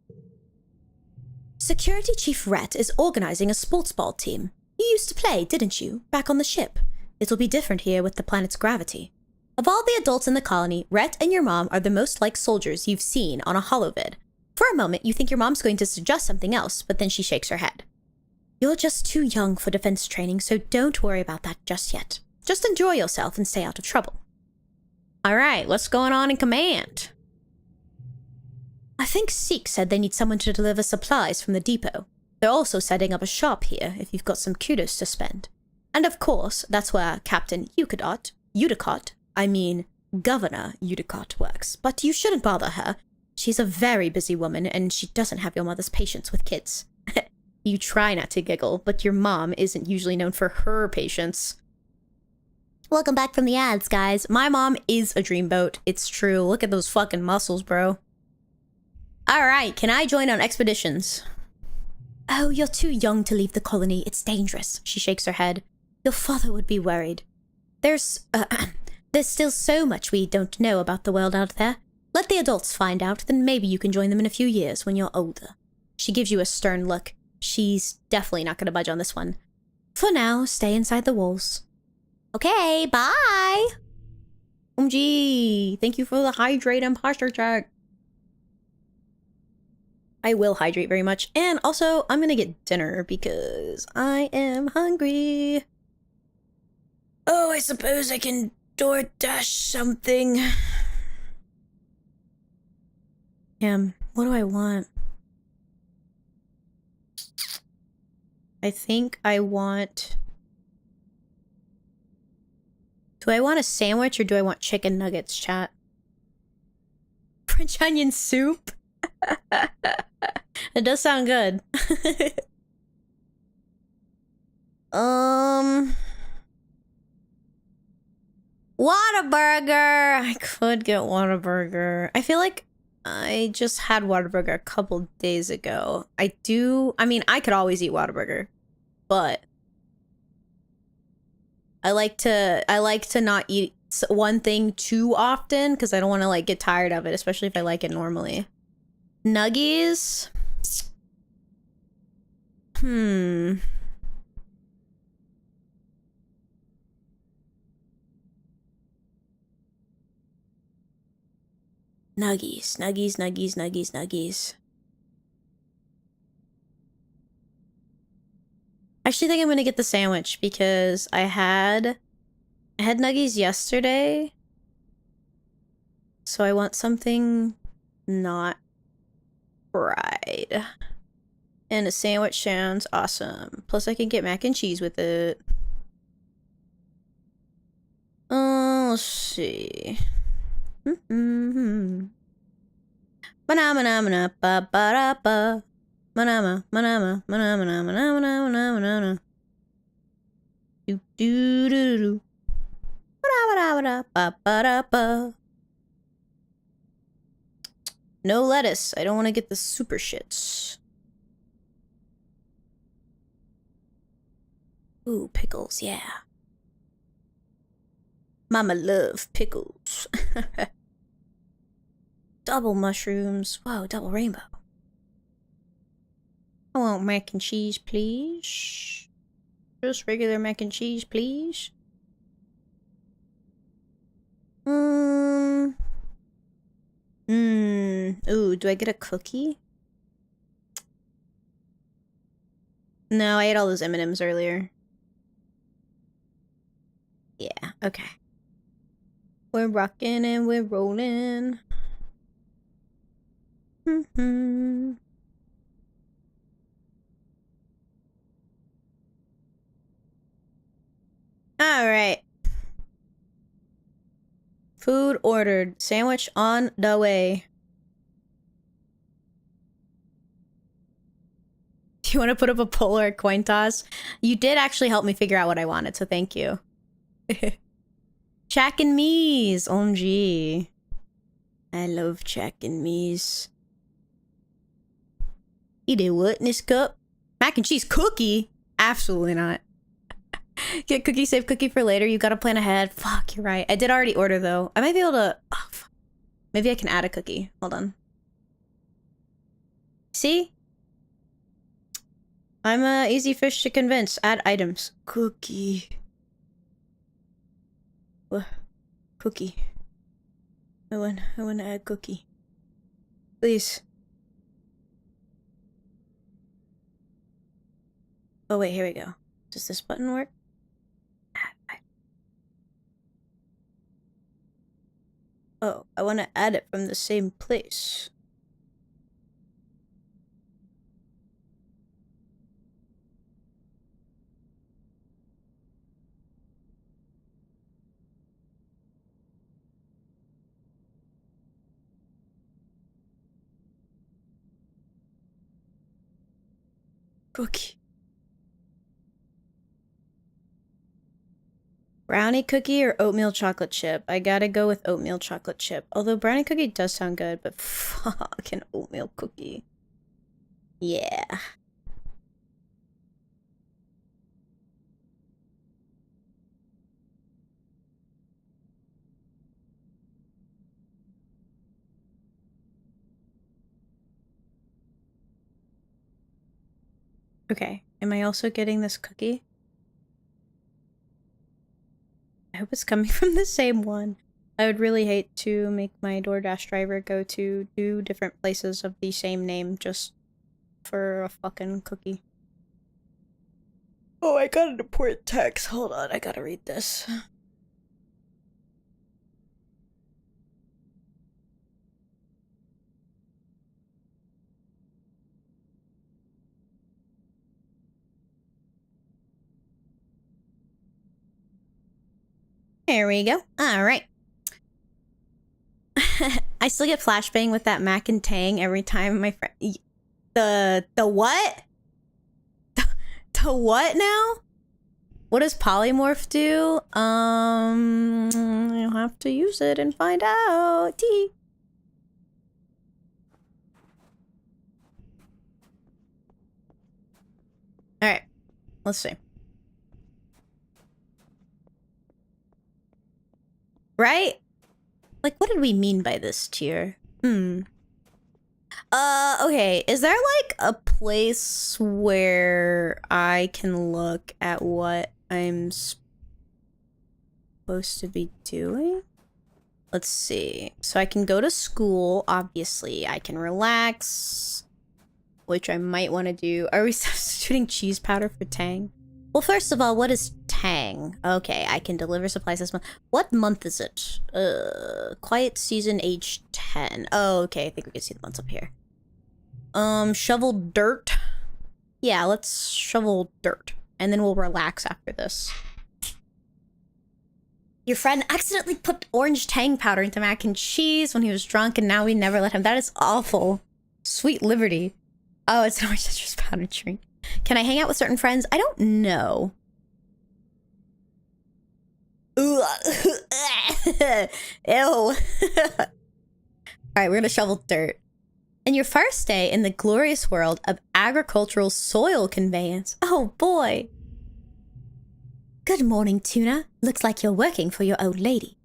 Security Chief Rhett is organizing a sports ball team. You used to play, didn't you, back on the ship? It'll be different here with the planet's gravity. Of all the adults in the colony, Rhett and your mom are the most like soldiers you've seen on a holovid. For a moment, you think your mom's going to suggest something else, but then she shakes her head. You're just too young for defense training, so don't worry about that just yet. Just enjoy yourself and stay out of trouble. All right, what's going on in command? I think Seek said they need someone to deliver supplies from the depot. They're also setting up a shop here if you've got some kudos to spend. And of course, that's where Captain Governor Udicott works. But you shouldn't bother her. She's a very busy woman, and she doesn't have your mother's patience with kids. You try not to giggle, but your mom isn't usually known for her patience. Welcome back from the ads, guys. My mom is a dreamboat. It's true. Look at those fucking muscles, bro. All right, can I join on expeditions? Oh, you're too young to leave the colony. It's dangerous. She shakes her head. Your father would be worried. There's still so much we don't know about the world out there. Let the adults find out, then maybe you can join them in a few years when you're older. She gives you a stern look. She's definitely not going to budge on this one. For now, stay inside the walls. Okay, bye. OMG, thank you for the hydrate and posture check. I will hydrate very much. And also, I'm going to get dinner because I am hungry. Oh, I suppose I can DoorDash something. What do I want? I think I want... Do I want a sandwich or do I want chicken nuggets, chat? French onion soup? It does sound good. Whataburger! I could get Whataburger. I feel like I just had Whataburger a couple days ago. I could always eat Whataburger, but I like to not eat one thing too often because I don't want to like get tired of it, especially if I like it normally. Nuggies? Nuggies. I actually think I'm gonna get the sandwich because I had nuggies yesterday. So I want something not fried. And a sandwich sounds awesome. Plus I can get mac and cheese with it. Let's see. Manama. Do do do do. No lettuce. I don't want to get the super shits. Ooh, pickles, yeah. Mama love pickles. Double mushrooms. Whoa, double rainbow. I want mac and cheese, please. Just regular mac and cheese, please. Ooh, do I get a cookie? No, I ate all those M&Ms earlier. Yeah, okay. We're rocking and we're rolling. Alright. Food ordered. Sandwich on the way. Do you want to put up a poll or a coin toss? You did actually help me figure out what I wanted, so thank you. Chack and Me's. OMG. I love Chack and Me's. Eat a what in this cup? Mac and cheese cookie? Absolutely not. Get cookie, save cookie for later. You gotta plan ahead. Fuck, you're right. I did already order though. I might be able to... Oh, fuck. Maybe I can add a cookie. Hold on. See? I'm a easy fish to convince. Add items. Cookie. What? Cookie. I want to add cookie. Please. Oh wait, here we go. Does this button work? Oh, I want to add it from the same place. Cookie. Brownie cookie or oatmeal chocolate chip? I gotta go with oatmeal chocolate chip. Although brownie cookie does sound good, but fucking oatmeal cookie. Yeah. Okay, am I also getting this cookie? I hope it's coming from the same one. I would really hate to make my DoorDash driver go to 2 different places of the same name just for a fucking cookie. Oh, I got an important text. Hold on, I gotta read this. There we go. All right. I still get flashbang with that Mac and Tang every time my friend. The what? The what now? What does polymorph do? You'll have to use it and find out. Tee. All right. Let's see. Right? Like, what did we mean by this tier? Okay. Is there, like, a place where I can look at what I'm supposed to be doing? Let's see. So I can go to school, obviously. I can relax, which I might want to do. Are we substituting cheese powder for Tang? Well, first of all, what is Tang? Okay, I can deliver supplies this month. What month is it? Quiet season, age 10. Oh, okay, I think we can see the months up here. Shovel dirt. Yeah, let's shovel dirt. And then we'll relax after this. Your friend accidentally put orange Tang powder into mac and cheese when he was drunk, and now we never let him. That is awful. Sweet Liberty. Oh, it's an orange citrus powder drink. Can I hang out with certain friends? I don't know. Ew. Alright, we're gonna shovel dirt. And your first day in the glorious world of agricultural soil conveyance. Oh boy. Good morning, Toona. Looks like you're working for your old lady.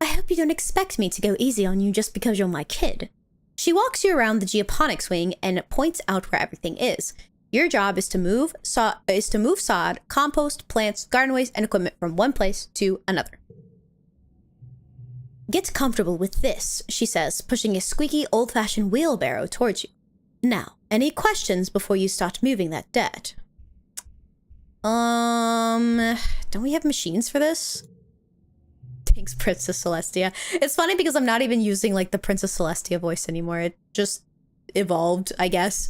I hope you don't expect me to go easy on you just because you're my kid. She walks you around the geoponics wing and points out where everything is. Your job is to move sod, compost, plants, garden waste, and equipment from one place to another. Get comfortable with this, she says, pushing a squeaky, old-fashioned wheelbarrow towards you. Now, any questions before you start moving that dirt? Don't we have machines for this? Thanks, Princess Celestia. It's funny because I'm not even using, like, the Princess Celestia voice anymore. It just evolved, I guess.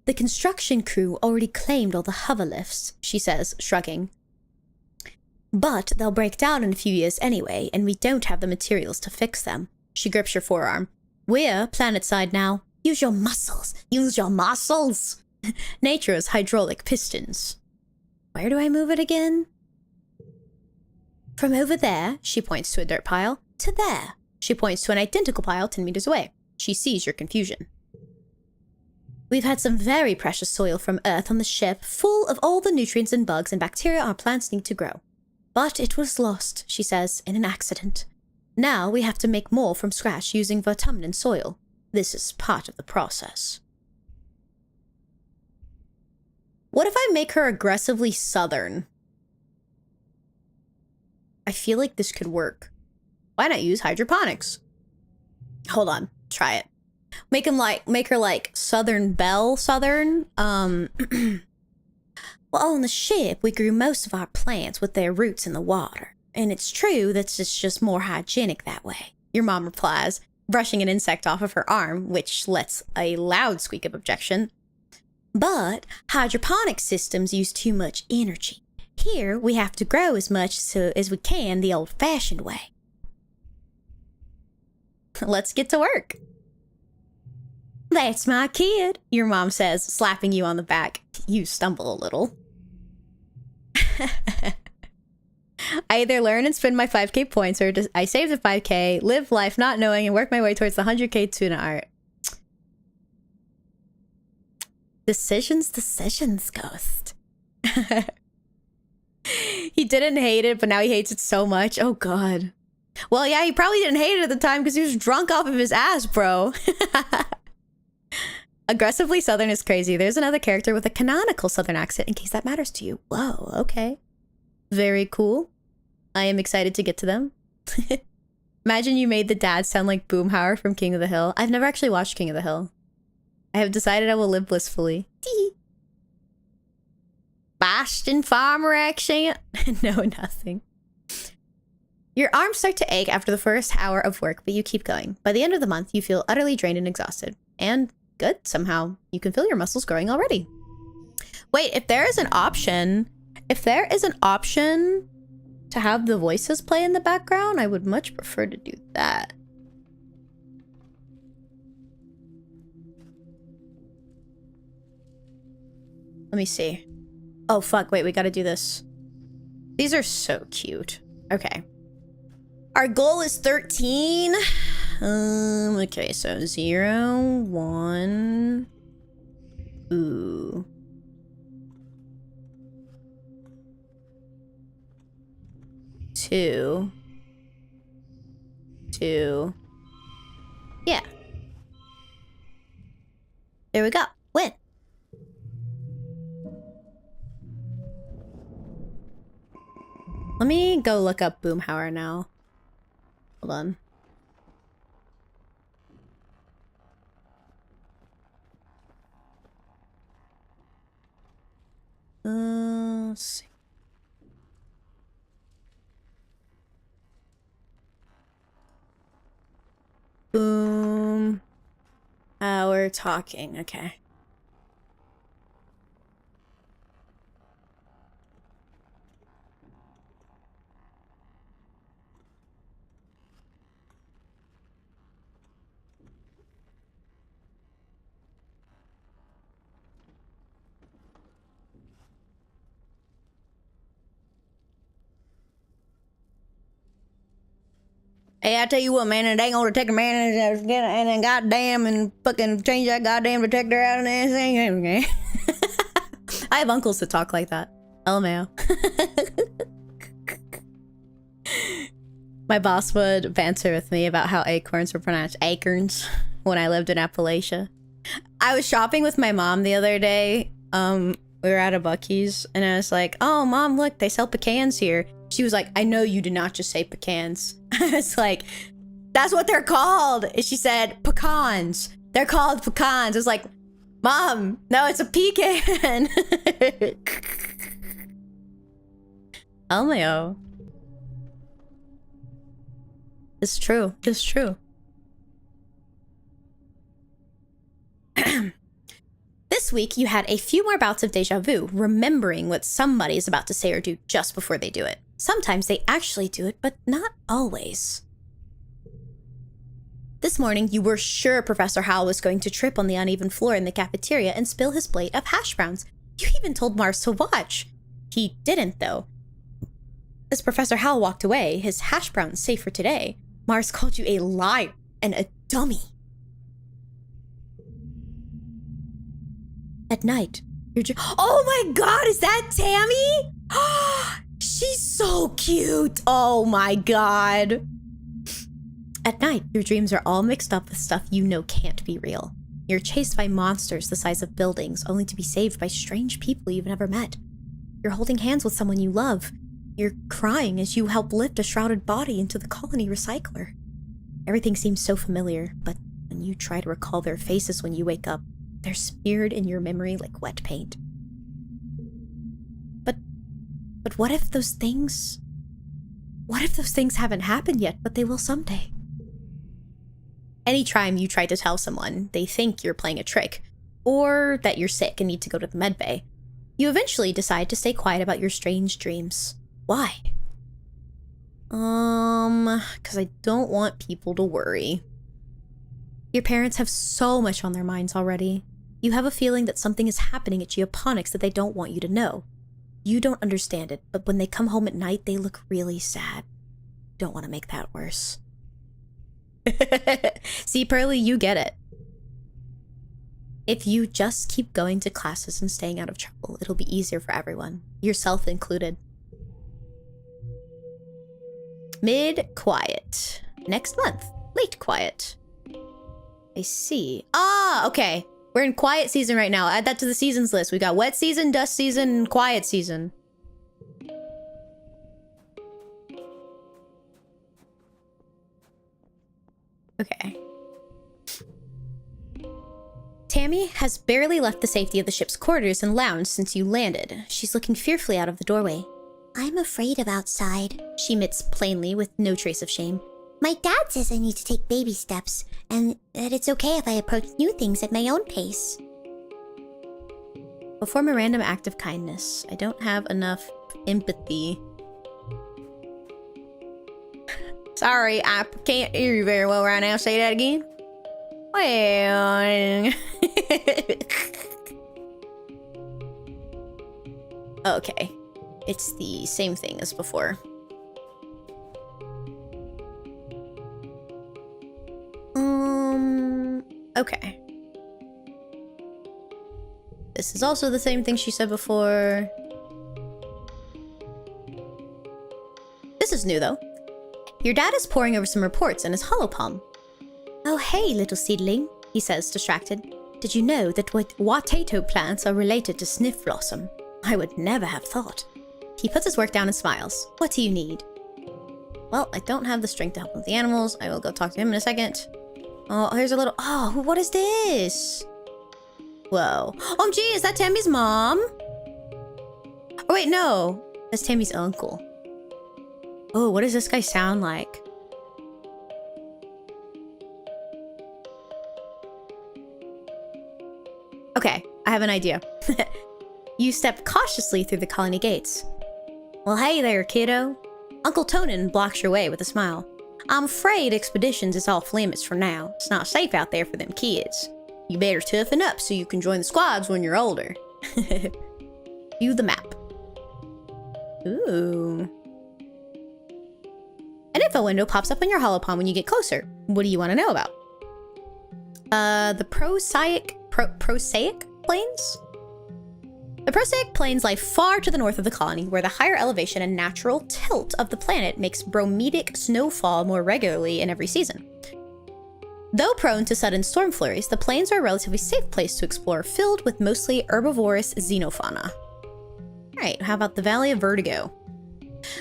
The construction crew already claimed all the hover lifts, she says, shrugging. But they'll break down in a few years anyway, and we don't have the materials to fix them. She grips your forearm. We're planet-side now. Use your muscles. Use your muscles. Nature's hydraulic pistons. Where do I move it again? From over there, she points to a dirt pile, to there. She points to an identical pile 10 meters away. She sees your confusion. We've had some very precious soil from Earth on the ship, full of all the nutrients and bugs and bacteria our plants need to grow. But it was lost, she says, in an accident. Now we have to make more from scratch using Vertumnan soil. This is part of the process. What if I make her aggressively southern? I feel like this could work. Why not use hydroponics? Hold on, try it. Make her like Southern Belle Southern. Well, on the ship, we grew most of our plants with their roots in the water. And it's true that it's just more hygienic that way. Your mom replies, brushing an insect off of her arm, which lets a loud squeak of objection. But hydroponic systems use too much energy. Here, we have to grow as much as we can the old-fashioned way. Let's get to work. That's my kid, your mom says, slapping you on the back. You stumble a little. I either learn and spend my 5k points, or I save the 5k, live life not knowing, and work my way towards the 100k tuna art. Decisions, Ghost. He didn't hate it, but now he hates it so much. Oh, God. Well, yeah, he probably didn't hate it at the time because he was drunk off of his ass, bro. Aggressively Southern is crazy. There's another character with a canonical Southern accent, in case that matters to you. Whoa, okay. Very cool. I am excited to get to them. Imagine you made the dad sound like Boomhauer from King of the Hill. I've never actually watched King of the Hill. I have decided I will live blissfully. Boston farmer accent? No, nothing. Your arms start to ache after the first hour of work, but you keep going. By the end of the month, you feel utterly drained and exhausted. And good, somehow. You can feel your muscles growing already. Wait, if there is an option to have the voices play in the background, I would much prefer to do that. Let me see. Oh, fuck. Wait, we gotta do this. These are so cute. Okay. Our goal is 13. Okay, so 0, 1. Ooh. 2. 2. Yeah. There we go. Win. Let me go look up Boomhauer now. Hold on. Let's see. Boom. We're talking. Okay. Hey, I tell you what, man, it ain't gonna take a man and then goddamn and fucking change that goddamn detector out and everything. Okay. I have uncles that talk like that. LMAO. My boss would banter with me about how acorns were pronounced acorns when I lived in Appalachia. I was shopping with my mom the other day. We were at a Buc-ee's and I was like, oh, Mom, look, they sell pecans here. She was like, I know you did not just say pecans. I was like, that's what they're called. And she said, pecans. They're called pecans. I was like, Mom, no, it's a pecan. LMAO. It's true. It's true. This week, you had a few more bouts of deja vu, remembering what somebody is about to say or do just before they do it. Sometimes they actually do it, but not always. This morning, you were sure Professor Howell was going to trip on the uneven floor in the cafeteria and spill his plate of hash browns. You even told Mars to watch. He didn't, though. As Professor Howell walked away, his hash browns safe for today, Mars called you a liar and a dummy. At night, you're oh my god, is that Tammy? She's so cute. Oh my god. At night, your dreams are all mixed up with stuff you know can't be real. You're chased by monsters the size of buildings, only to be saved by strange people you've never met. You're holding hands with someone you love. You're crying as you help lift a shrouded body into the colony recycler. Everything seems so familiar, but when you try to recall their faces when you wake up, they're smeared in your memory like wet paint. But what if those things haven't happened yet, but they will someday? Anytime you try to tell someone, they think you're playing a trick, or that you're sick and need to go to the med bay. You eventually decide to stay quiet about your strange dreams. Why? Because I don't want people to worry. Your parents have so much on their minds already. You have a feeling that something is happening at Geoponics that they don't want you to know. You don't understand it, but when they come home at night, they look really sad. Don't want to make that worse. See, Pearly, you get it. If you just keep going to classes and staying out of trouble, it'll be easier for everyone, yourself included. Mid-quiet. Next month. Late quiet. I see. Ah, okay. We're in quiet season right now. Add that to the seasons list. We got wet season, dust season, and quiet season. Okay. Tammy has barely left the safety of the ship's quarters and lounge since you landed. She's looking fearfully out of the doorway. I'm afraid of outside, She admits plainly with no trace of shame. My dad says I need to take baby steps, and that it's okay if I approach new things at my own pace. Perform a random act of kindness. I don't have enough empathy. Sorry, I can't hear you very well right now. Say that again. Well... Okay. It's the same thing as before. Okay. This is also the same thing she said before. This is new, though. Your dad is poring over some reports in his holopalm. Oh, hey, little seedling, He says, distracted. did you know that potato plants are related to sniff blossom? I would never have thought. He puts his work down and smiles. What do you need? Well, I don't have the strength to help with the animals. I will go talk to him in a second. Oh, here's a little... Oh, what is this? Whoa. Oh, gee, is that Tammy's mom? Oh, wait, no. That's Tammy's uncle. Oh, what does this guy sound like? Okay, I have an idea. You step cautiously through the colony gates. Well, hey there, kiddo. Uncle Tonan blocks your way with a smile. I'm afraid expeditions is off limits for now. It's not safe out there for them kids. You better toughen up so you can join the squads when you're older. View the map. Ooh. An info window pops up on your holopalm when you get closer. What do you want to know about? The prosaic plains? The prosaic plains lie far to the north of the colony, where the higher elevation and natural tilt of the planet makes bromidic snowfall more regularly in every season. Though prone to sudden storm flurries, the plains are a relatively safe place to explore, filled with mostly herbivorous xenofauna. Alright, how about the Valley of Vertigo?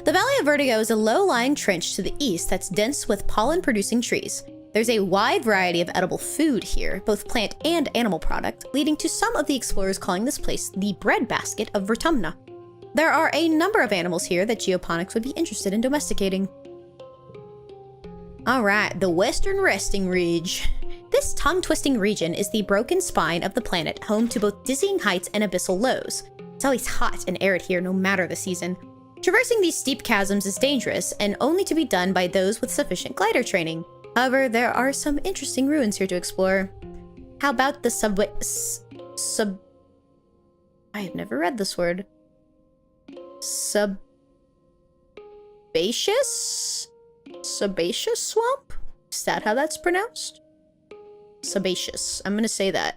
The Valley of Vertigo is a low-lying trench to the east that's dense with pollen-producing trees. There's a wide variety of edible food here, both plant and animal product, leading to some of the explorers calling this place the breadbasket of Vertumna. There are a number of animals here that Geoponics would be interested in domesticating. Alright, the Western Resting Ridge. This tongue-twisting region is the broken spine of the planet, home to both dizzying heights and abyssal lows. It's always hot and arid here no matter the season. Traversing these steep chasms is dangerous and only to be done by those with sufficient glider training. However, there are some interesting ruins here to explore. How about the I have never read this word. Sebaceous swamp? Is that how that's pronounced? Sebaceous. I'm gonna say that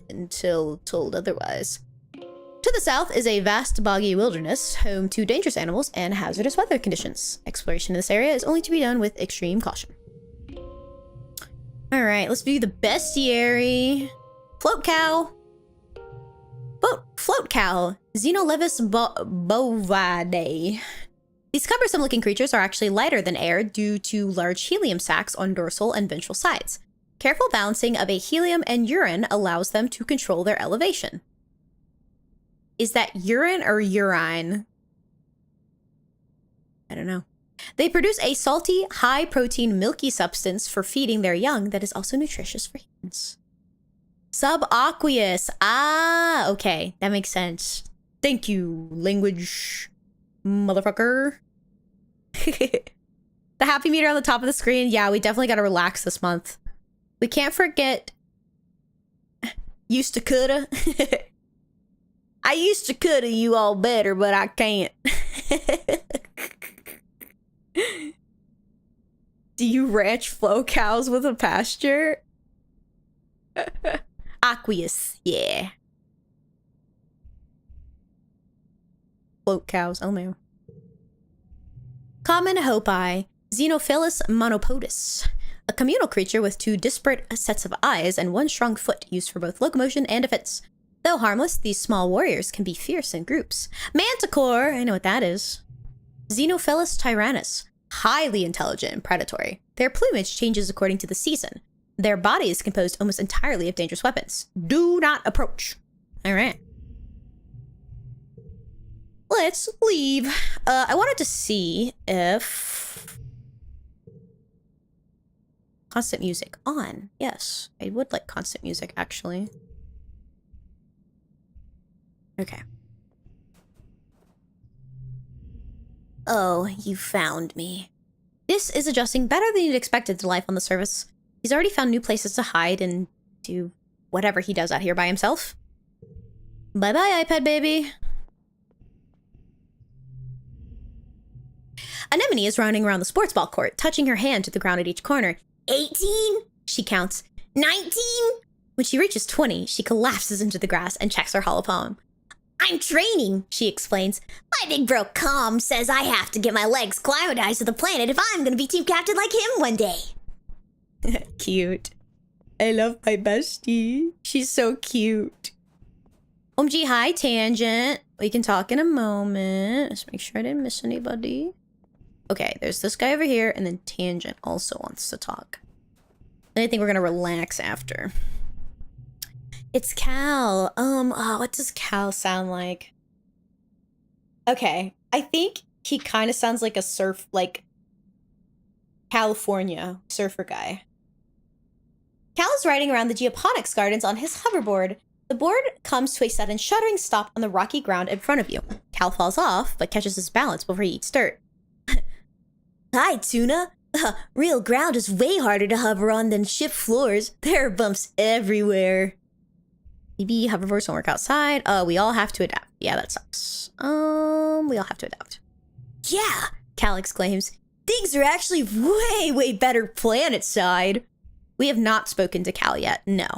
until told otherwise. To the south is a vast boggy wilderness, home to dangerous animals and hazardous weather conditions. Exploration of this area is only to be done with extreme caution. Alright, let's view the bestiary. Float cow. Float cow. Xenolevis bovidae. These cumbersome-looking creatures are actually lighter than air due to large helium sacs on dorsal and ventral sides. Careful balancing of a helium and urine allows them to control their elevation. Is that urine or urine? I don't know. They produce a salty, high-protein, milky substance for feeding their young that is also nutritious for humans. Subaqueous. Ah, okay. That makes sense. Thank you, language motherfucker. The happy meter on the top of the screen. Yeah, we definitely got to relax this month. We can't forget... Used to coulda. I used to coulda you all better, but I can't. Do you ranch flow cows with a pasture? Aqueous, yeah. Float cows, oh no. Common hopi, Xenophilus monopodus. A communal creature with 2 disparate sets of eyes and 1 strong foot used for both locomotion and defense. Though harmless, these small warriors can be fierce in groups. Manticore, I know what that is. Xenophilus tyrannus, highly intelligent and predatory. Their plumage changes according to the season. Their body is composed almost entirely of dangerous weapons. Do not approach. All right. Let's leave. I wanted to see if... Constant music on. Yes, I would like constant music, actually. Okay. Oh, you found me. This is adjusting better than you'd expected to life on the surface. He's already found new places to hide and do whatever he does out here by himself. Bye-bye, iPad baby. Anemone is running around the sports ball court, touching her hand to the ground at each corner. 18? She counts. 19? When she reaches 20, she collapses into the grass and checks her hollow palm. I'm training, she explains. My big bro Com says I have to get my legs climatized to the planet if I'm gonna be team captain like him one day. Cute. I love my bestie. She's so cute. OMG, hi, Tangent. We can talk in a moment. Let's make sure I didn't miss anybody. Okay, there's this guy over here, and then Tangent also wants to talk. And I think we're gonna relax after. It's Cal. What does Cal sound like? Okay, I think he kind of sounds like a California surfer guy. Cal is riding around the geoponics gardens on his hoverboard. The board comes to a sudden shuddering stop on the rocky ground in front of you. Cal falls off, but catches his balance before he eats dirt. Hi, Tuna. Real ground is way harder to hover on than ship floors. There are bumps everywhere. Maybe hoverboards don't work outside. We all have to adapt. Yeah, that sucks. We all have to adapt. Yeah, Cal exclaims. Things are actually way, way better planet side. We have not spoken to Cal yet, no.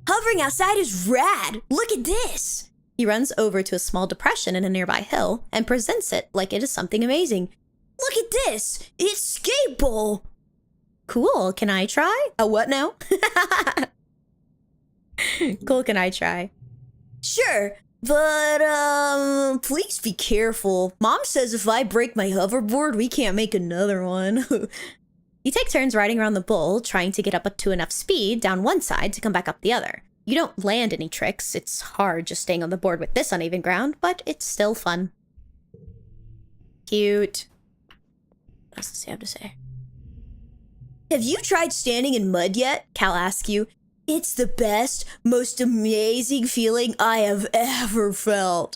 Hovering outside is rad. Look at this. He runs over to a small depression in a nearby hill and presents it like it is something amazing. Look at this! It's skateball! Cool, can I try? What now? Cool, can I try? Sure, but, please be careful. Mom says if I break my hoverboard, we can't make another one. You take turns riding around the bowl, trying to get up to enough speed down one side to come back up the other. You don't land any tricks. It's hard just staying on the board with this uneven ground, but it's still fun. Cute. What else does he have to say? Have you tried standing in mud yet? Cal asks you. It's the best, most amazing feeling I have ever felt.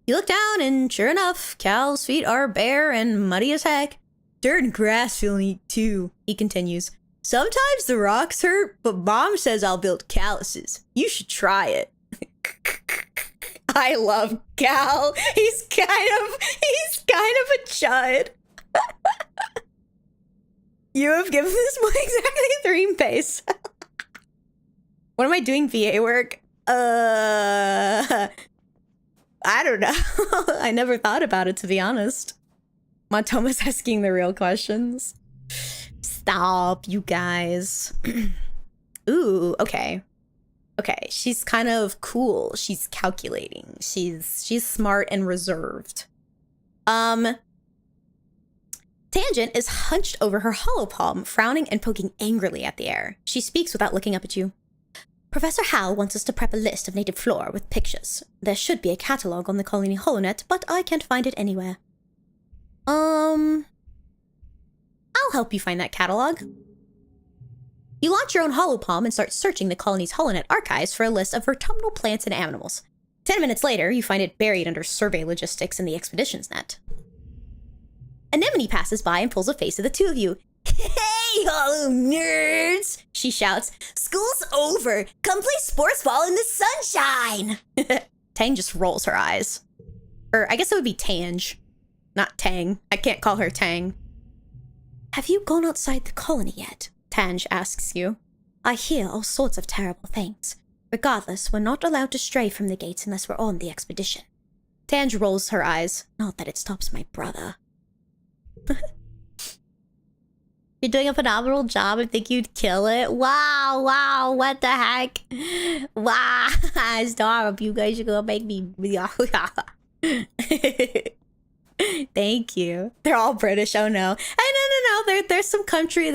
You look down and sure enough, Cal's feet are bare and muddy as heck. Dirt and grass feel neat too, he continues. Sometimes the rocks hurt, but Mom says I'll build calluses. You should try it. I love Cal. He's kind of a chud. You have given this boy exactly 3 pace. What am I doing VA work? I don't know. I never thought about it, to be honest. Matoma's asking the real questions. Stop, you guys. Ooh, okay. Okay, she's kind of cool. She's calculating. She's smart and reserved. Tangent is hunched over her hollow palm, frowning and poking angrily at the air. She speaks without looking up at you. Professor Hal wants us to prep a list of native flora with pictures. There should be a catalog on the Colony HoloNet, but I can't find it anywhere. I'll help you find that catalog. You launch your own holopalm and start searching the colony's holonet archives for a list of autumnal plants and animals. 10 minutes later, you find it buried under survey logistics in the expeditions net. Anemone passes by and pulls a face of the two of you. Hey, holo nerds! She shouts. School's over! Come play sports ball in the sunshine! Tang just rolls her eyes. Or I guess it would be Tange, not Tang. I can't call her Tang. Have you gone outside the colony yet? Tange asks you. I hear all sorts of terrible things. Regardless, we're not allowed to stray from the gates unless we're on the expedition. Tange rolls her eyes. Not that it stops my brother. You're doing a phenomenal job. I think you'd kill it. Wow, what the heck? Wow, stop. You guys are gonna make me... Thank you. They're all British. Oh no. No. There's some country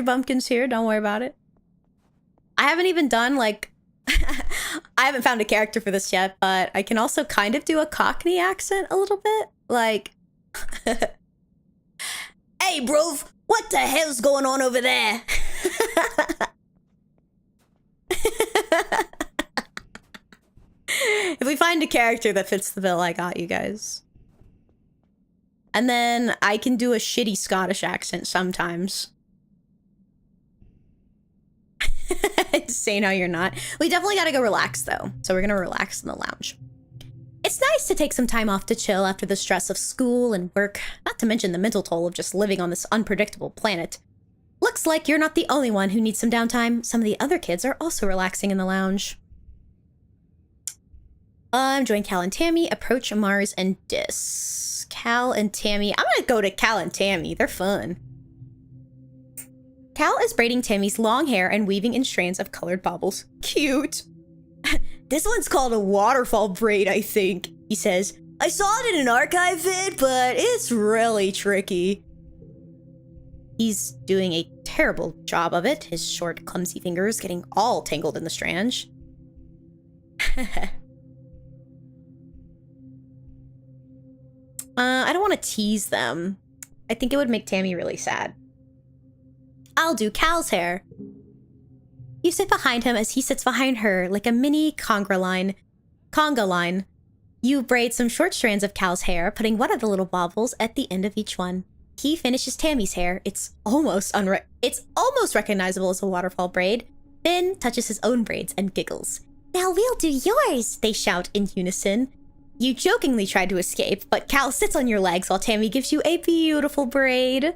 bumpkins here. Don't worry about it. I haven't even done like I haven't found a character for this yet, but I can also kind of do a Cockney accent a little bit. Like hey, bro, what the hell's going on over there? If we find a character that fits the bill, I got you guys. And then I can do a shitty Scottish accent sometimes. Saying how you're not. We definitely gotta go relax though. So we're gonna relax in the lounge. It's nice to take some time off to chill after the stress of school and work, not to mention the mental toll of just living on this unpredictable planet. Looks like you're not the only one who needs some downtime. Some of the other kids are also relaxing in the lounge. Join Cal and Tammy, approach Mars and Dis. Cal and Tammy. I'm gonna go to Cal and Tammy. They're fun. Cal is braiding Tammy's long hair and weaving in strands of colored baubles. Cute. This one's called a waterfall braid, I think, he says. I saw it in an archive vid, but it's really tricky. He's doing a terrible job of it, his short, clumsy fingers getting all tangled in the strands. I don't want to tease them. I think it would make Tammy really sad. I'll do Cal's hair. You sit behind him as he sits behind her like a mini conga line. You braid some short strands of Cal's hair, putting one of the little baubles at the end of each one. He finishes Tammy's hair. It's almost recognizable as a waterfall braid, then touches his own braids and giggles. Now we'll do yours, they shout in unison. You jokingly try to escape, but Cal sits on your legs while Tammy gives you a beautiful braid. Yo,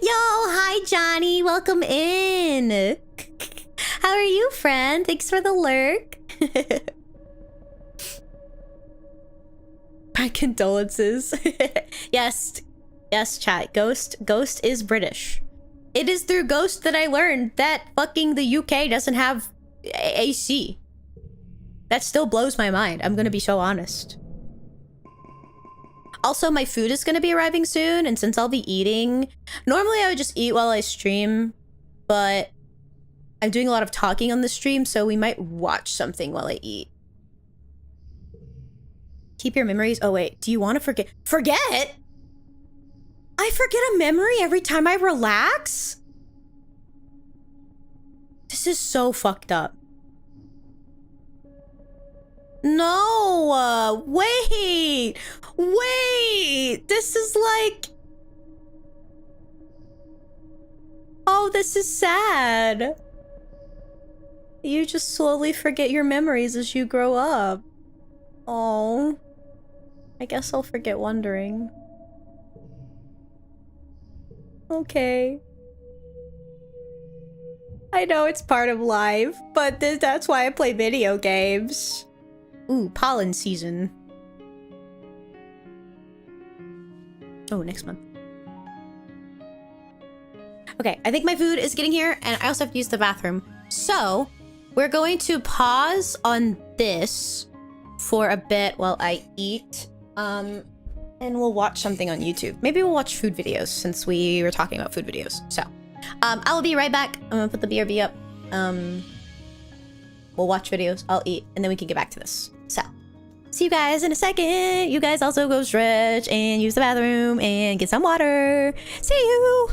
hi Johnny, welcome in. How are you, friend? Thanks for the lurk. My condolences. Yes, chat. Ghost is British. It is through Ghost that I learned that fucking the UK doesn't have AC. That still blows my mind. I'm gonna be so honest. Also, my food is gonna be arriving soon, and since I'll be eating, normally I would just eat while I stream, but I'm doing a lot of talking on the stream, so we might watch something while I eat. Keep your memories. Oh wait, do you want to forget? Forget? I forget a memory every time I relax? This is so fucked up. No, wait, this is like, oh, this is sad. You just slowly forget your memories as you grow up. Oh, I guess I'll forget wondering. Okay. I know it's part of life, but that's why I play video games. Ooh, pollen season. Oh, next month. Okay, I think my food is getting here, and I also have to use the bathroom. So, we're going to pause on this for a bit while I eat. And we'll watch something on YouTube. Maybe we'll watch food videos since we were talking about food videos. So, I'll be right back. I'm gonna put the BRB up. We'll watch videos, I'll eat, and then we can get back to this. So, See you guys in a second. You guys also go stretch and use the bathroom and get some water. See you.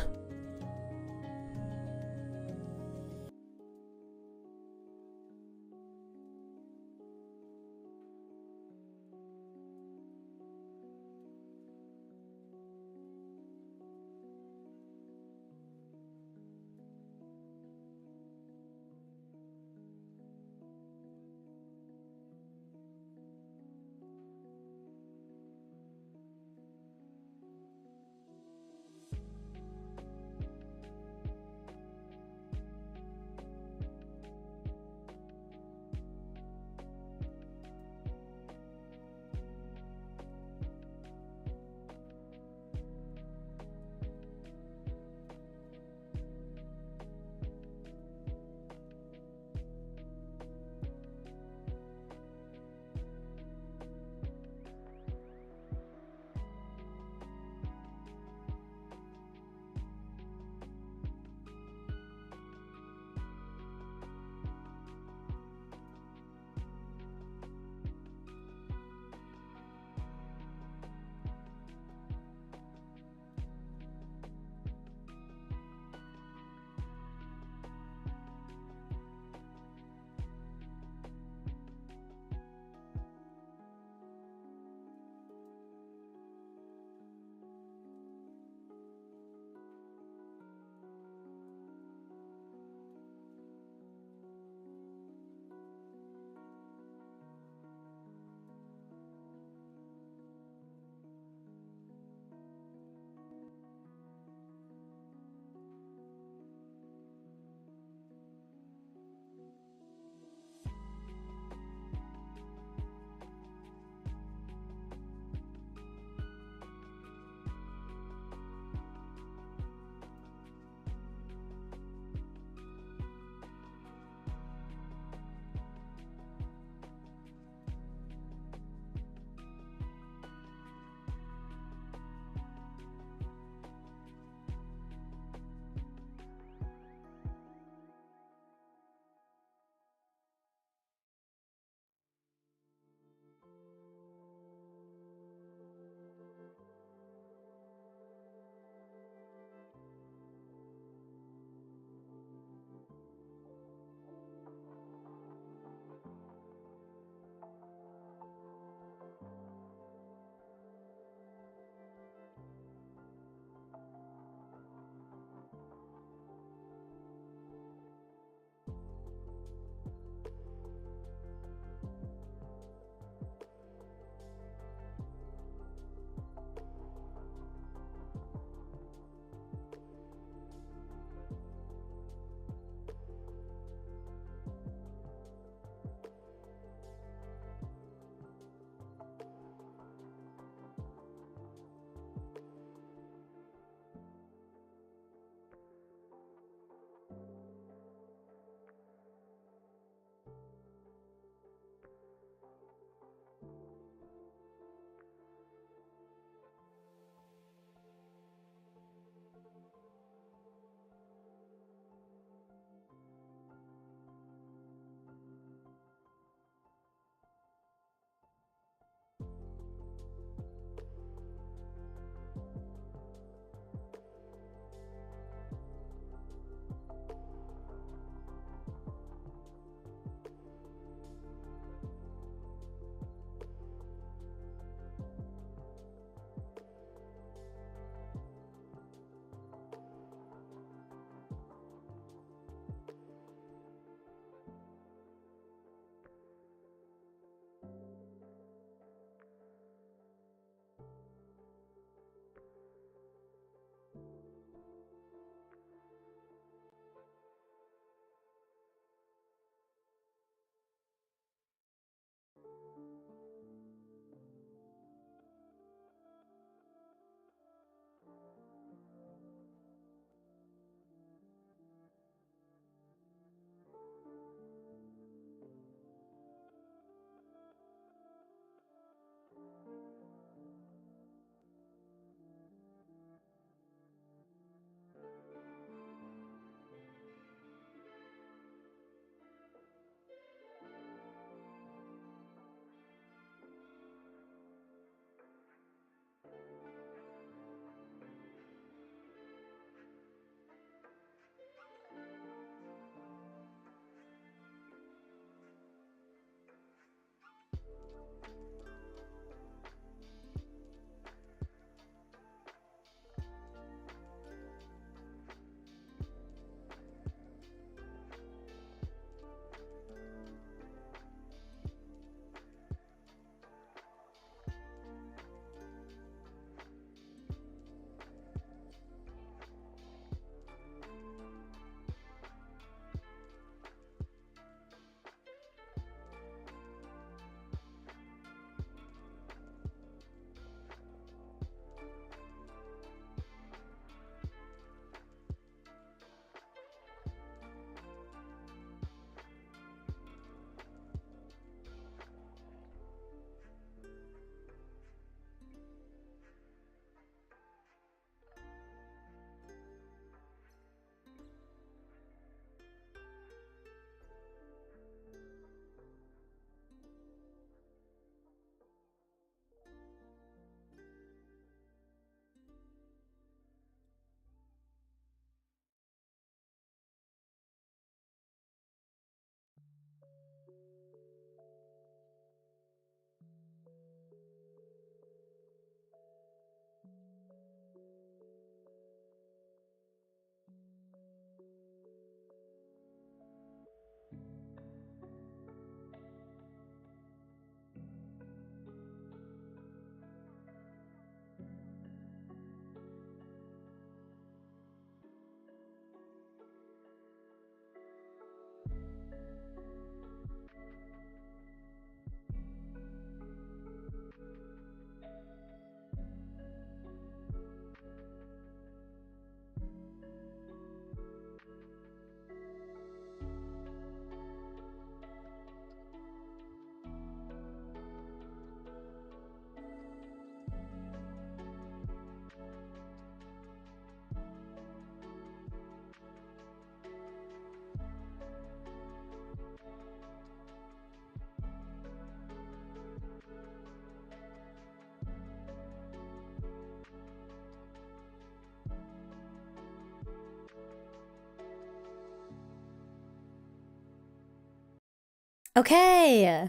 Okay.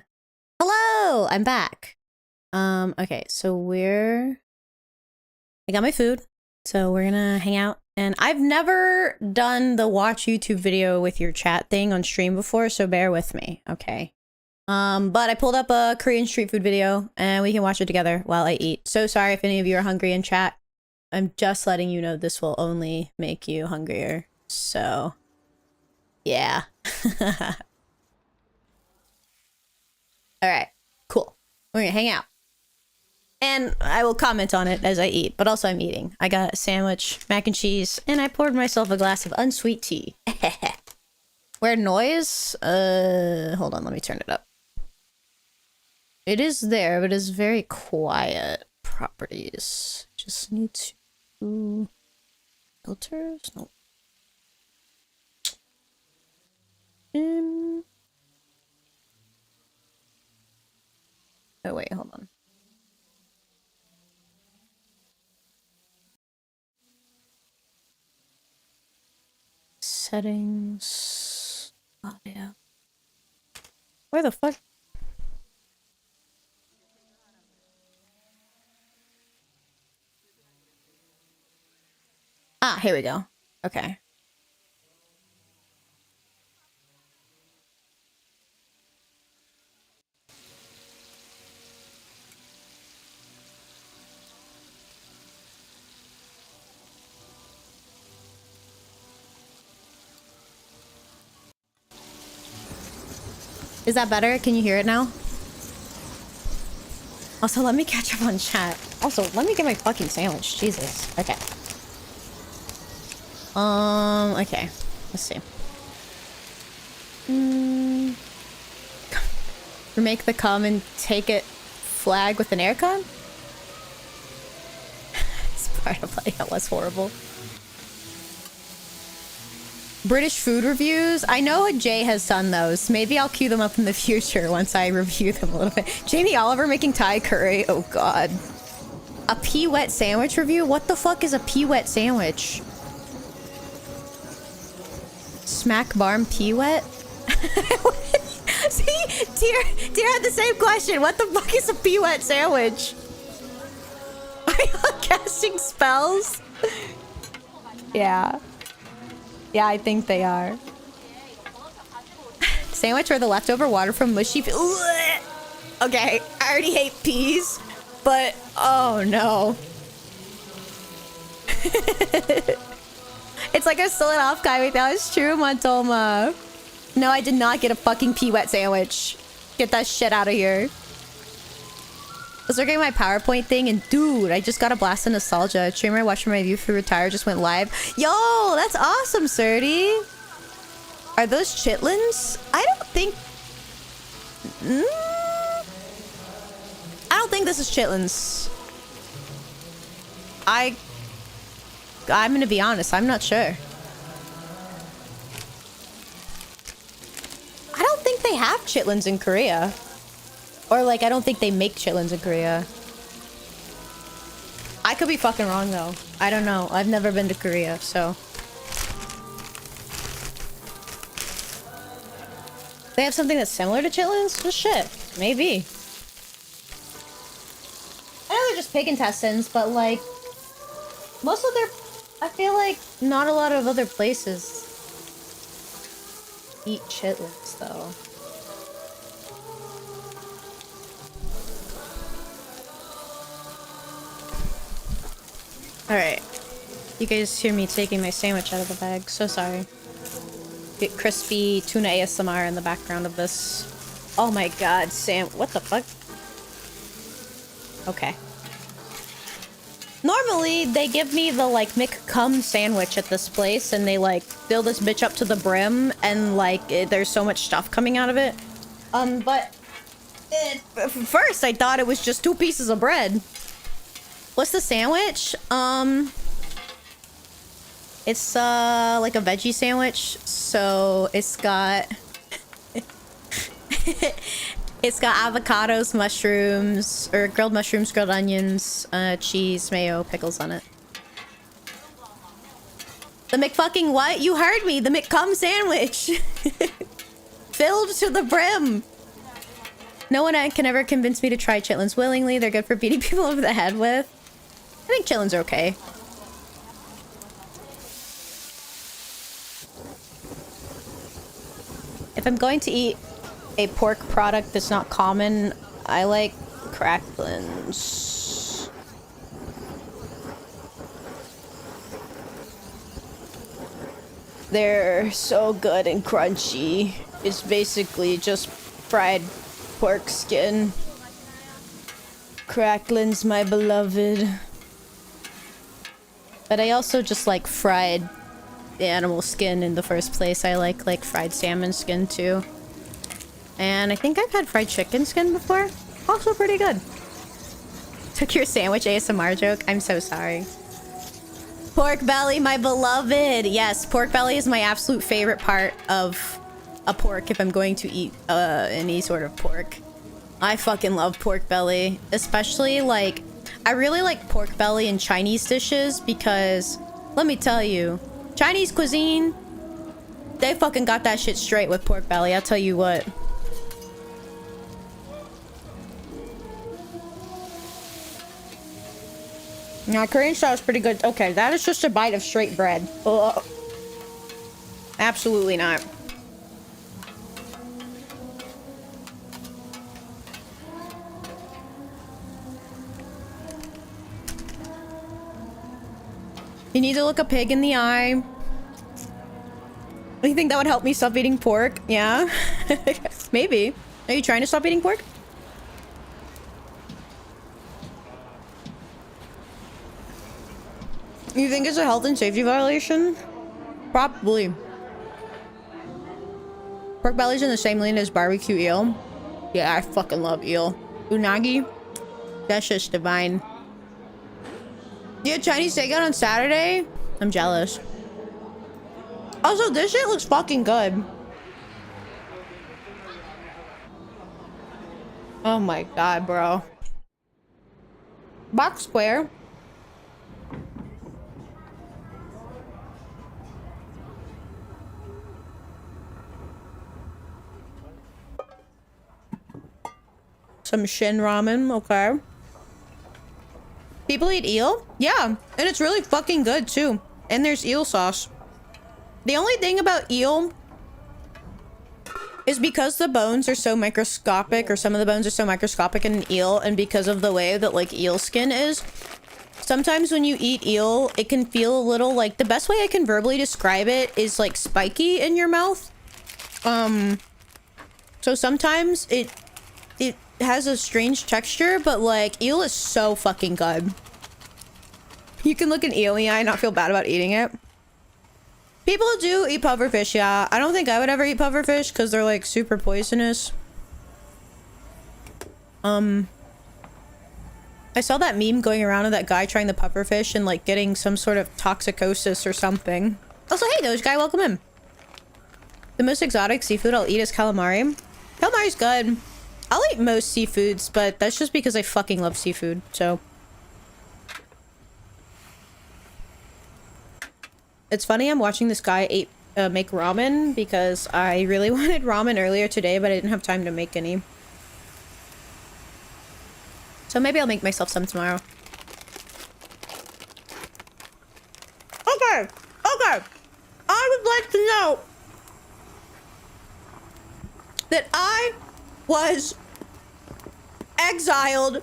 Hello, I'm back. Okay, so I got my food, so we're gonna hang out. And I've never done the watch YouTube video with your chat thing on stream before, so bear with me, okay? But I pulled up a Korean street food video, and we can watch it together while I eat. So sorry if any of you are hungry in chat. I'm just letting you know this will only make you hungrier. So, yeah. Alright, cool. We're gonna hang out. And I will comment on it as I eat, but also I'm eating. I got a sandwich, mac and cheese, and I poured myself a glass of unsweet tea. Where noise? Hold on, let me turn it up. It is there, but it's very quiet. Properties. Just need to... Filters? No. Oh wait, hold on. Settings. Audio. Where the fuck? Ah, here we go. Okay. Is that better? Can you hear it now? Also, let me catch up on chat. Also, let me get my fucking sandwich. Jesus. Okay. Okay. Let's see. Remake the come and take it flag with an aircon? This part of play was horrible. British food reviews? I know Jay has done those. Maybe I'll queue them up in the future once I review them a little bit. Jamie Oliver making Thai curry? Oh god. A pea wet sandwich review? What the fuck is a pea wet sandwich? Smack barm pea wet? See? Dear had the same question. What the fuck is a pea wet sandwich? Are you casting spells? Yeah. Yeah, I think they are. Sandwich or the leftover water from mushy pea. Okay, I already hate peas, but oh no. It's like I'm still an offkai without it's true, Montoma. No, I did not get a fucking pea wet sandwich. Get that shit out of here. I was looking at my PowerPoint thing and dude, I just got a blast of nostalgia. A streamer I watched from my view for retire just went live. Yo, that's awesome, Surdy. Are those chitlins? I don't think... I don't think this is chitlins. I'm gonna be honest, I'm not sure. I don't think they have chitlins in Korea. Or, like, I don't think they make chitlins in Korea. I could be fucking wrong, though. I don't know. I've never been to Korea, so... They have something that's similar to chitlins? Well, shit. Maybe. I know they're just pig intestines, but, like... Most of their... I feel like not a lot of other places eat chitlins, though. Alright. You guys hear me taking my sandwich out of the bag. So sorry. Get crispy tuna ASMR in the background of this. Oh my god, Sam. What the fuck? Okay. Normally, they give me the, like, McCum sandwich at this place, and they, like, fill this bitch up to the brim, and, like, there's so much stuff coming out of it. But... first, I thought it was just 2 pieces of bread. What's the sandwich? It's, like a veggie sandwich, so it's got... It's got avocados, mushrooms, or grilled mushrooms, grilled onions, cheese, mayo, pickles on it. The McFucking what? You heard me! The McCum sandwich! Filled to the brim! No one can ever convince me to try chitlins willingly. They're good for beating people over the head with. I think chitlins are okay. If I'm going to eat a pork product that's not common, I like cracklins. They're so good and crunchy. It's basically just fried pork skin. Cracklins, my beloved. But I also just like fried animal skin in the first place. I like fried salmon skin too. And I think I've had fried chicken skin before. Also pretty good. Took your sandwich ASMR joke. I'm so sorry. Pork belly, my beloved. Yes, pork belly is my absolute favorite part of a pork if I'm going to eat any sort of pork. I fucking love pork belly. Especially like, I really like pork belly in Chinese dishes because, let me tell you, Chinese cuisine, they fucking got that shit straight with pork belly, I'll tell you what. Now, Korean style is pretty good. Okay, that is just a bite of straight bread. Ugh. Absolutely not. You need to look a pig in the eye. You think that would help me stop eating pork? Yeah. Maybe. Are you trying to stop eating pork? You think it's a health and safety violation? Probably. Pork belly's in the same lane as barbecue eel. Yeah, I fucking love eel. Unagi? That's just divine. You had Chinese takeout on Saturday? I'm jealous. Also, this shit looks fucking good. Oh my god, bro. Box square. Some Shin ramen, okay. People eat eel? Yeah, and it's really fucking good too. And there's eel sauce. The only thing about eel is because the bones are so microscopic, or some of the bones are so microscopic in an eel, and because of the way that like eel skin is, sometimes when you eat eel, it can feel a little like, the best way I can verbally describe it is like spiky in your mouth. So sometimes it has a strange texture, but like eel is so fucking good. You can look an eel in the eye and not feel bad about eating it. People do eat pufferfish, yeah. I don't think I would ever eat pufferfish because they're like super poisonous. I saw that meme going around of that guy trying the pufferfish and like getting some sort of toxicosis or something. Also, hey, Doge guy, welcome in. The most exotic seafood I'll eat is calamari. Calamari's good. I'll eat most seafoods, but that's just because I fucking love seafood, so. It's funny, I'm watching this guy make ramen because I really wanted ramen earlier today, but I didn't have time to make any. So maybe I'll make myself some tomorrow. Okay, okay. I would like to know that I was exiled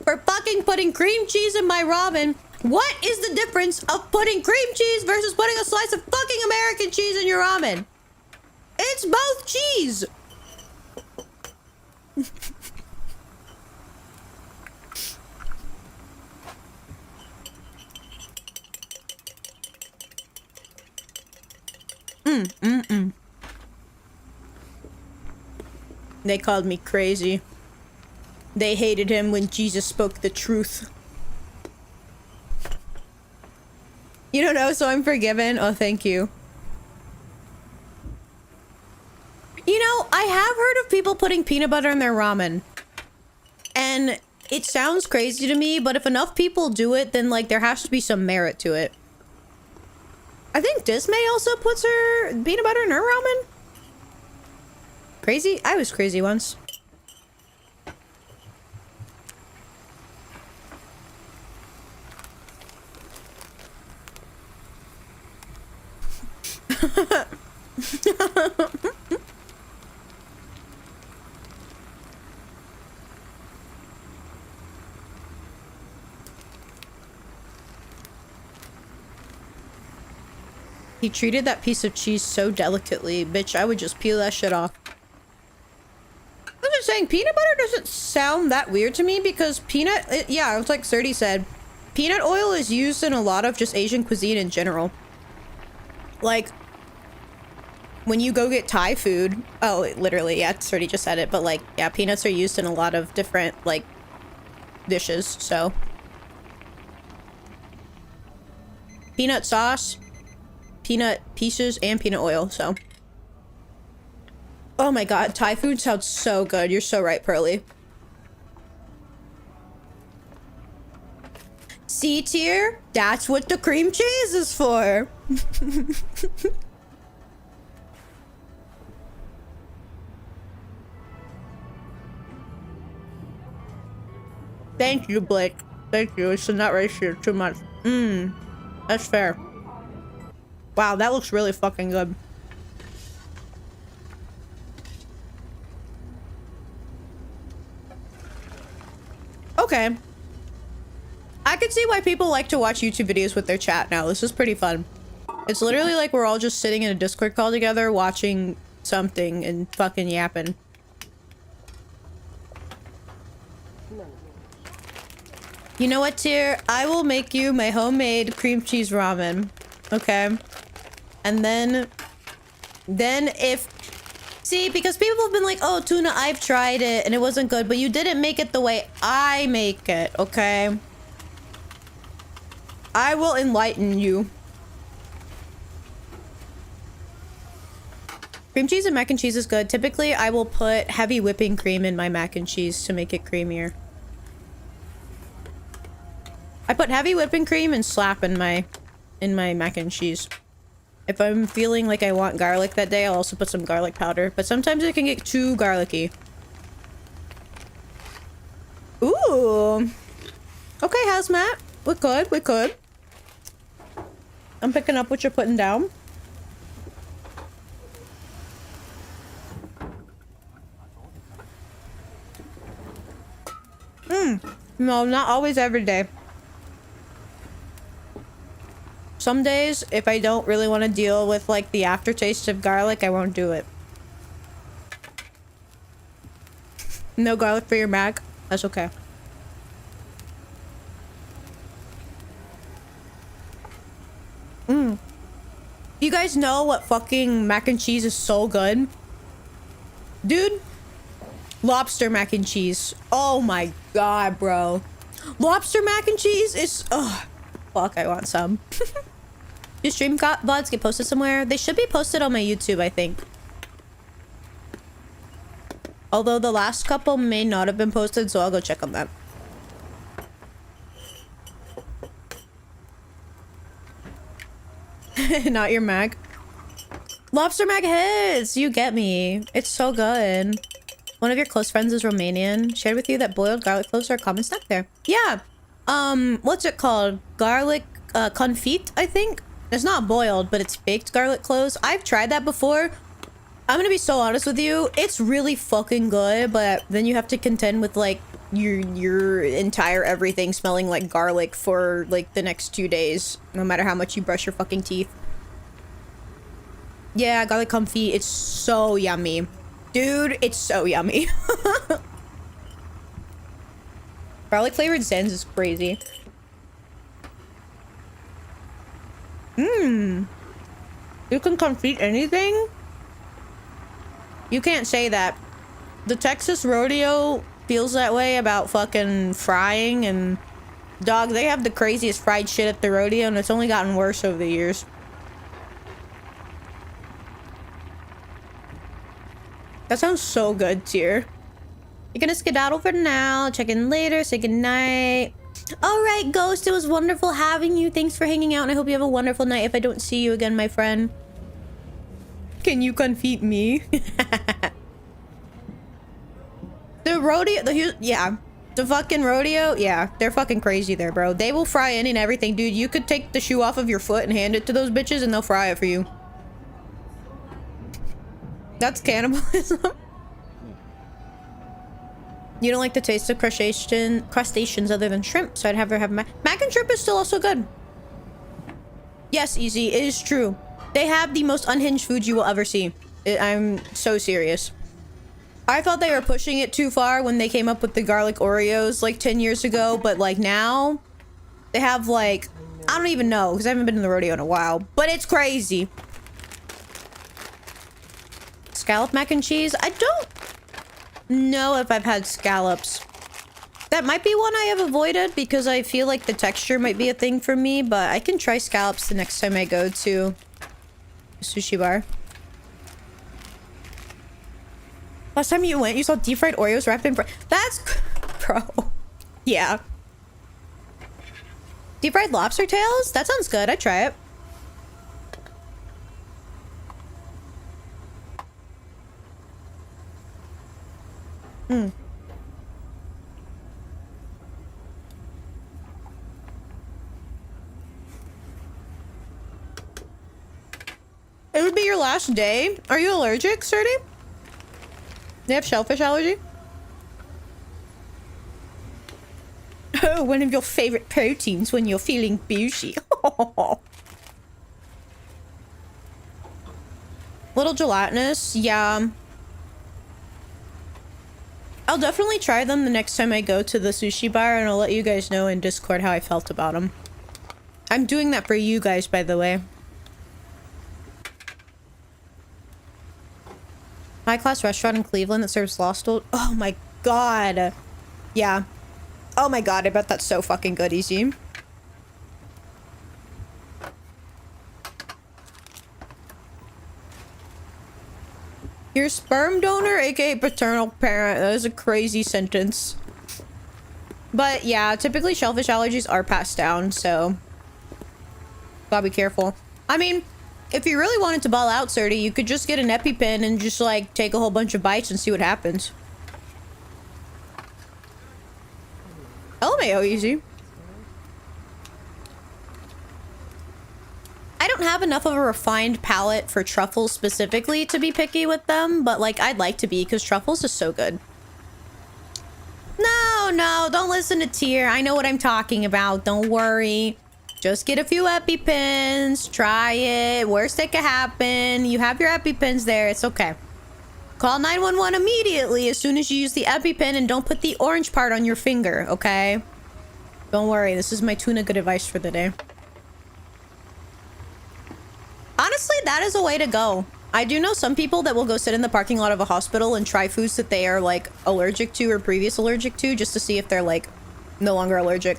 for fucking putting cream cheese in my ramen. What is the difference of putting cream cheese versus putting a slice of fucking American cheese in your ramen? It's both cheese. They called me crazy. They hated him when Jesus spoke the truth. You don't know, so I'm forgiven. Oh, thank you. You know, I have heard of people putting peanut butter in their ramen. And it sounds crazy to me, but if enough people do it, then like there has to be some merit to it. I think Dismay also puts her peanut butter in her ramen. Crazy? I was crazy once. He treated that piece of cheese so delicately. Bitch, I would just peel that shit off. I'm just saying, peanut butter doesn't sound that weird to me because yeah, it's like Surdy said. Peanut oil is used in a lot of just Asian cuisine in general. Like, when you go get Thai food, oh, literally, yeah, Surdy just said it, but like, yeah, peanuts are used in a lot of different, like, dishes, so. Peanut sauce, peanut pieces, and peanut oil, so. Oh my god, Thai food sounds so good. You're so right, Pearly. C tier? That's what the cream cheese is for. Thank you, Blake. Thank you. It's not right here too much. That's fair. Wow, that looks really fucking good. Okay. I can see why people like to watch YouTube videos with their chat now. This is pretty fun. It's literally like we're all just sitting in a Discord call together watching something and fucking yapping. You know what, Tier? I will make you my homemade cream cheese ramen. Okay? And then if... See, because people have been like, oh, Tuna, I've tried it and it wasn't good, but you didn't make it the way I make it, okay? I will enlighten you. Cream cheese and mac and cheese is good. Typically, I will put heavy whipping cream in my mac and cheese to make it creamier. I put heavy whipping cream and slap in my mac and cheese. If I'm feeling like I want garlic that day, I'll also put some garlic powder. But sometimes it can get too garlicky. Ooh. Okay, how's Matt? We're good, we're good. I'm picking up what you're putting down. No, not always every day. Some days, if I don't really want to deal with, like, the aftertaste of garlic, I won't do it. No garlic for your mac? That's okay. You guys know what fucking mac and cheese is so good? Dude, lobster mac and cheese. Oh my god, bro. Lobster mac and cheese is... Ugh. Fuck, I want some. Do stream VODs get posted somewhere? They should be posted on my YouTube, I think. Although the last couple may not have been posted, so I'll go check on that. Not your mac. Lobster mac hits! You get me. It's so good. One of your close friends is Romanian. Shared with you that boiled garlic cloves are a common snack there. Yeah. What's it called? Garlic, confit, I think? It's not boiled, but it's baked garlic cloves. I've tried that before. I'm gonna be so honest with you. It's really fucking good, but then you have to contend with, like, your entire everything smelling like garlic for, like, the next 2 days. No matter how much you brush your fucking teeth. Yeah, garlic confit. It's so yummy. Dude, it's so yummy. Garlic flavored Zens is crazy. You can confit anything? You can't say that. The Texas rodeo feels that way about fucking frying, and dog, they have the craziest fried shit at the rodeo, and it's only gotten worse over the years. That sounds so good, Tier. You're gonna skedaddle for now. Check in later. Say goodnight. Alright, Ghost. It was wonderful having you. Thanks for hanging out, and I hope you have a wonderful night if I don't see you again, my friend. Can you confit me? The rodeo... yeah. The fucking rodeo? Yeah. They're fucking crazy there, bro. They will fry any and everything. Dude, you could take the shoe off of your foot and hand it to those bitches, and they'll fry it for you. That's cannibalism. You don't like the taste of crustaceans other than shrimp, so I'd have her have mac and shrimp is still also good. Yes, Easy, it is true. They have the most unhinged food you will ever see. I'm so serious. I thought they were pushing it too far when they came up with the garlic Oreos like 10 years ago, but like now they have like, I don't even know because I haven't been in the rodeo in a while, but it's crazy. Scallop mac and cheese? I don't know if I've had scallops. That might be one I have avoided because I feel like the texture might be a thing for me, but I can try scallops the next time I go to a sushi bar. Last time you went, you saw deep fried Oreos wrapped in bread. That's... Bro. Yeah. Deep fried lobster tails? That sounds good. I'd try it. Hmm. It would be your last day. Are you allergic, Sturdy? Do you have shellfish allergy? Oh, one of your favorite proteins when you're feeling bougie. Little gelatinous, yeah. I'll definitely try them the next time I go to the sushi bar, and I'll let you guys know in Discord how I felt about them. I'm doing that for you guys, by the way. High-class restaurant in Cleveland that serves Lost Old... Oh my god. Yeah. Oh my god, I bet that's so fucking good, Easy. Your sperm donor, aka paternal parent. That is a crazy sentence. But yeah, typically shellfish allergies are passed down, so... Gotta be careful. I mean, if you really wanted to ball out, Surdy, you could just get an EpiPen and just, like, take a whole bunch of bites and see what happens. LMAO, Easy. I don't have enough of a refined palate for truffles specifically to be picky with them, but, like, I'd like to be because truffles is so good. No, don't listen to Tyr. I know what I'm talking about. Don't worry. Just get a few EpiPens. Try it. Worst that could happen. You have your EpiPens there. It's okay. Call 911 immediately as soon as you use the EpiPen and don't put the orange part on your finger, okay? Don't worry. This is my tuna good advice for the day. Honestly, that is a way to go. I do know some people that will go sit in the parking lot of a hospital and try foods that they are, like, allergic to or previous allergic to just to see if they're, like, no longer allergic.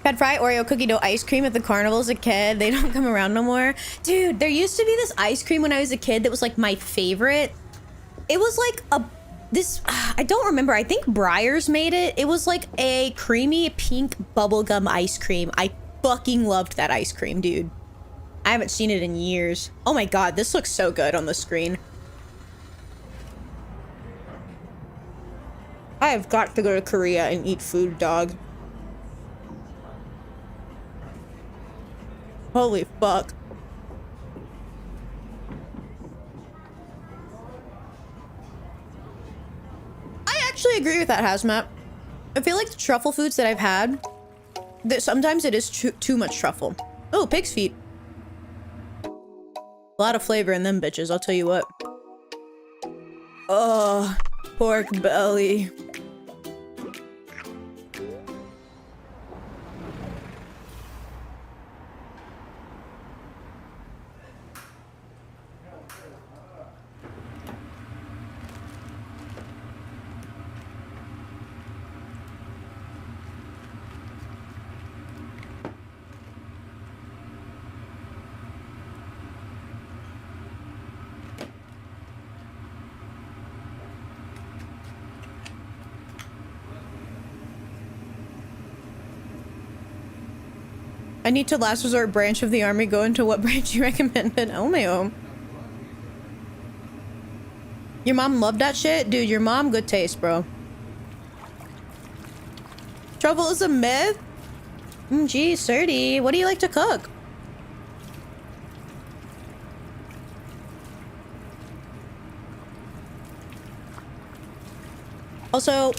Had fried Oreo cookie dough ice cream at the carnival as a kid. They don't come around no more. Dude, there used to be this ice cream when I was a kid that was, like, my favorite. It was, like, I don't remember. I think Breyers made it. It was, like, a creamy pink bubblegum ice cream. I fucking loved that ice cream, dude. I haven't seen it in years. Oh my god, this looks so good on the screen. I have got to go to Korea and eat food, dog. Holy fuck. I actually agree with that, Hazmat. I feel like the truffle foods that I've had, that sometimes it is too much truffle. Oh, pig's feet. A lot of flavor in them bitches, I'll tell you what. Oh, pork belly. I need to last resort branch of the army. Go into what branch you recommended? Oh my own. Your mom loved that shit? Dude, your mom good taste, bro. Trouble is a myth? Geez, Surdy, what do you like to cook? Also,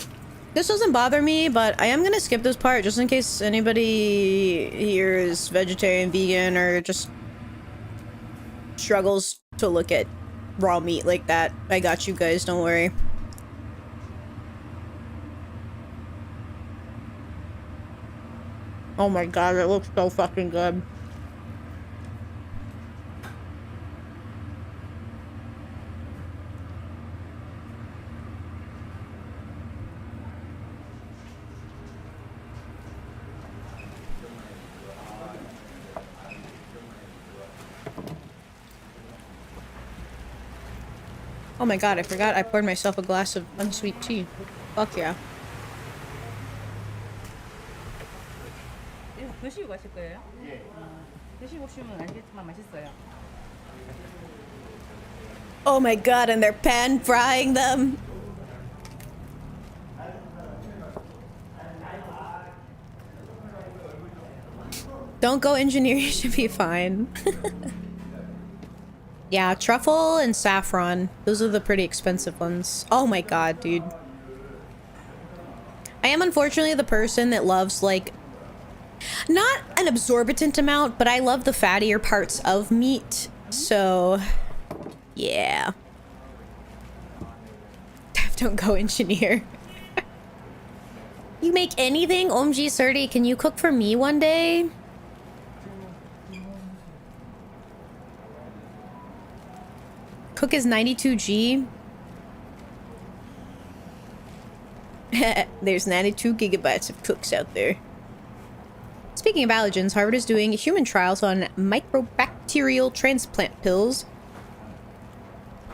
This doesn't bother me, but I am gonna skip this part just in case anybody here is vegetarian, vegan, or just struggles to look at raw meat like that. I got you guys, don't worry. Oh my god, it looks so fucking good. Oh my god, I forgot I poured myself a glass of unsweet tea. Fuck yeah. 드시고 가실 거예요? 예. 드시고 오시면 알겠지만 맛있어요. Oh my god, and they're pan frying them. Don't go engineer, you should be fine. Yeah, truffle and saffron. Those are the pretty expensive ones. Oh my god, dude. I am unfortunately the person that loves, like, not an exorbitant amount, but I love the fattier parts of meat. So, yeah. Don't go engineer. You make anything? OMG Surdy, can you cook for me one day? Cook is 92G. There's 92 gigabytes of cooks out there. Speaking of allergens, Harvard is doing human trials on microbacterial transplant pills.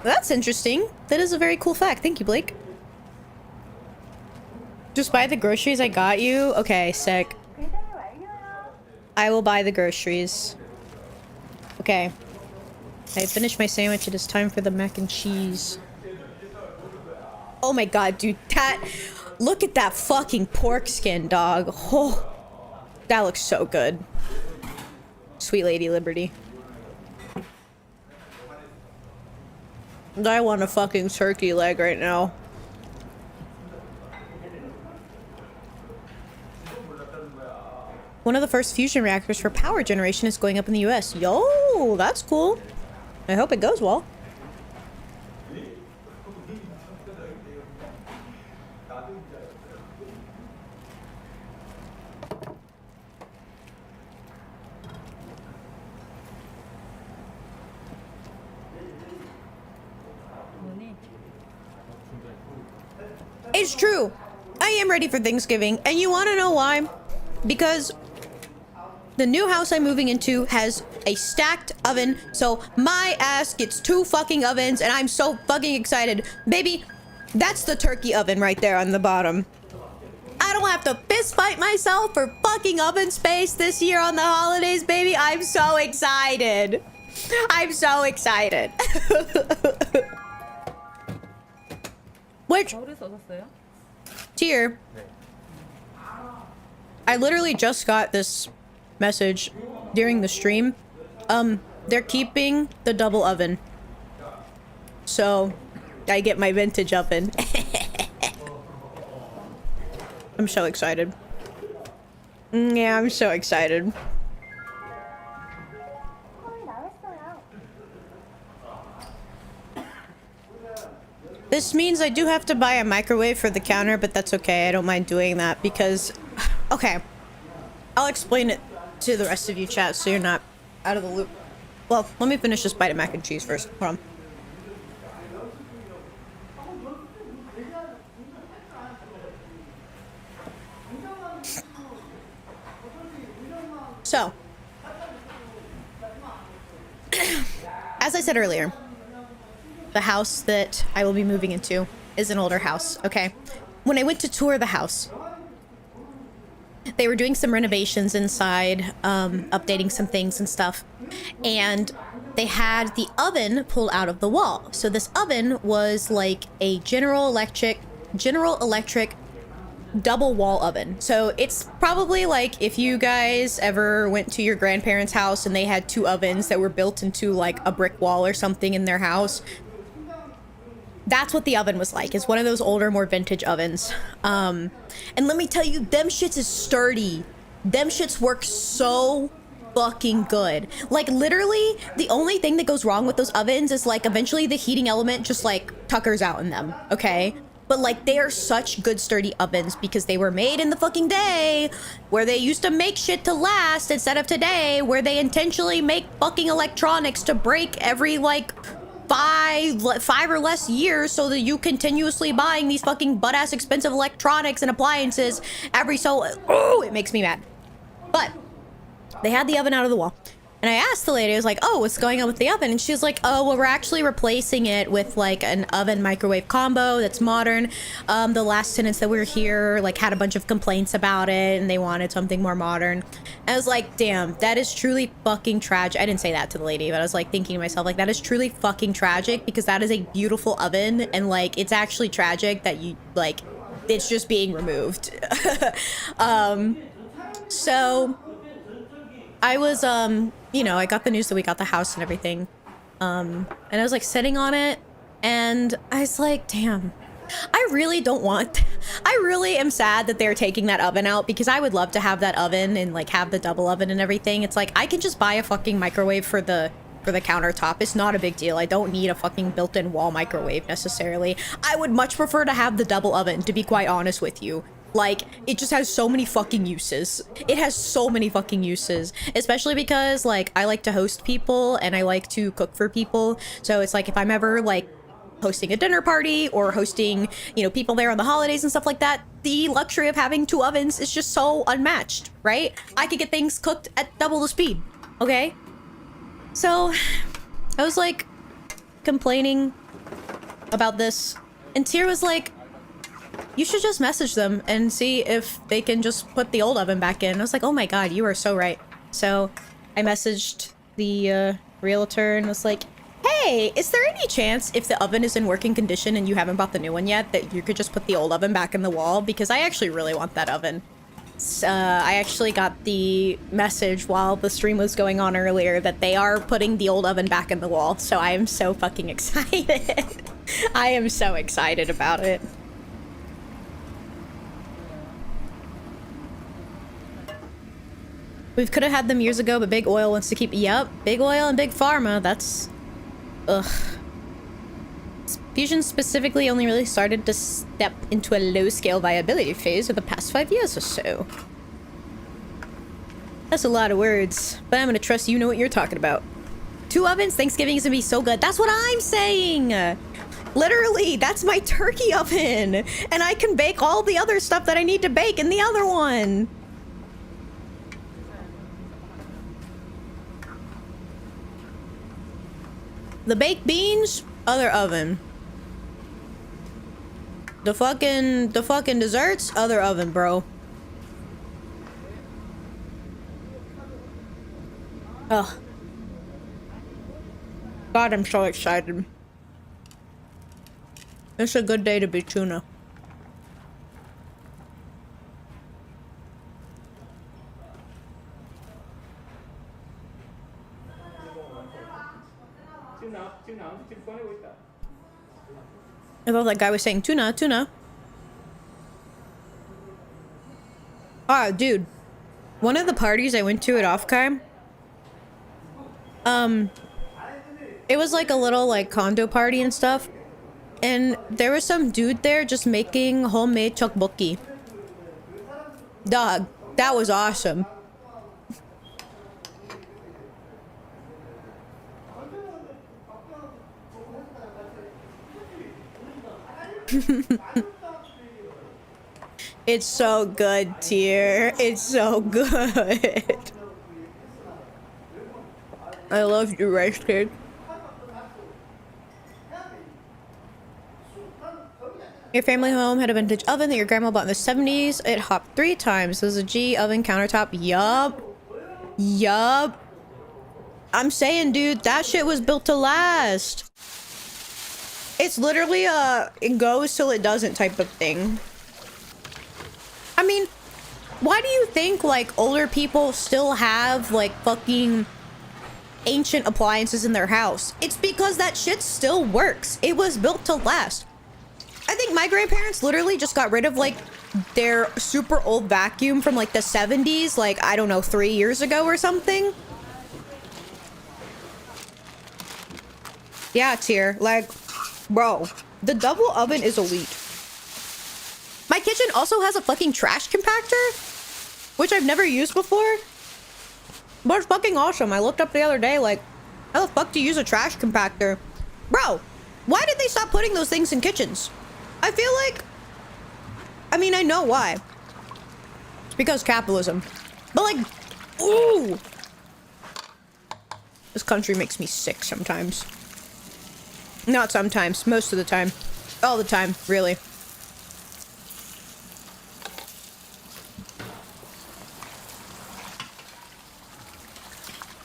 That's interesting. That is a very cool fact. Thank you, Blake. Just buy the groceries I got you? Okay, sick. I will buy the groceries. Okay. I finished my sandwich. It is time for the mac and cheese. Oh my god, dude. Look at that fucking pork skin, dog. Oh, that looks so good. Sweet Lady Liberty. I want a fucking turkey leg right now. One of the first fusion reactors for power generation is going up in the US. Yo, that's cool. I hope it goes well. It's true. I am ready for Thanksgiving. And you want to know why? Because the new house I'm moving into has a stacked oven, so my ass gets 2 fucking ovens, and I'm so fucking excited. Baby, that's the turkey oven right there on the bottom. I don't have to fist fight myself for fucking oven space this year on the holidays, baby. I'm so excited. I'm so excited. Which tier? I literally just got this message during the stream. They're keeping the double oven, so I get my vintage oven. I'm so excited. Yeah, I'm so excited. This means I do have to buy a microwave for the counter, but that's okay. I don't mind doing that because... Okay. I'll explain it to the rest of you, chat, so you're not out of the loop. Well, let me finish this bite of mac and cheese first. Hold on. So. As I said earlier, the house that I will be moving into is an older house, okay? When I went to tour the house, they were doing some renovations inside, updating some things and stuff, and they had the oven pulled out of the wall. So this oven was like a General Electric double wall oven. So it's probably like if you guys ever went to your grandparents' house and they had 2 ovens that were built into like a brick wall or something in their house. That's what the oven was like. It's one of those older, more vintage ovens. And let me tell you, them shits is sturdy. Them shits work so fucking good. Like, literally, the only thing that goes wrong with those ovens is, like, eventually the heating element just, like, tuckers out in them, okay? But, like, they are such good sturdy ovens because they were made in the fucking day where they used to make shit to last instead of today where they intentionally make fucking electronics to break every, like, five or less years so that you continuously buying these fucking butt-ass expensive electronics and appliances every so... Oh, it makes me mad. But they had the oven out of the wall. And I asked the lady, I was like, oh, what's going on with the oven? And she was like, oh, well, we're actually replacing it with like an oven microwave combo that's modern. The last tenants that were here like had a bunch of complaints about it and they wanted something more modern. And I was like, damn, that is truly fucking tragic. I didn't say that to the lady, but I was like thinking to myself, like, that is truly fucking tragic because that is a beautiful oven. And like, it's actually tragic that you like, it's just being removed. So I was, you know, I got the news that we got the house and everything. And I was like sitting on it and I was like, damn, I really am sad that they're taking that oven out because I would love to have that oven and like have the double oven and everything. It's like, I can just buy a fucking microwave for the countertop. It's not a big deal. I don't need a fucking built-in wall microwave necessarily. I would much prefer to have the double oven, to be quite honest with you. Like, it just has so many fucking uses. It has so many fucking uses. Especially because, like, I like to host people and I like to cook for people. So it's like, if I'm ever, like, hosting a dinner party or hosting, you know, people there on the holidays and stuff like that, the luxury of having 2 ovens is just so unmatched, right? I could get things cooked at double the speed, okay? So, I was, like, complaining about this. And Tyr was like, you should just message them and see if they can just put the old oven back in. I was like, oh my god, you are so right. So I messaged the realtor and was like, hey, is there any chance if the oven is in working condition and you haven't bought the new one yet that you could just put the old oven back in the wall? Because I actually really want that oven. I actually got the message while the stream was going on earlier that they are putting the old oven back in the wall. So I am so fucking excited. I am so excited about it. We could have had them years ago, but Big Oil wants to keep... Yep, Big Oil and Big Pharma, that's... Ugh. Fusion specifically only really started to step into a low-scale viability phase over the past 5 years or so. That's a lot of words, but I'm gonna trust you know what you're talking about. 2 ovens? Thanksgiving is gonna be so good. That's what I'm saying! Literally, that's my turkey oven! And I can bake all the other stuff that I need to bake in the other one! The baked beans, other oven. The fucking desserts, other oven, bro. Ugh. God, I'm so excited. It's a good day to be tuna. I thought that guy was saying tuna, tuna. Ah, dude. One of the parties I went to at offkai, it was like a little like condo party and stuff. And there was some dude there just making homemade tteokbokki. Dog, that was awesome. It's so good, Tyr. It's so good. I love your rice cake. Your family home had a vintage oven that your grandma bought in the 70s. It hopped 3 times. This is a G oven countertop. Yup. Yup. I'm saying, dude, that shit was built to last. It's literally a it goes till it doesn't type of thing. I mean, why do you think like older people still have like fucking ancient appliances in their house. It's because that shit still works. It was built to last. I think my grandparents literally just got rid of like their super old vacuum from like the 70s, like, I don't know, 3 years ago or something. Yeah, Tier, like, bro, the double oven is elite. My kitchen also has a fucking trash compactor, which I've never used before. But it's fucking awesome. I looked up the other day, like, how the fuck do you use a trash compactor? Bro, why did they stop putting those things in kitchens? I feel like, I mean, I know why. It's because capitalism. But like, ooh. This country makes me sick sometimes. Not sometimes, most of the time. All the time, really.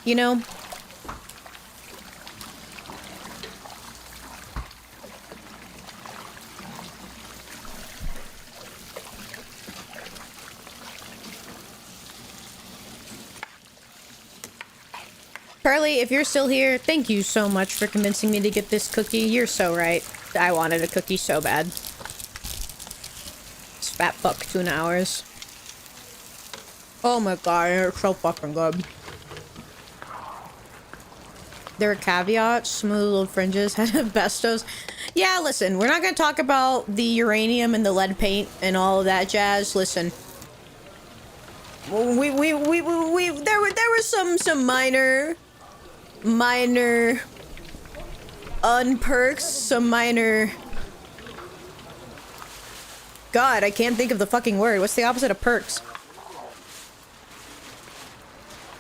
You know? Charlie, if you're still here, thank you so much for convincing me to get this cookie. You're so right. I wanted a cookie so bad. It's fat fuck tuna hours. Oh my god, it's so fucking good. There are caveats, smooth little fringes, bestos. Yeah, listen, we're not gonna talk about the uranium and the lead paint and all of that jazz. Listen. There were some minor unperks, some minor, God, I can't think of the fucking word. What's the opposite of perks?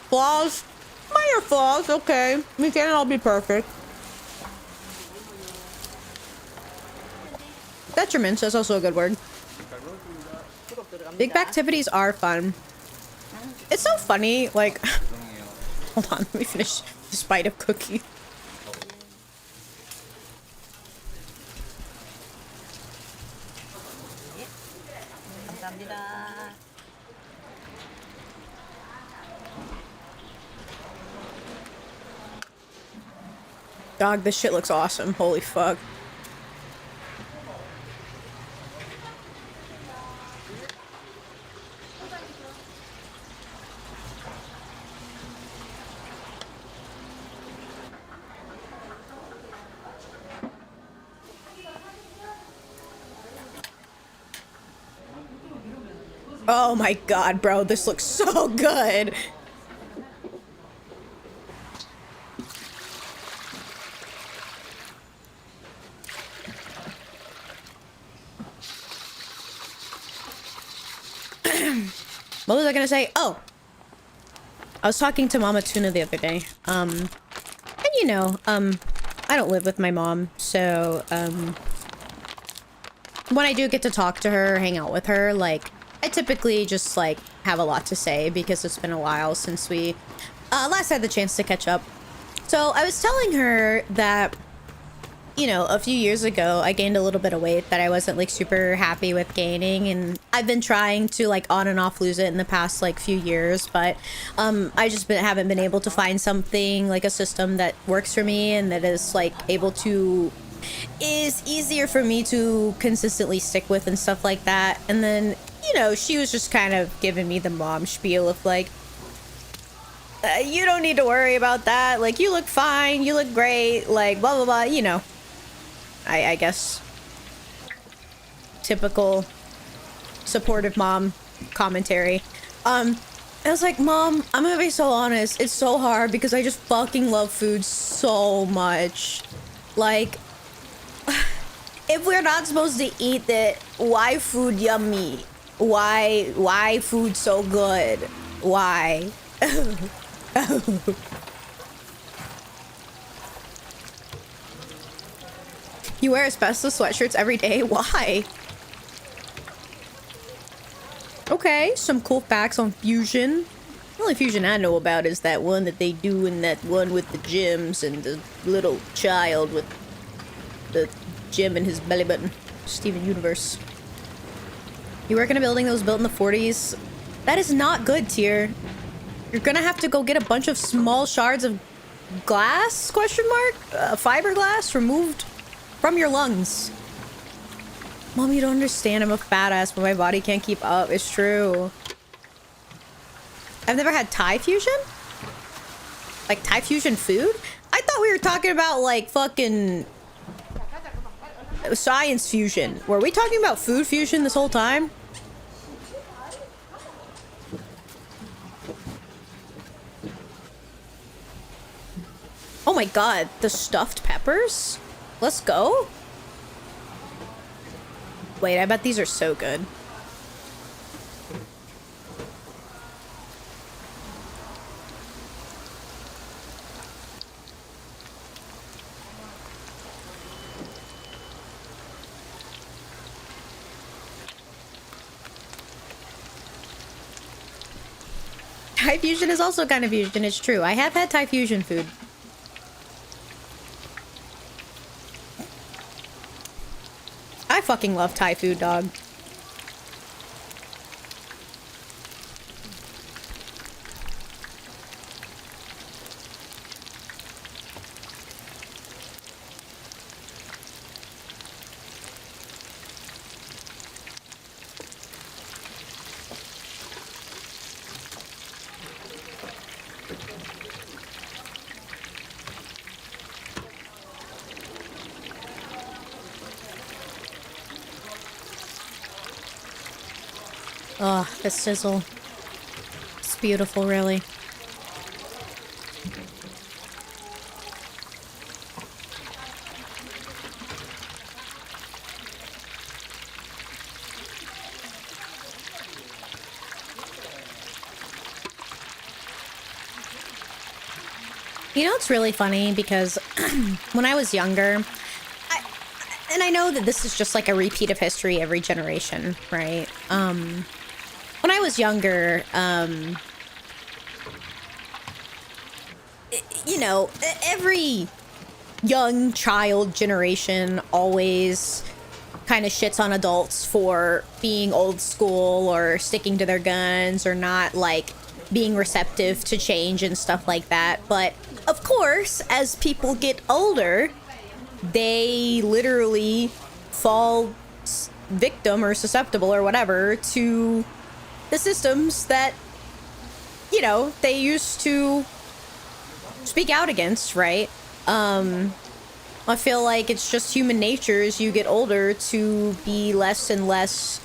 Flaws? Minor flaws, okay. We can't all be perfect. Detriments, that's also a good word. Big activities are fun. It's so funny, like, hold on, let me finish this bite of cookie. Dog, this shit looks awesome. Holy fuck. Oh my god, bro, this looks so good. What was I gonna say? Oh, I was talking to Mama Tuna the other day. And you know, I don't live with my mom, so, when I do get to talk to her, hang out with her, like, I typically just, like, have a lot to say because it's been a while since we, last had the chance to catch up. So I was telling her that, you know, a few years ago, I gained a little bit of weight that I wasn't, like, super happy with gaining, and I've been trying to, like, on and off lose it in the past, like, few years, but, I just haven't been able to find something, like, a system that works for me and that is, like, able to, is easier for me to consistently stick with and stuff like that. And then, you know, she was just kind of giving me the mom spiel of, like, you don't need to worry about that, like, you look fine, you look great, like, blah, blah, blah, you know. I guess typical supportive mom commentary. I was like, Mom, I'm gonna be so honest, it's so hard because I just fucking love food so much. Like, if we're not supposed to eat it, why food yummy? Why food so good? Why? You wear asbestos sweatshirts every day? Why? Okay, some cool facts on Fusion. The only Fusion I know about is that one that they do in that one with the gyms and the little child with the gym in his belly button. Steven Universe. You work in a building that was built in the 40s? That is not good, Tier. You're gonna have to go get a bunch of small shards of glass, question mark? Fiberglass removed from your lungs. Mom, you don't understand. I'm a fat ass, but my body can't keep up. It's true. I've never had Thai fusion? Like Thai fusion food? I thought we were talking about like fucking science fusion. Were we talking about food fusion this whole time? Oh my god, the stuffed peppers? Let's go. Wait, I bet these are so good. Thai fusion is also kind of fusion, it's true. I have had Thai fusion food. I fucking love Thai food, dog. Oh, the sizzle. It's beautiful, really. You know, it's really funny because when I was younger, and I know that this is just like a repeat of history every generation, right? When I was younger, you know, every young child generation always kind of shits on adults for being old school or sticking to their guns or not, like, being receptive to change and stuff like that. But, of course, as people get older, they literally fall victim or susceptible or whatever to the systems that, you know, they used to speak out against, right? I feel like it's just human nature as you get older to be less and less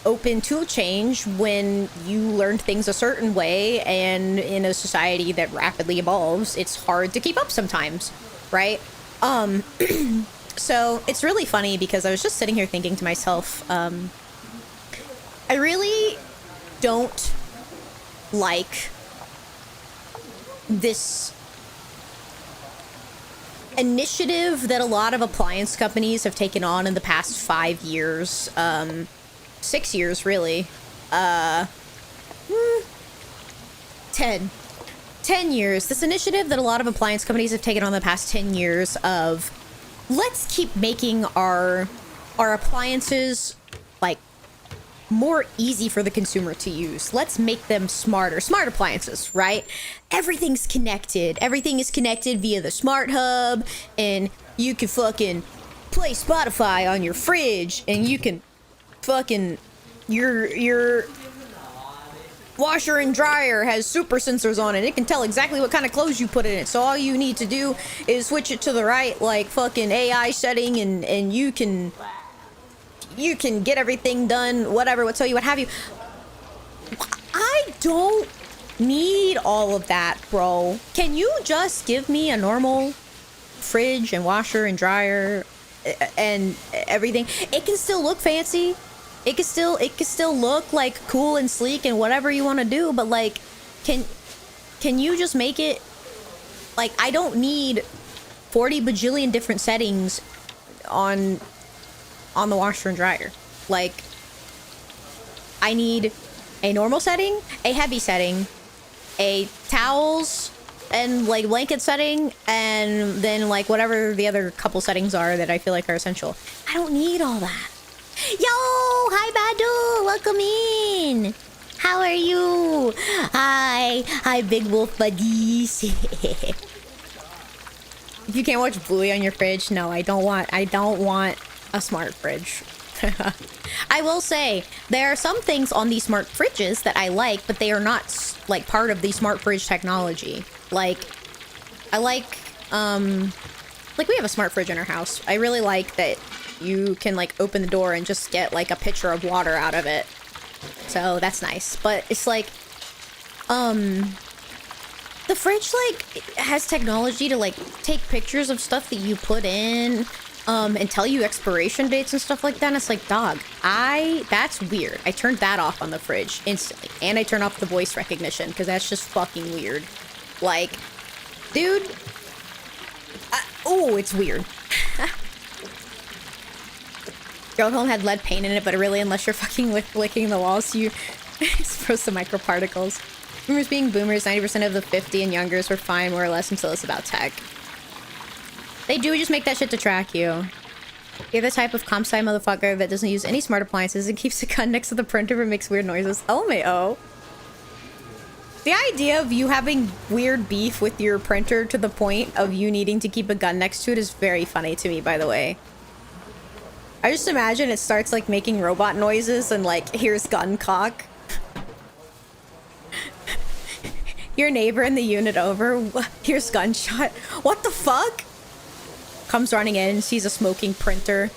open to change when you learned things a certain way, and in a society that rapidly evolves, it's hard to keep up sometimes, right? So it's really funny because I was just sitting here thinking to myself, I really don't like this initiative that a lot of appliance companies have taken on in the past 5 years, 6 years really, 10 years. This initiative that a lot of appliance companies have taken on the past 10 years of, let's keep making our appliances like more easy for the consumer to use. Let's make them smart appliances, right? Everything's connected. Everything is connected via the smart hub, and you can fucking play Spotify on your fridge, and you can fucking your washer and dryer has super sensors on it. It can tell exactly what kind of clothes you put in it. So all you need to do is switch it to the right, like, fucking AI setting, and you can get everything done, whatever, what have you. I don't need all of that, bro. Can you just give me a normal fridge and washer and dryer and everything? It can still look fancy. It can still look like cool and sleek and whatever you want to do, but like, can you just make it like, I don't need 40 bajillion different settings on the washer and dryer. Like, I need a normal setting, a heavy setting, a towels and like blanket setting, and then like whatever the other couple settings are that I feel like are essential. I don't need all that. Yo, hi Badu, welcome in. How are you? Hi Big Wolf buddies. If you can't watch Bluey on your fridge, no, I don't want a smart fridge. I will say there are some things on these smart fridges that I like, but they are not like part of the smart fridge technology. Like I like we have a smart fridge in our house. I really like that you can like open the door and just get like a pitcher of water out of it. So that's nice. But it's like the fridge like has technology to like take pictures of stuff that you put in and tell you expiration dates and stuff like that. And it's like, dog, that's weird. I turned that off on the fridge instantly. And I turned off the voice recognition because that's just fucking weird. Like, dude, oh, it's weird. Your old home had lead paint in it, but really, unless you're fucking licking the walls, you expose the microparticles. Boomers being boomers, 90% of the 50 and youngers were fine, more or less, until it's about tech. They do just make that shit to track you. You're the type of comp sci motherfucker that doesn't use any smart appliances and keeps a gun next to the printer but makes weird noises. Oh my oh. The idea of you having weird beef with your printer to the point of you needing to keep a gun next to it is very funny to me, by the way. I just imagine it starts like making robot noises and like, here's gun cock. Your neighbor in the unit over, here's gunshot. What the fuck? Comes running in, sees a smoking printer.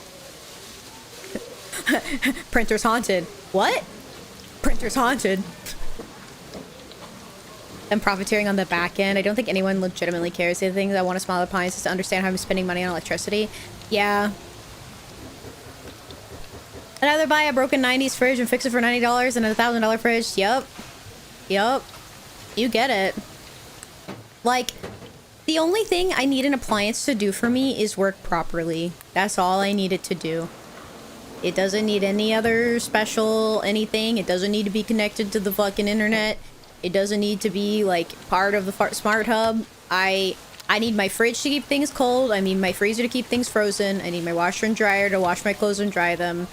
Printer's haunted. What? Printer's haunted. I'm profiteering on the back end. I don't think anyone legitimately cares. The thing that I want a smaller appliance is to understand how I'm spending money on electricity. Yeah. I'd either buy a broken 90s fridge and fix it for $90 than a $1,000 fridge. Yup. Yup. You get it. Like, the only thing I need an appliance to do for me is work properly. That's all I need it to do. It doesn't need any other special anything. It doesn't need to be connected to the fucking internet. It doesn't need to be, like, part of the smart hub. I need my fridge to keep things cold. I need my freezer to keep things frozen. I need my washer and dryer to wash my clothes and dry them.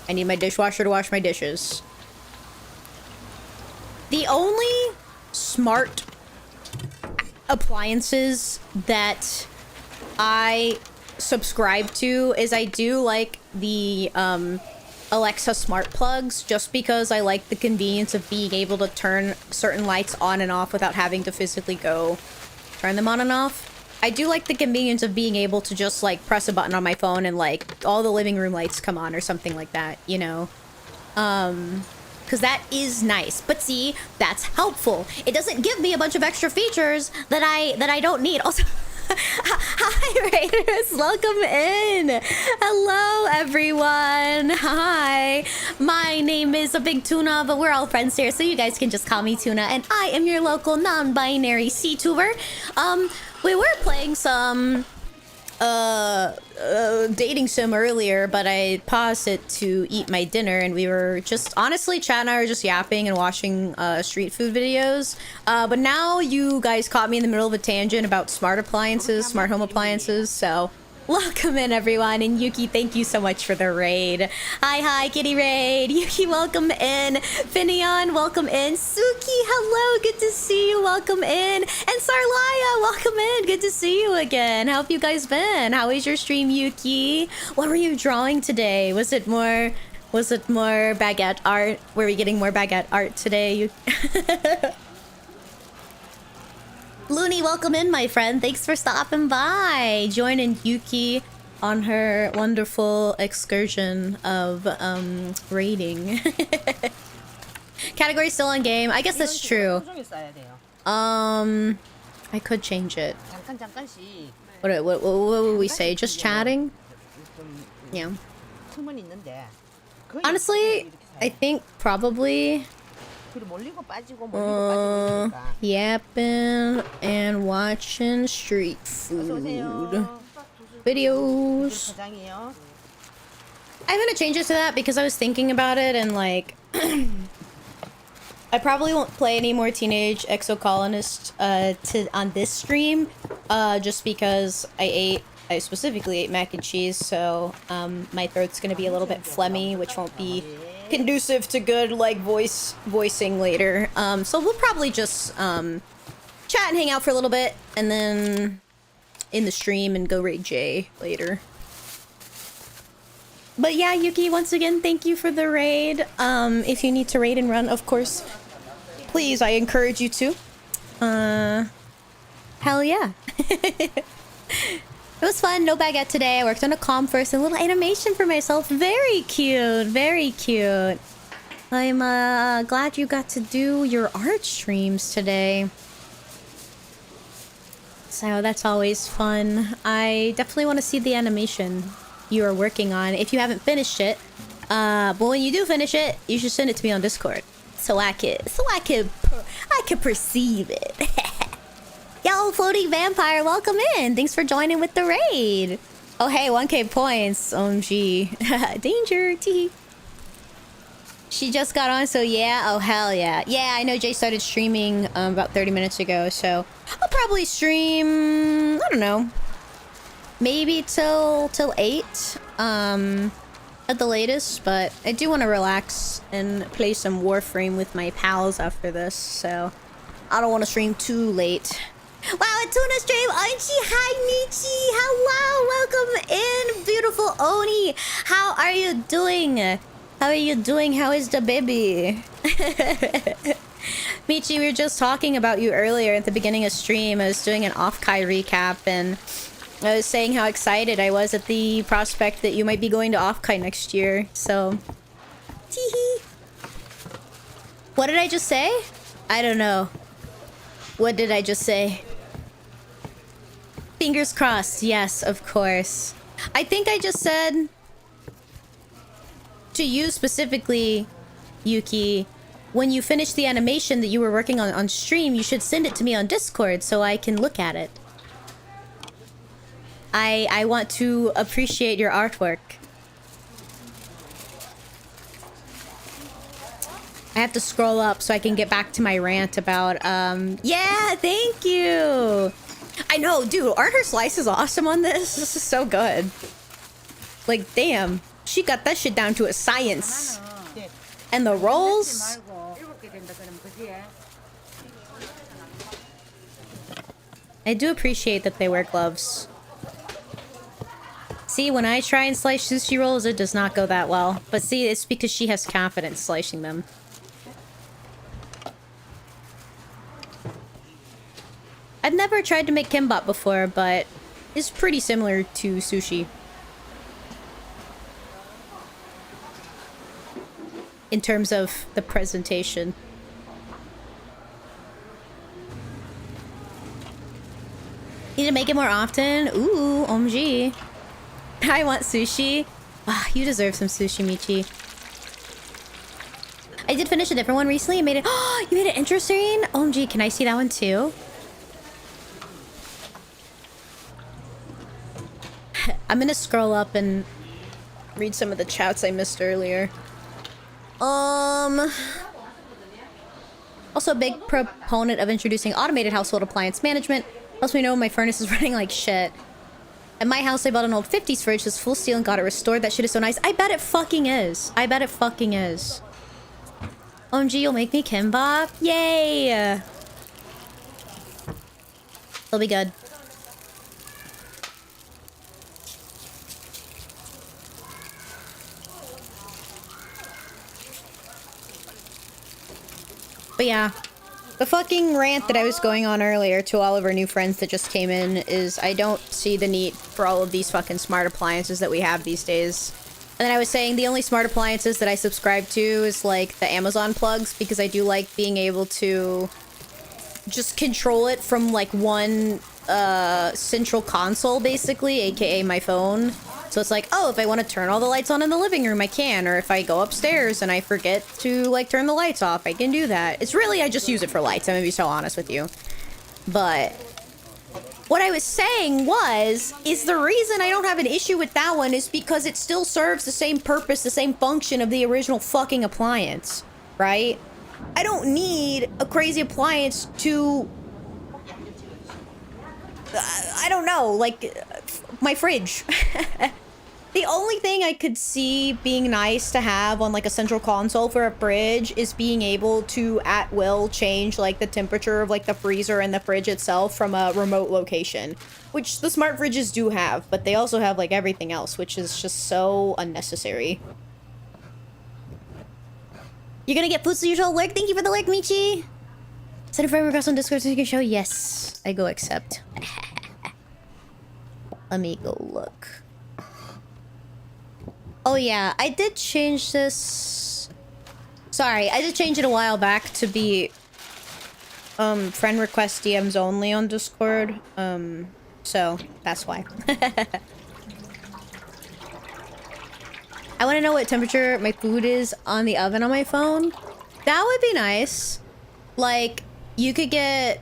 I need my dishwasher to wash my dishes. The only smart appliances that I subscribe to is I do like the Alexa smart plugs, just because I like the convenience of being able to turn certain lights on and off without having to physically go turn them on and off. I do like the convenience of being able to just like press a button on my phone and like all the living room lights come on or something like that, you know? Because that is nice. But see, that's helpful. It doesn't give me a bunch of extra features that I don't need. Also, hi Raiders, welcome in. Hello everyone. Hi. My name is a Big Toona, but we're all friends here, so you guys can just call me Toona, and I am your local non-binary CTuber. We were playing some dating sim earlier, but I paused it to eat my dinner, and we were just honestly Chad and I were just yapping and watching street food videos, but now you guys caught me in the middle of a tangent about smart appliances, smart home appliances, so welcome in everyone. And Yuki, thank you so much for the raid. Hi Kitty Raid. Yuki, welcome in. Finion, welcome in. Suki, hello, good to see you, welcome in. And Sarlaya, welcome in, good to see you again. How have you guys been? How is your stream, Yuki? What were you drawing today? Was it more baguette art? Were we getting more baguette art today? Looney, welcome in, my friend. Thanks for stopping by. Joining Yuki on her wonderful excursion of raiding. Category still on game. I guess that's true. I could change it. What would we say? Just chatting? Yeah. Honestly, I think probably yapping and watching street food videos. I'm gonna change it to that because I was thinking about it, and like I probably won't play any more Teenage Exocolonist on this stream, just because I specifically ate mac and cheese, so my throat's gonna be a little bit phlegmy, which won't be conducive to good like voicing later. So we'll probably just chat and hang out for a little bit, and then in the stream and go raid Jay later. But yeah, Yuki, once again, thank you for the raid. If you need to raid and run, of course, please, I encourage you to. Hell yeah. It was fun. No baguette today. I worked on a comm first and a little animation for myself. Very cute. Very cute. I'm glad you got to do your art streams today. So that's always fun. I definitely want to see the animation you are working on if you haven't finished it. But when you do finish it, you should send it to me on Discord so I could perceive it. Yo, floating vampire, welcome in. Thanks for joining with the raid. Oh hey, 1k points. OMG. Danger. Tee. She just got on, so yeah. Oh hell yeah. Yeah, I know Jay started streaming about 30 minutes ago, so I'll probably stream, I don't know, maybe till 8 at the latest, but I do want to relax and play some Warframe with my pals after this, so I don't want to stream too late. Wow, a tuna stream, Anchi, hi Michi, hello, welcome in, beautiful Oni. How are you doing? How are you doing? How is the baby? Michi, we were just talking about you earlier at the beginning of stream. I was doing an offkai recap and I was saying how excited I was at the prospect that you might be going to offkai next year, so... Teehee. What did I just say? I don't know. What did I just say? Fingers crossed. Yes, of course. I think I just said... to you specifically, Yuki, when you finish the animation that you were working on stream, you should send it to me on Discord so I can look at it. I want to appreciate your artwork. I have to scroll up so I can get back to my rant about, yeah, thank you! I know, dude, aren't her slices awesome on this? This is so good. Like, damn. She got that shit down to a science. And the rolls. I do appreciate that they wear gloves. See, when I try and slice sushi rolls, it does not go that well. But see, it's because she has confidence slicing them. I've never tried to make kimbap before, but it's pretty similar to sushi. In terms of the presentation. Need to make it more often? Ooh, OMG. I want sushi. Ah, you deserve some sushi, Michi. I did finish a different one recently. I made it. Oh, you made it interesting? OMG, can I see that one too? I'm gonna scroll up and read some of the chats I missed earlier. Also a big proponent of introducing automated household appliance management. Lets me know when my furnace is running like shit. At my house, I bought an old 50s fridge that's full steel and got it restored. That shit is so nice. I bet it fucking is. I bet it fucking is. OMG, you'll make me kimbap? Yay! It'll be good. But yeah, the fucking rant that I was going on earlier to all of our new friends that just came in is I don't see the need for all of these fucking smart appliances that we have these days. And then I was saying the only smart appliances that I subscribe to is like the Amazon plugs because I do like being able to just control it from like one central console basically, aka my phone. So it's like, oh, if I want to turn all the lights on in the living room, I can. Or if I go upstairs and I forget to, like, turn the lights off, I can do that. It's really, I just use it for lights. I'm gonna be so honest with you. But what I was saying is the reason I don't have an issue with that one is because it still serves the same purpose, the same function of the original fucking appliance, right? I don't need a crazy appliance to... I don't know, like, my fridge. The only thing I could see being nice to have on like a central console for a fridge is being able to at will change like the temperature of like the freezer and the fridge itself from a remote location, which the smart fridges do have, but they also have like everything else, which is just so unnecessary. You're gonna get food usual lurk. Thank you for the lurk, Michi. Send a friend request on Discord so you can show. Yes, I go accept. Let me go look. Oh yeah, I did change this. Sorry, I did change it a while back to be friend request DMs only on Discord. So that's why. I want to know what temperature my food is on the oven on my phone. That would be nice. Like, you could get...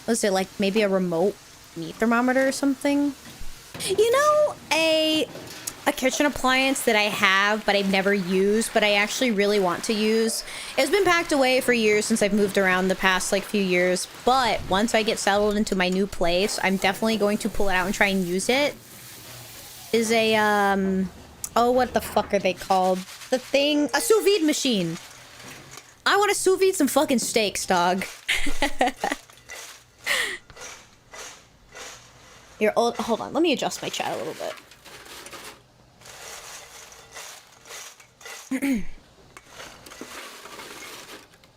Was it like maybe a remote meat thermometer or something? You know, a kitchen appliance that I have, but I've never used, but I actually really want to use. It's been packed away for years since I've moved around the past like few years, but once I get settled into my new place, I'm definitely going to pull it out and try and use it. Is a, oh, what the fuck are they called? The thing, a sous vide machine. I want to sous vide some fucking steaks, dog. Your old, hold on, let me adjust my chat a little bit.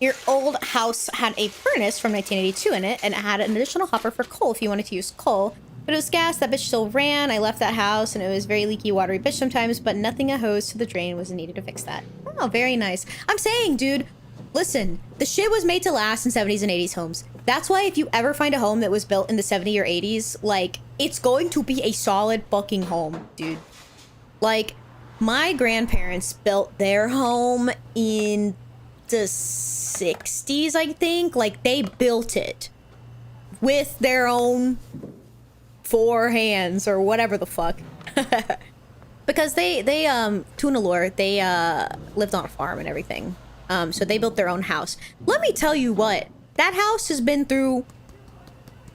Your old house had a furnace from 1982 in it, and it had an additional hopper for coal if you wanted to use coal. But it was gas, that bitch still ran. I left that house, and it was very leaky, watery bitch sometimes, but nothing a hose to the drain was needed to fix that. Oh, very nice. I'm saying, dude, listen, the shit was made to last in 70s and 80s homes. That's why if you ever find a home that was built in the 70s or 80s, like, it's going to be a solid fucking home, dude. Like, my grandparents built their home in the 60s, I think. Like, they built it with their own 4 hands or whatever the fuck. Because they Toona lore, they lived on a farm and everything. So they built their own house. Let me tell you what, that house has been through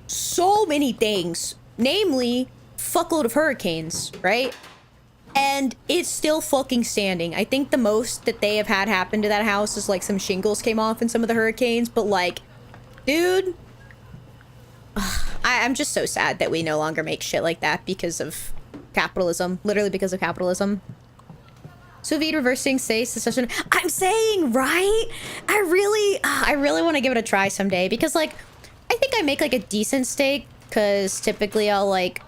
so many things, namely fuckload of hurricanes, right? And it's still fucking standing. I think the most that they have had happen to that house is like some shingles came off in some of the hurricanes, but like, dude, I'm just so sad that we no longer make shit like that because of capitalism. Literally because of capitalism. Sous vide reversing steaks is such an... I'm saying, right? I really want to give it a try someday because, like, I think I make, like, a decent steak because typically I'll, like,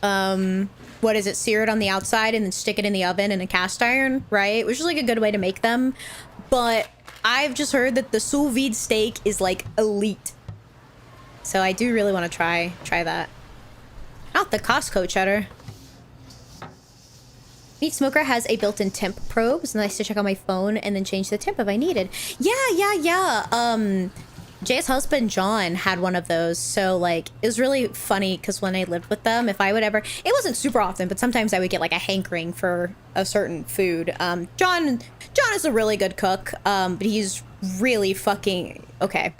what is it, sear it on the outside and then stick it in the oven in a cast iron, right? Which is, like, a good way to make them. But I've just heard that the sous vide steak is, like, elite. So I do really want to try that. Not the Costco cheddar. Meat Smoker has a built-in temp probe. It's nice to check on my phone and then change the temp if I needed. Yeah. Jay's husband, John, had one of those. So, like, it was really funny because when I lived with them, if I would ever... It wasn't super often, but sometimes I would get, like, a hankering for a certain food. John is a really good cook, but he's really fucking... Okay.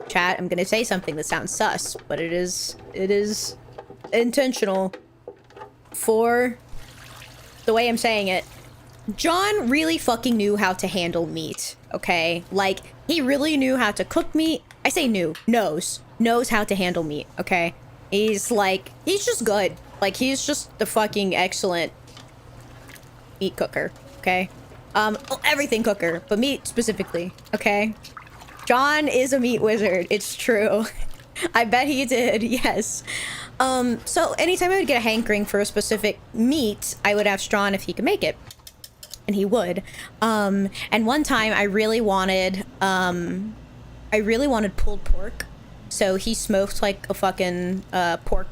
Chat, I'm gonna say something that sounds sus, but it is intentional for the way I'm saying it. John really fucking knew how to handle meat, okay? Like, he really knew how to cook meat. I say knows how to handle meat, okay? He's just good. Like, he's just the fucking excellent meat cooker, okay? Everything cooker, but meat specifically, okay? John is a meat wizard, it's true. I bet he did, yes. So anytime I would get a hankering for a specific meat, I would ask John if he could make it. And he would. And one time I really wanted pulled pork. So he smoked like a fucking pork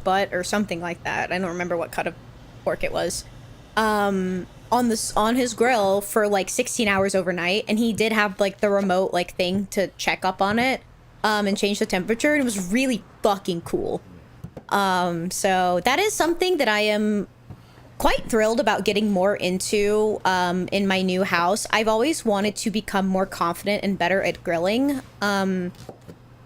butt or something like that. I don't remember what cut of pork it was. On his grill for like 16 hours overnight, and he did have like the remote like thing to check up on it and change the temperature, and it was really fucking cool. So that is something that I am quite thrilled about getting more into in my new house. I've always wanted to become more confident and better at grilling.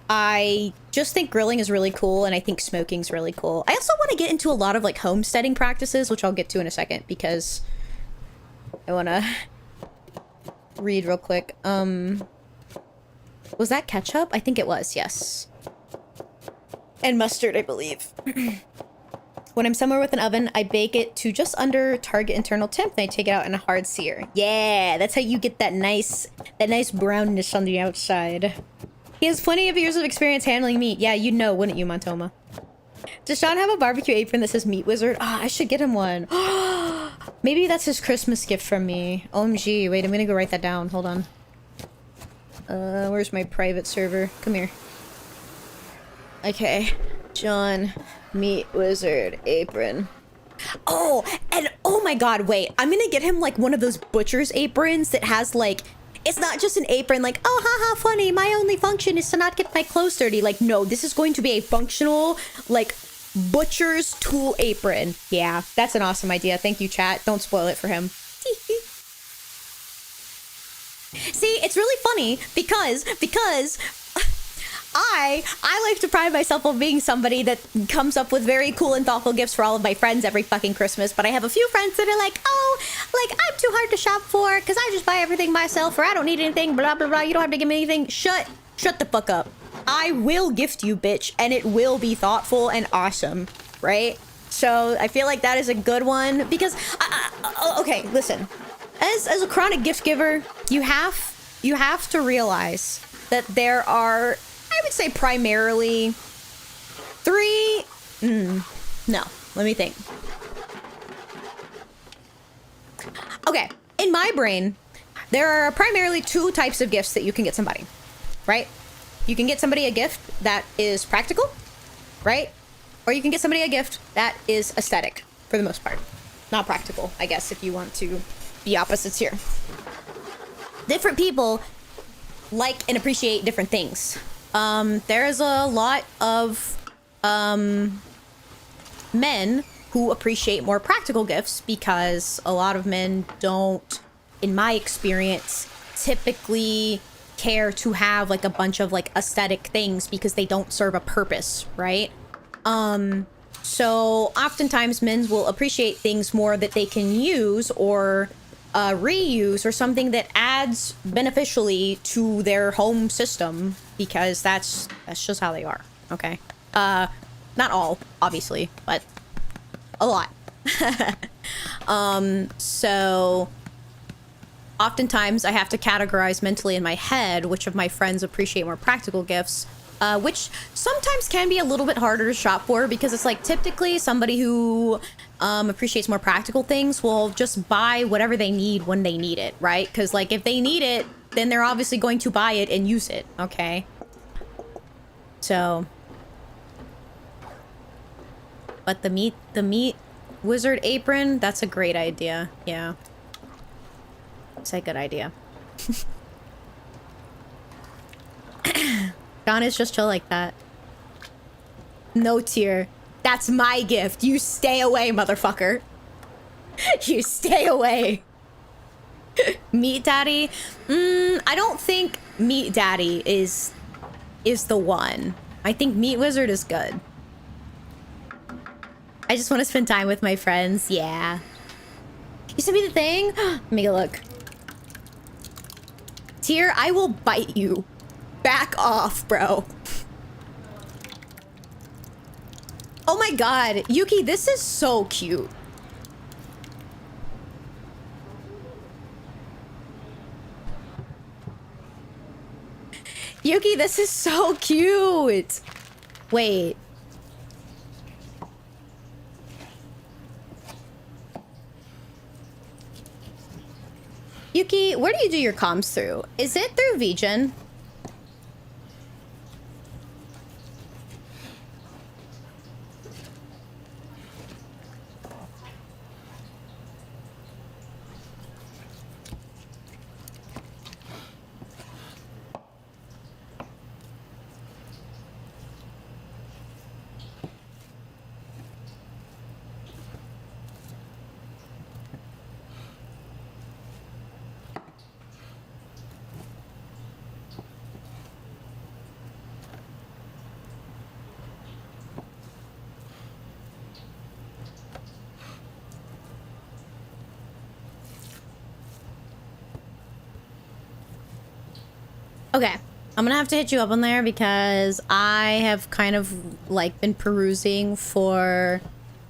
I just think grilling is really cool, and I think smoking's really cool. I also want to get into a lot of like homesteading practices, which I'll get to in a second because I want to read real quick. Was that ketchup? I think it was, yes. And mustard, I believe. When I'm somewhere with an oven, I bake it to just under target internal temp, then I take it out in a hard sear. Yeah, that's how you get that nice brownness on the outside. He has plenty of years of experience handling meat. Yeah, you'd know, wouldn't you, Montoma? Does Sean have a barbecue apron that says Meat Wizard? Ah, I should get him one. Maybe that's his Christmas gift from me. OMG, wait, I'm gonna go write that down. Hold on. Where's my private server? Come here. Okay. John, Meat Wizard apron. Oh, and oh my god, wait. I'm gonna get him like one of those butcher's aprons that has like, it's not just an apron like, oh haha funny, my only function is to not get my clothes dirty. Like, no, this is going to be a functional like butcher's tool apron. Yeah, that's an awesome idea. Thank you, chat. Don't spoil it for him. See, it's really funny because I like to pride myself on being somebody that comes up with very cool and thoughtful gifts for all of my friends every fucking Christmas, but I have a few friends that are like, oh, like, I'm too hard to shop for because I just buy everything myself, or I don't need anything, blah, blah, blah, you don't have to give me anything. Shut the fuck up. I will gift you, bitch, and it will be thoughtful and awesome, right? So I feel like that is a good one because, okay, listen. As a chronic gift giver, you have to realize that there are, I would say, primarily three. No, let me think. Okay, in my brain, there are primarily two types of gifts that you can get somebody, right? You can get somebody a gift that is practical, right? Or you can get somebody a gift that is aesthetic, for the most part. Not practical, I guess, if you want to be opposites here. Different people like and appreciate different things. There's a lot of men who appreciate more practical gifts because a lot of men don't, in my experience, typically care to have like a bunch of like aesthetic things because they don't serve a purpose, right? So oftentimes men will appreciate things more that they can use or reuse, or something that adds beneficially to their home system, because that's just how they are. Okay, not all, obviously, but a lot. So oftentimes I have to categorize mentally in my head which of my friends appreciate more practical gifts, which sometimes can be a little bit harder to shop for, because it's like typically somebody who appreciates more practical things will just buy whatever they need when they need it, right? Because like if they need it, then they're obviously going to buy it and use it, okay? So, but the meat wizard apron, that's a great idea. Yeah, it's a good idea. John is just chill like that. No tier. That's my gift. You stay away, motherfucker. You stay away. Meat Daddy? I don't think Meat Daddy is the one. I think Meat Wizard is good. I just want to spend time with my friends. Yeah. You sent me the thing? Let me go look. Tier, I will bite you. Back off, bro. Oh my god, Yuki, this is so cute. Yuki, this is so cute. Wait. Yuki, where do you do your comms through? Is it through VGen? Okay, I'm gonna have to hit you up on there because I have kind of like been perusing for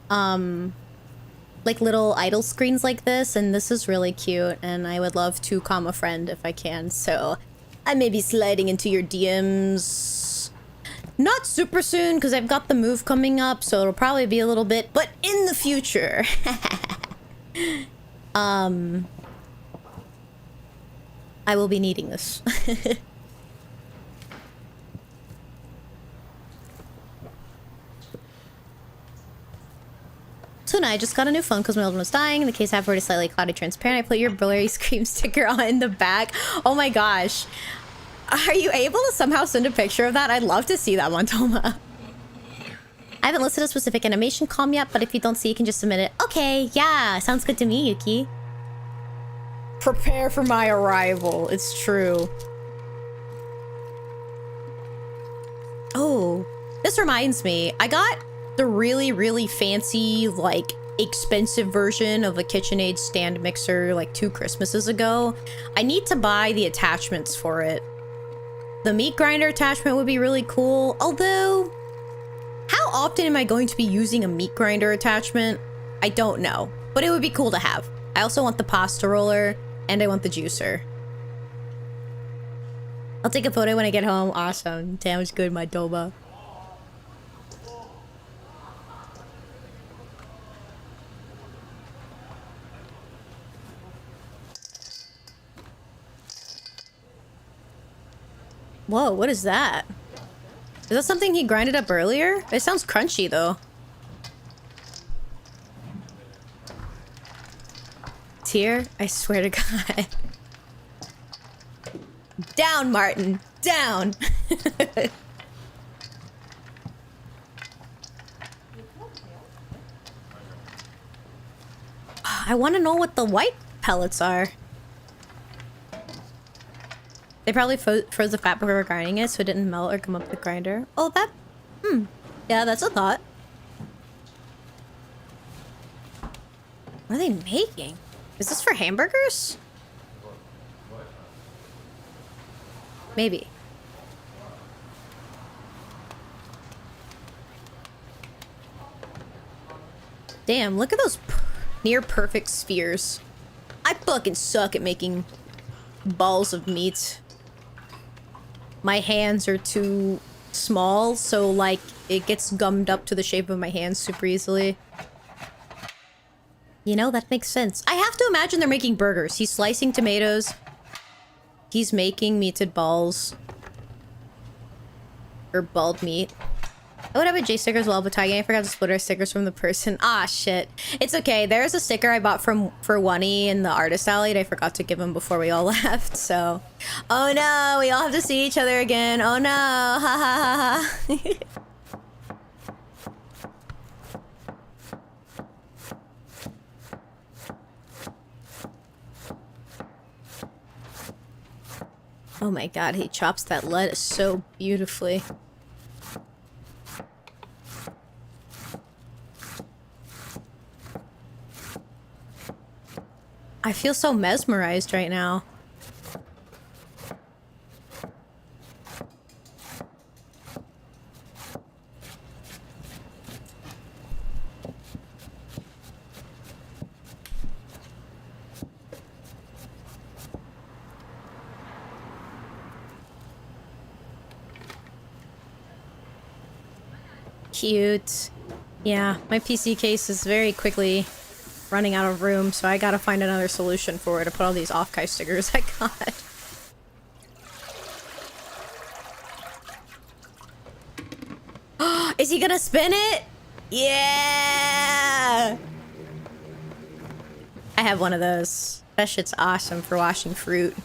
like little idle screens like this, and this is really cute, and I would love to calm a friend if I can, so I may be sliding into your DMs not super soon because I've got the move coming up, so it'll probably be a little bit, but in the future. I will be needing this. Tuna, I just got a new phone because my old one was dying. The case afterward is slightly cloudy transparent. I put your blurry scream sticker on in the back. Oh my gosh. Are you able to somehow send a picture of that? I'd love to see that one, Toma. I haven't listed a specific animation comm yet, but if you don't see, you can just submit it. Okay, yeah, sounds good to me, Yuki. Prepare for my arrival. It's true. Oh, this reminds me. I got the really, really fancy, like, expensive version of a KitchenAid stand mixer like 2 Christmases ago. I need to buy the attachments for it. The meat grinder attachment would be really cool, although how often am I going to be using a meat grinder attachment? I don't know, but it would be cool to have. I also want the pasta roller and I want the juicer. I'll take a photo when I get home. Awesome. Sounds good, my Doba. Whoa, what is that? Is that something he grinded up earlier? It sounds crunchy, though. Tear? I swear to God. Down, Martin! Down! I want to know what the white pellets are. They probably froze the fat before grinding it so it didn't melt or come up the grinder. Oh, that... Yeah, that's a thought. What are they making? Is this for hamburgers? Maybe. Damn, look at those near perfect spheres. I fucking suck at making balls of meat. My hands are too small, so like it gets gummed up to the shape of my hands super easily. You know, that makes sense. I have to imagine they're making burgers. He's slicing tomatoes. He's making meated balls. Or balled meat. I would have a J sticker as well, but tagging, I forgot to split our stickers from the person. Ah, shit. It's okay. There's a sticker I bought for Wunny in the artist alley and I forgot to give him before we all left, so... Oh no, we all have to see each other again. Oh no, ha ha ha ha. Oh my god, he chops that lettuce so beautifully. I feel so mesmerized right now. Cute. Yeah, my PC case is very quickly running out of room, so I gotta find another solution for it to put all these offkai stickers I got. Is he gonna spin it? Yeah! I have one of those. That shit's awesome for washing fruit.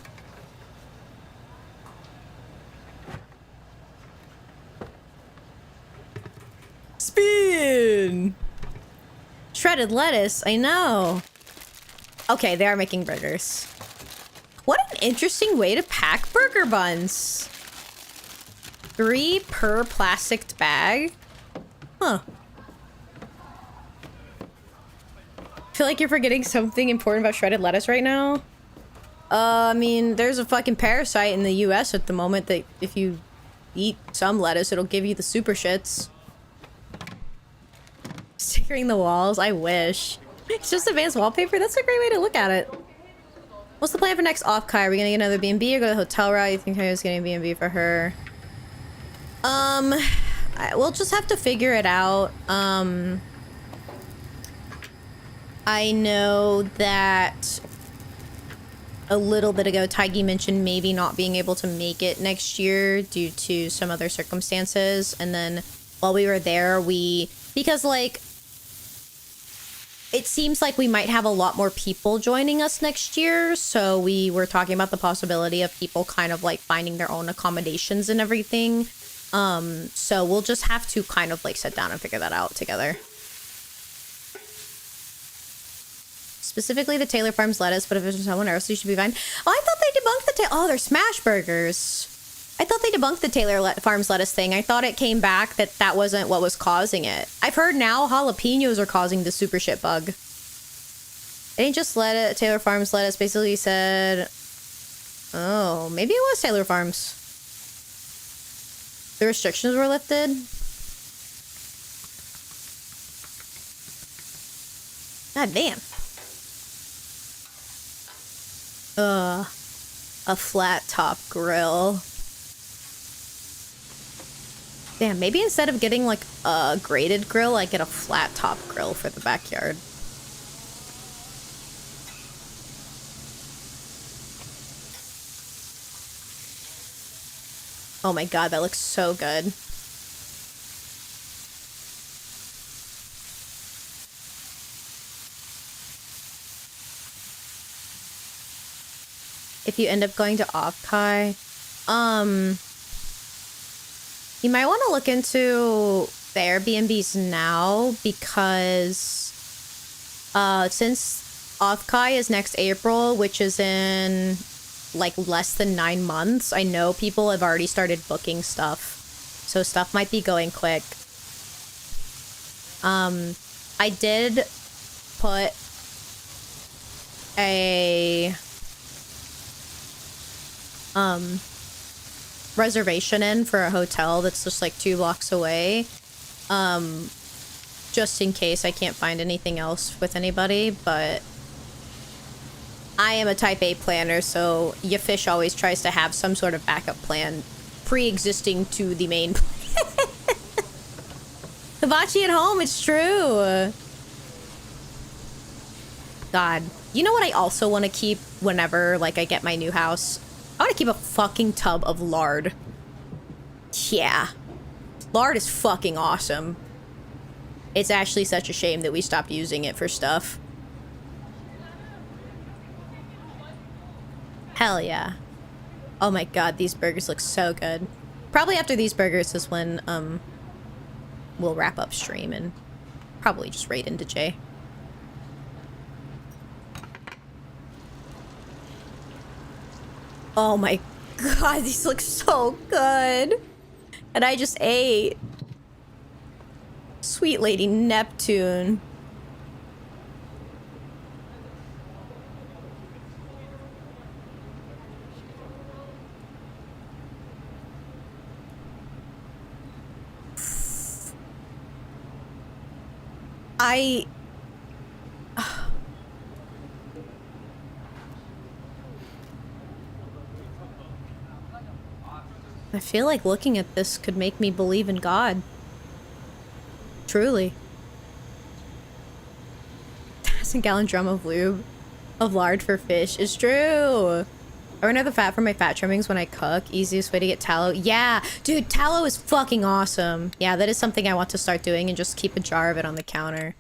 Spin! Shredded lettuce, I know. Okay, they are making burgers. What an interesting way to pack burger buns. 3 per plastic bag? Huh. I feel like you're forgetting something important about shredded lettuce right now. I mean, there's a fucking parasite in the US at the moment that if you eat some lettuce, it'll give you the super shits. Stickering the walls? I wish. It's just advanced wallpaper? That's a great way to look at it. What's the plan for next offkai? Are we gonna get another B&B or go to the hotel route? You think I was getting a B&B for her? We'll just have to figure it out. I know that a little bit ago, Taigi mentioned maybe not being able to make it next year due to some other circumstances. And then while we were there, because like, it seems like we might have a lot more people joining us next year. So we were talking about the possibility of people kind of like finding their own accommodations and everything. So we'll just have to kind of like sit down and figure that out together. Specifically the Taylor Farms lettuce, but if it's someone else, you should be fine. Oh, I thought they debunked the oh, they're smash burgers. I thought they debunked the Taylor Farms lettuce thing. I thought it came back that that wasn't what was causing it. I've heard now jalapenos are causing the super shit bug. It ain't just Taylor Farms lettuce. Basically said, oh, maybe it was Taylor Farms. The restrictions were lifted. God damn. A flat top grill. Damn, maybe instead of getting like a graded grill, I get a flat top grill for the backyard. Oh my god, that looks so good. If you end up going to offkai, you might want to look into the Airbnbs now because since offkai is next April, which is in like less than 9 months, I know people have already started booking stuff, so stuff might be going quick. I did put a reservation in for a hotel that's just like 2 blocks away, just in case I can't find anything else with anybody. But I am a type A planner, so your fish always tries to have some sort of backup plan pre-existing to the main plan. Hibachi at home, it's true. God, you know what I also want to keep whenever like I get my new house? I want to keep a fucking tub of lard. Yeah. Lard is fucking awesome. It's actually such a shame that we stopped using it for stuff. Hell yeah. Oh my god, these burgers look so good. Probably after these burgers is when we'll wrap up stream and probably just raid into Jay. Oh my god, these look so good. And I just ate. Sweet Lady Neptune. I feel like looking at this could make me believe in God. Truly. 1,000-gallon drum of lube of lard for fish is true. I run out the fat for my fat trimmings when I cook. Easiest way to get tallow. Yeah, dude, tallow is fucking awesome. Yeah, that is something I want to start doing and just keep a jar of it on the counter.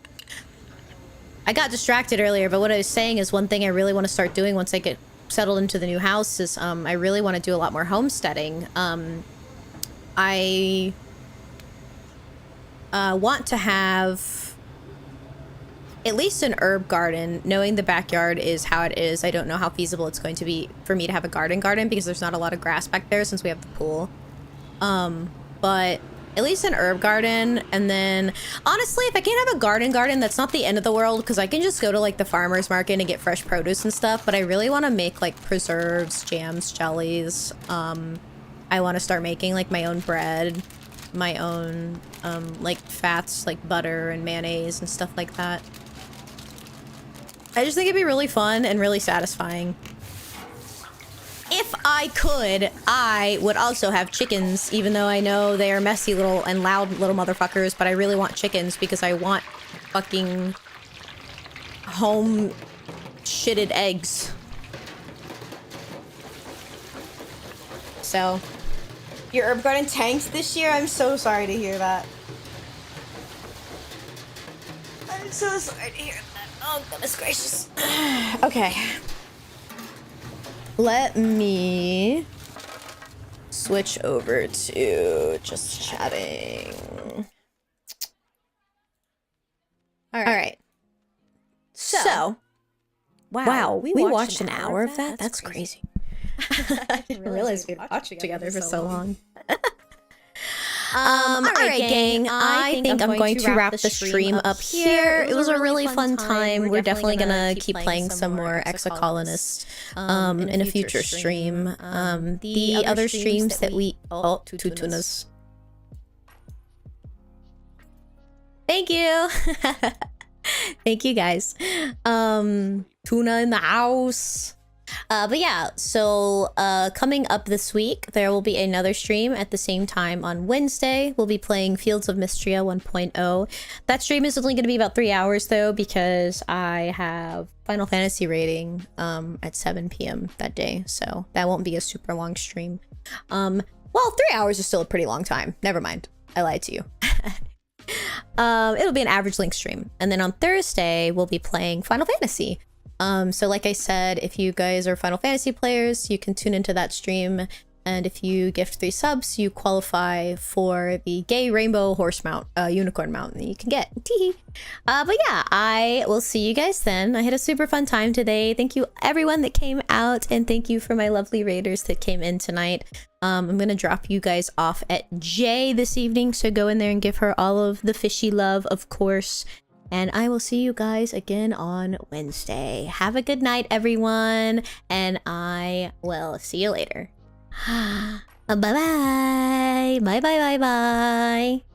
I got distracted earlier, but what I was saying is one thing I really want to start doing once I get settled into the new house is I really want to do a lot more homesteading. I want to have at least an herb garden. Knowing the backyard is how it is, I don't know how feasible it's going to be for me to have a garden because there's not a lot of grass back there since we have the pool. But at least an herb garden. And then honestly, if I can't have a garden, that's not the end of the world, because I can just go to like the farmer's market and get fresh produce and stuff. But I really want to make like preserves, jams, jellies. I want to start making like my own bread, my own like fats, like butter and mayonnaise and stuff like that. I just think it'd be really fun and really satisfying. If I could, I would also have chickens, even though I know they are messy little and loud little motherfuckers, but I really want chickens because I want fucking home shitted eggs. So, your herb garden tanked this year? I'm so sorry to hear that. I'm so sorry to hear that. Oh, goodness gracious. Okay. Let me switch over to just chatting. All right. So wow, we watched an hour of that? That's crazy. I didn't realize we watched together for so long. All right, gang. I think I'm going to wrap the stream up here. It was a really fun time. We're definitely gonna keep playing some more Exocolonists in a future stream. The other streams that we... Oh, two tunas. Thank you. Thank you, guys. Tuna in the house. But yeah, so coming up this week, there will be another stream at the same time on Wednesday. We'll be playing Fields of Mystria 1.0. That stream is only going to be about 3 hours though, because I have Final Fantasy rating at 7 p.m. that day, so that won't be a super long stream. Well, 3 hours is still a pretty long time. Never mind, I lied to you. It'll be an average length stream, and then on Thursday we'll be playing Final Fantasy. So like I said, if you guys are Final Fantasy players, you can tune into that stream. And if you gift 3 subs, you qualify for the gay rainbow horse mount, unicorn mount that you can get. Teehee. But yeah, I will see you guys then. I had a super fun time today. Thank you everyone that came out, and thank you for my lovely raiders that came in tonight. I'm gonna drop you guys off at J this evening, so go in there and give her all of the fishy love, of course. And I will see you guys again on Wednesday. Have a good night, everyone. And I will see you later. Bye-bye. Bye-bye-bye-bye.